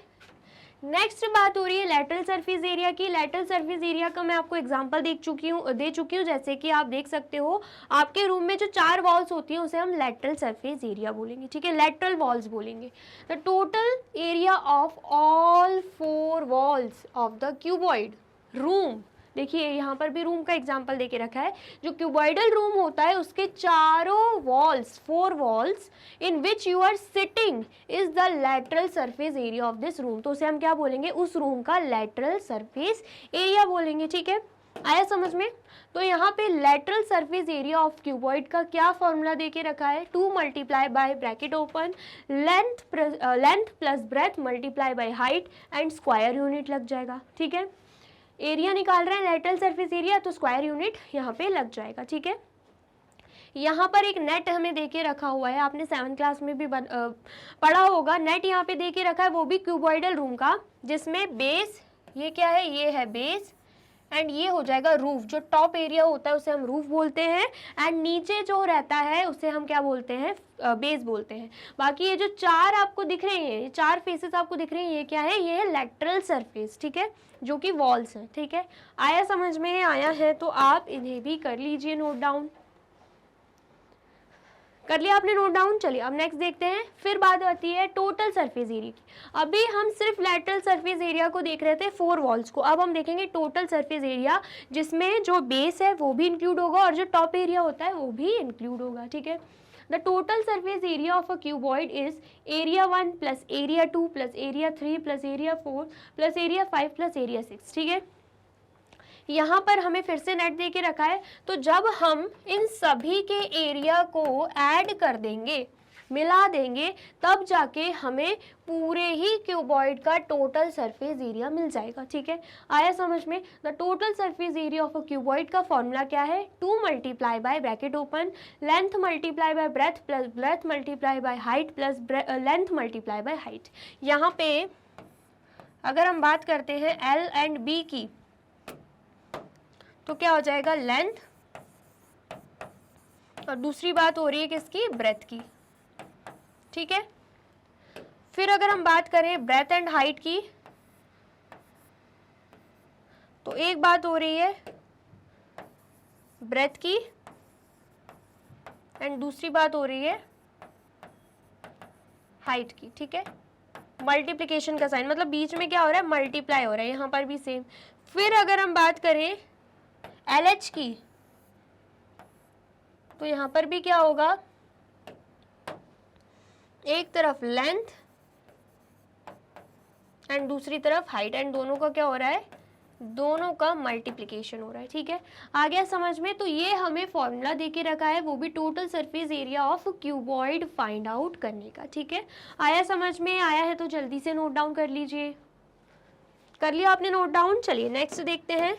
नेक्स्ट बात हो रही है लेटरल सरफेस एरिया की। लेटरल सरफेस एरिया का मैं आपको एग्जांपल दे चुकी हूँ। जैसे कि आप देख सकते हो आपके रूम में जो 4 वॉल्स होती हैं उसे हम लेटरल सरफेस एरिया बोलेंगे, ठीक है, लेटरल वॉल्स बोलेंगे। The total area of all 4 walls of the cuboid room, देखिए यहाँ पर भी रूम का एग्जाम्पल देके रखा है। जो क्यूबॉइडल रूम होता है उसके चारों walls, 4 walls in which you are sitting is the lateral surface area of this room. तो उसे हम क्या बोलेंगे, उस रूम का लेटरल सरफेस एरिया बोलेंगे, ठीक है। आया समझ में। तो यहाँ पे lateral surface area of cuboid का क्या फॉर्मूला देके रखा है, 2 multiply by bracket open length plus breadth multiply by height and square unit लग जाएगा, ठीक है। एरिया निकाल रहे हैं लेटरल सरफेस एरिया, तो स्क्वायर यूनिट यहाँ पे लग जाएगा, ठीक है। यहाँ पर एक नेट हमें देके रखा हुआ है, आपने 7th क्लास में भी पढ़ा होगा। नेट यहाँ पे देके रखा है, वो भी क्यूबॉइडल रूम का, जिसमें बेस, ये क्या है, ये है बेस एंड ये हो जाएगा रूफ। जो टॉप एरिया होता है उसे हम रूफ बोलते हैं एंड नीचे जो रहता है उसे हम क्या बोलते हैं, बेस बोलते हैं। बाकी ये जो 4 आपको दिख रहे हैं, ये 4 फेसेस आपको दिख रहे हैं, ये क्या है, ये है लेटरल सरफेस, ठीक है, जो कि वॉल्स हैं, ठीक है। आया समझ में, आया है तो आप इन्हें भी कर लीजिए नोट डाउन। कर लिया आपने नोट डाउन। चलिए अब नेक्स्ट देखते हैं। फिर बात आती है टोटल सरफेस एरिया की। अभी हम सिर्फ लेटरल सरफेस एरिया को देख रहे थे, 4 वॉल्स को। अब हम देखेंगे टोटल सरफेस एरिया, जिसमें जो बेस है वो भी इंक्लूड होगा और जो टॉप एरिया होता है वो भी इंक्लूड होगा, ठीक है। The total surface area of a cuboid is area 1 plus area 2 plus area 3 plus area 4 plus area 5 plus area 6, ठीक है। यहाँ पर हमें फिर से नेट दे के रखा है, तो जब हम इन सभी के एरिया को ऐड कर देंगे, मिला देंगे, तब जाके हमें पूरे ही क्यूबॉइड का टोटल सरफेस एरिया मिल जाएगा, ठीक है। आया समझ में? The total surface area of a cuboid का फॉर्मूला क्या है? 2 multiply by bracket open length multiply by breath plus breadth multiply by height plus length multiply by height. यहाँ पे अगर हम बात करते हैं एल एंड बी की, तो क्या हो जाएगा? लेंथ, और दूसरी बात हो रही है किसकी? ब्रेथ की, ठीक है। फिर अगर हम बात करें ब्रेथ एंड हाइट की, तो एक बात हो रही है ब्रेथ की एंड दूसरी बात हो रही है हाइट की, ठीक है। मल्टीप्लिकेशन का साइन, मतलब बीच में क्या हो रहा है? मल्टीप्लाई हो रहा है, यहाँ पर भी सेम। फिर अगर हम बात करें LH की, तो यहाँ पर भी क्या होगा? एक तरफ लेंथ एंड दूसरी तरफ हाइट, एंड दोनों का क्या हो रहा है? दोनों का मल्टीप्लिकेशन हो रहा है, ठीक है। आ गया समझ में? तो ये हमें फॉर्मूला दे के रखा है, वो भी total surface area of cuboid find out करने का, ठीक है। आया समझ में? आया है तो जल्दी से नोट डाउन कर लीजिए। कर लिया आपने नोट डाउन? चलिए नेक्स्ट देखते हैं।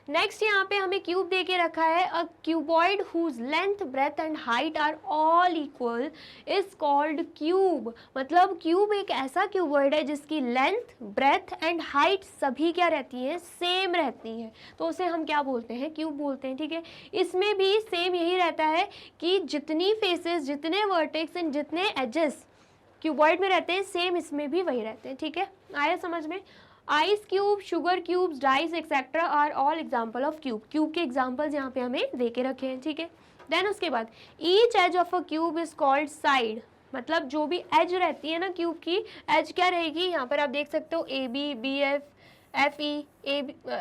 नेक्स्ट यहाँ पे हमें क्यूब दे के रखा है, a cuboid whose length breadth and height are all equal is called cube. मतलब क्यूब एक ऐसा क्यूबॉइड है जिसकी लेंथ, ब्रेथ एंड हाइट सभी क्या रहती है? सेम रहती है, तो उसे हम क्या बोलते हैं? क्यूब बोलते हैं, ठीक है। इसमें भी सेम यही रहता है कि जितनी फेसेस, जितने वर्टेक्स एंड जितने एजेस क्यूबॉइड में रहते हैं, सेम इसमें भी वही रहते हैं, ठीक है। आया समझ में? Ice cube, sugar cubes, dice etcetera are all example of cube. Cube के एग्जाम्पल्स यहाँ पे हमें दे के रखे हैं, ठीक है। देन उसके बाद each edge of a cube is called side. मतलब जो भी एज रहती है ना क्यूब की, एज क्या रहेगी? यहाँ पर आप देख सकते हो A B, B F, F E, A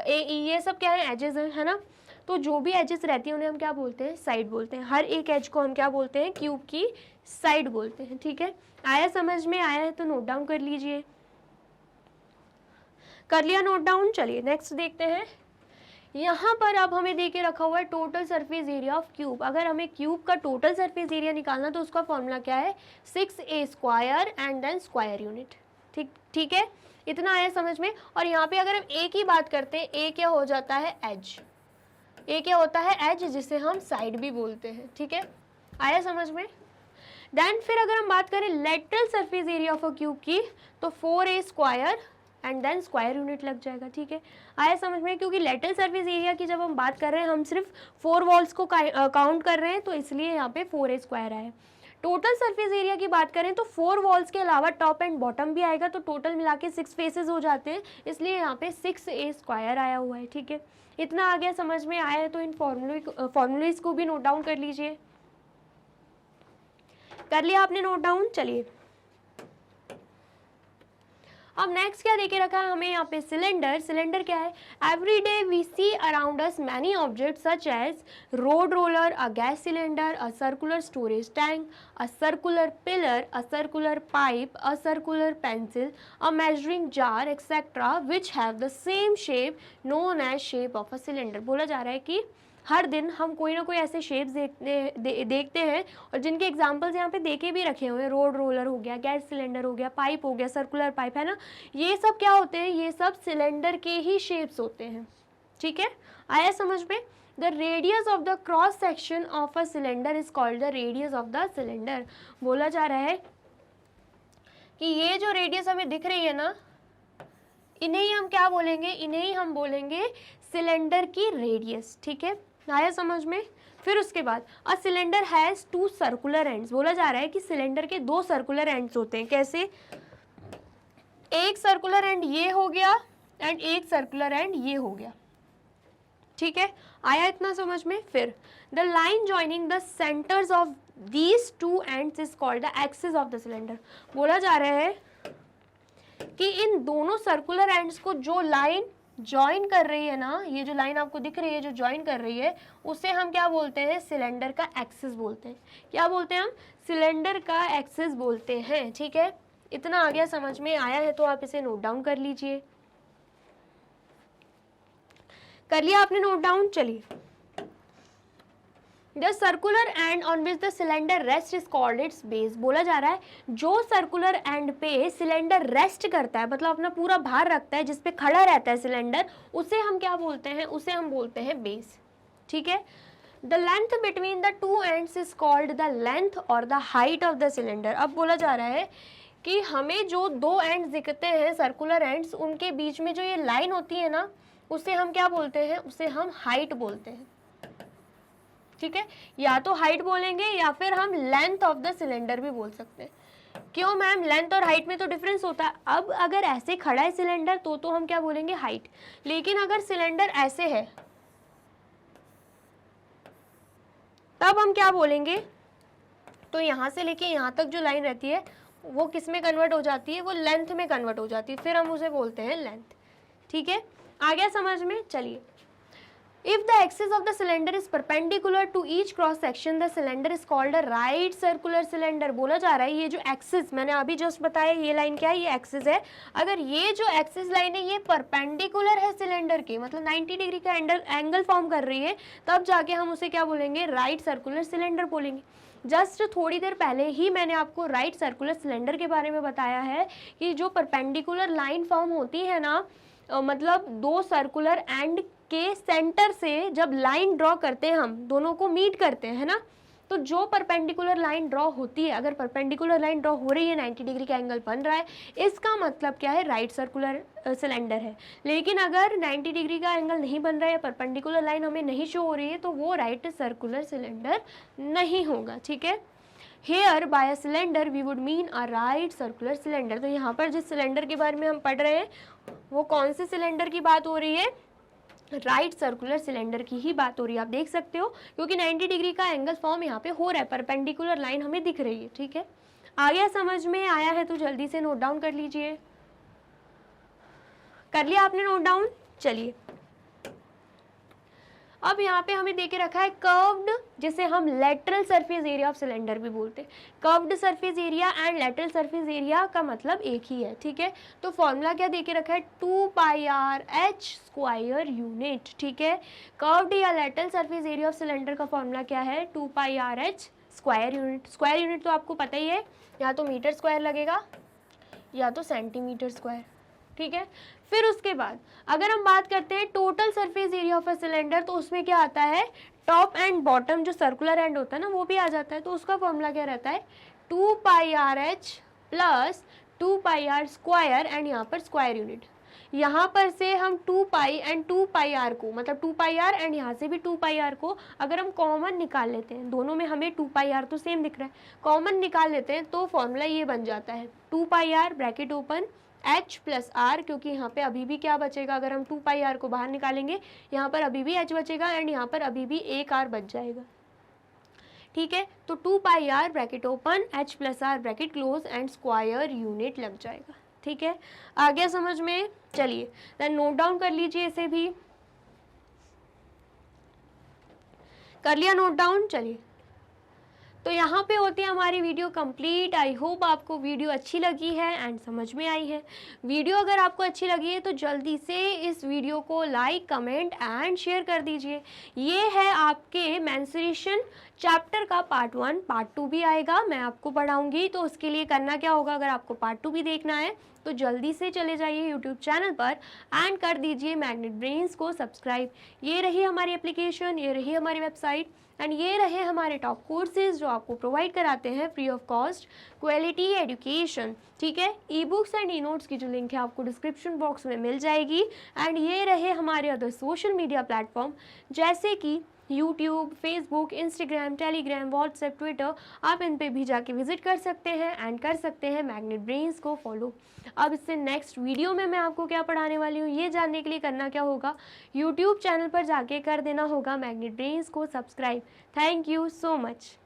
E, ये सब क्या है? एजेस हैं, है ना। तो जो भी एजेस रहती है उन्हें हम क्या बोलते हैं? साइड बोलते हैं। हर एक एज को हम क्या बोलते हैं? क्यूब की साइड बोलते हैं, ठीक है। आया समझ में? आया है तो नोट डाउन कर लीजिए। कर लिया नोट डाउन? चलिए नेक्स्ट देखते हैं। यहाँ पर अब हमें दे के रखा हुआ है total surface area of cube. अगर हमें क्यूब का टोटल सरफेस एरिया निकालना तो उसका फॉर्मूला क्या है? 6a square and then square unit, ठीक है। इतना आया समझ में? और यहाँ पे अगर हम a की बात करते हैं, a क्या हो जाता है? एज। a क्या होता है? एज, जिसे हम साइड भी बोलते हैं, ठीक है। आया समझ में? देन फिर अगर हम बात करें lateral surface area of a cube की, तो 4a square and then square unit लग जाएगा, ठीक है। आया समझ में? क्योंकि लेटरल सरफेस एरिया की जब हम बात कर रहे हैं, हम सिर्फ 4 वॉल्स को काउंट कर रहे हैं, तो इसलिए यहाँ पे 4a स्क्वायर आया। टोटल सरफेस एरिया की बात करें तो 4 वॉल्स के अलावा टॉप एंड बॉटम भी आएगा, तो टोटल मिला के 6 फेसेस हो जाते हैं, इसलिए यहाँ पे 6a स्क्वायर आया हुआ है, ठीक है। इतना आ गया समझ में? आया है तो इन फॉर्मूलेज को भी नोट डाउन कर लीजिए। कर लिया आपने नोट डाउन? चलिए अब नेक्स्ट क्या देके रखा है हमें यहाँ पे? सिलेंडर। सिलेंडर क्या है? Every day we see around us many object such as road roller, a gas cylinder, a circular storage tank, a circular pillar, a circular pipe, a circular pencil, a measuring jar etcetera which have the same shape known as shape of a cylinder. बोला जा रहा है कि हर दिन हम कोई ना कोई ऐसे शेप्स देखते हैं और जिनके एग्जांपल्स यहाँ पे देके भी रखे हुए हैं। रोड रोलर हो गया, गैस सिलेंडर हो गया, पाइप हो गया, सर्कुलर पाइप, है ना। ये सब क्या होते हैं? ये सब सिलेंडर के ही शेप्स होते हैं, ठीक है। आया समझ में? The radius of the cross section of a cylinder is called the radius of the cylinder. बोला जा रहा है कि ये जो रेडियस हमें दिख रही है ना, इन्हें ही हम क्या बोलेंगे? इन्हें ही हम बोलेंगे सिलेंडर की रेडियस, ठीक है। आया समझ में? फिर उसके बाद a cylinder has 2 circular ends. बोला जा रहा है कि सिलेंडर के 2 सर्कुलर एंड्स होते हैं। कैसे? एक सर्कुलर एंड ये हो गया एंड एक सर्कुलर एंड ये हो गया, ठीक है। आया इतना समझ में? फिर the line joining the centres of these 2 ends is called the axis of the cylinder. बोला जा रहा है कि इन दोनों सर्कुलर एंड्स को जो लाइन ज्वाइन कर रही है ना, ये जो लाइन आपको दिख रही है जो ज्वाइन कर रही है, उसे हम क्या बोलते हैं, सिलेंडर का एक्सिस बोलते हैं। क्या बोलते हैं हम, सिलेंडर का एक्सिस बोलते हैं। ठीक है, इतना आ गया, समझ में आया है तो आप इसे नोट डाउन कर लीजिए। कर लिया आपने नोट डाउन? चलिए, the circular and on which the cylinder rest is called it's base. बोला जा रहा है जो सर्कुलर एंड पे सिलेंडर रेस्ट करता है, मतलब अपना पूरा भार रखता है, जिसपे खड़ा रहता है सिलेंडर, उसे हम क्या बोलते हैं, उसे हम बोलते हैं बेस। ठीक है, the length between the two ends is called the length और the height of the cylinder. अब बोला जा रहा है कि हमें जो दो एंड्स दिखते हैं, सर्कुलर एंड्स, उनके बीच में जो ये लाइन होती है ना, उसे हम क्या बोलते हैं, उसे हम हाइट बोलते हैं। ठीक है, या तो हाइट बोलेंगे या फिर हम लेंथ ऑफ द सिलेंडर भी बोल सकते हैं। क्यों मैम, लेंथ और हाइट में तो डिफरेंस होता है। अब अगर ऐसे खड़ा है सिलेंडर तो हम क्या बोलेंगे, हाइट। लेकिन अगर सिलेंडर ऐसे है तब हम क्या बोलेंगे, तो यहां से लेके यहां तक जो लाइन रहती है वो किस में कन्वर्ट हो जाती है, वो लेंथ में कन्वर्ट हो जाती है, फिर हम उसे बोलते हैं लेंथ। ठीक है, आ गया समझ में? चलिए, if the axis of the cylinder is perpendicular to each cross section, the cylinder is called a right circular cylinder। बोला जा रहा है ये जो एक्सिस मैंने अभी जस्ट बताया, ये लाइन क्या है, ये एक्सिस है। अगर ये जो एक्सिस लाइन है ये परपेंडिकुलर है सिलेंडर के, मतलब 90 डिग्री का एंगल फॉर्म कर रही है, तब जाके हम उसे क्या बोलेंगे, राइट सर्कुलर सिलेंडर बोलेंगे। जस्ट थोड़ी देर पहले ही मैंने आपको राइट सर्कुलर सिलेंडर के बारे में बताया है कि जो परपेंडिकुलर लाइन फॉर्म होती है ना, मतलब दो सर्कुलर एंड के सेंटर से जब लाइन ड्रॉ करते हैं, हम दोनों को मीट करते हैं ना, तो जो परपेंडिकुलर लाइन ड्रॉ होती है, अगर परपेंडिकुलर लाइन ड्रॉ हो रही है, 90 डिग्री का एंगल बन रहा है, इसका मतलब क्या है, राइट सर्कुलर सिलेंडर है। लेकिन अगर 90 डिग्री का एंगल नहीं बन रहा है, परपेंडिकुलर लाइन हमें नहीं शो हो रही है, तो वो राइट सर्कुलर सिलेंडर नहीं होगा। ठीक है, here by a cylinder we would mean a right circular cylinder. तो यहाँ पर जिस सिलेंडर के बारे में हम पढ़ रहे हैं वो कौन से सिलेंडर की बात हो रही है, राइट सर्कुलर सिलेंडर की ही बात हो रही है। आप देख सकते हो क्योंकि 90 डिग्री का एंगल फॉर्म यहाँ पे हो रहा है, परपेंडिकुलर लाइन हमें दिख रही है। ठीक है, आ गया समझ में? आया है तो जल्दी से नोट डाउन कर लीजिए। कर लिया आपने नोट डाउन? चलिए, अब यहाँ पे हमें देके रखा है कर्व्ड, जिसे हम lateral surface area of cylinder भी बोलते हैं। Curved surface area and lateral surface area का मतलब एक ही है। ठीक है, तो फॉर्मूला क्या देके रखा है, 2πr/h स्क्वायर यूनिट। ठीक है, कर्व्ड या lateral surface area of cylinder का फॉर्मूला क्या है, 2πr/h square unit. Square unit तो आपको पता ही है, या तो मीटर स्क्वायर लगेगा या तो सेंटीमीटर स्क्वायर। ठीक है, फिर उसके बाद अगर हम बात करते हैं total surface area of a cylinder, तो उसमें क्या आता है, टॉप एंड बॉटम जो सर्कुलर एंड होता है ना वो भी आ जाता है। तो उसका फॉर्मूला क्या रहता है, 2πr/h plus 2πr square and यहाँ पर स्क्वायर यूनिट। यहाँ पर से हम 2π एंड 2πr को, मतलब 2πr एंड यहाँ से भी 2πr को अगर हम कॉमन निकाल लेते हैं, दोनों में हमें 2πr तो सेम दिख रहा है, कॉमन निकाल लेते हैं तो फॉर्मूला ये बन जाता है 2πr bracket open h plus r, क्योंकि यहाँ पे अभी भी क्या बचेगा, अगर हम 2πr को बाहर निकालेंगे यहाँ पर अभी भी h बचेगा एंड यहाँ पर अभी भी एक r बच जाएगा। ठीक है, तो 2πr bracket open h plus r bracket close and square unit लग जाएगा। ठीक है, आ गया समझ में? चलिए देन नोट डाउन कर लीजिए, इसे भी कर लिया नोट डाउन। चलिए, तो यहाँ पे होती है हमारी वीडियो कंप्लीट। आई होप आपको वीडियो अच्छी लगी है एंड समझ में आई है। वीडियो अगर आपको अच्छी लगी है तो जल्दी से इस वीडियो को लाइक, कमेंट एंड शेयर कर दीजिए। ये है आपके मेंस्ट्रुएशन चैप्टर का पार्ट 1। पार्ट 2 भी आएगा, मैं आपको पढ़ाऊंगी। तो उसके लिए करना क्या होगा, अगर आपको पार्ट 2 भी देखना है तो जल्दी से चले जाइए यूट्यूब चैनल पर एंड कर दीजिए मैग्नेट ब्रेन्स को सब्सक्राइब। ये रही हमारी एप्लीकेशन, ये रही हमारी वेबसाइट एंड ये रहे हमारे टॉप कोर्सेज जो आपको प्रोवाइड कराते हैं free of cost quality education. ठीक है, e books and e notes की जो लिंक है आपको डिस्क्रिप्शन बॉक्स में मिल जाएगी। एंड ये रहे हमारे अदर सोशल मीडिया प्लेटफॉर्म जैसे कि YouTube, Facebook, Instagram, Telegram, WhatsApp, Twitter. आप इन पे भी जाके विजिट कर सकते हैं एंड कर सकते हैं मैग्नेट ब्रेन्स को फॉलो। अब इससे नेक्स्ट वीडियो में मैं आपको क्या पढ़ाने वाली हूँ ये जानने के लिए करना क्या होगा, यूट्यूब चैनल पर जाके कर देना होगा मैग्नेट ब्रेन्स को subscribe. Thank you so much.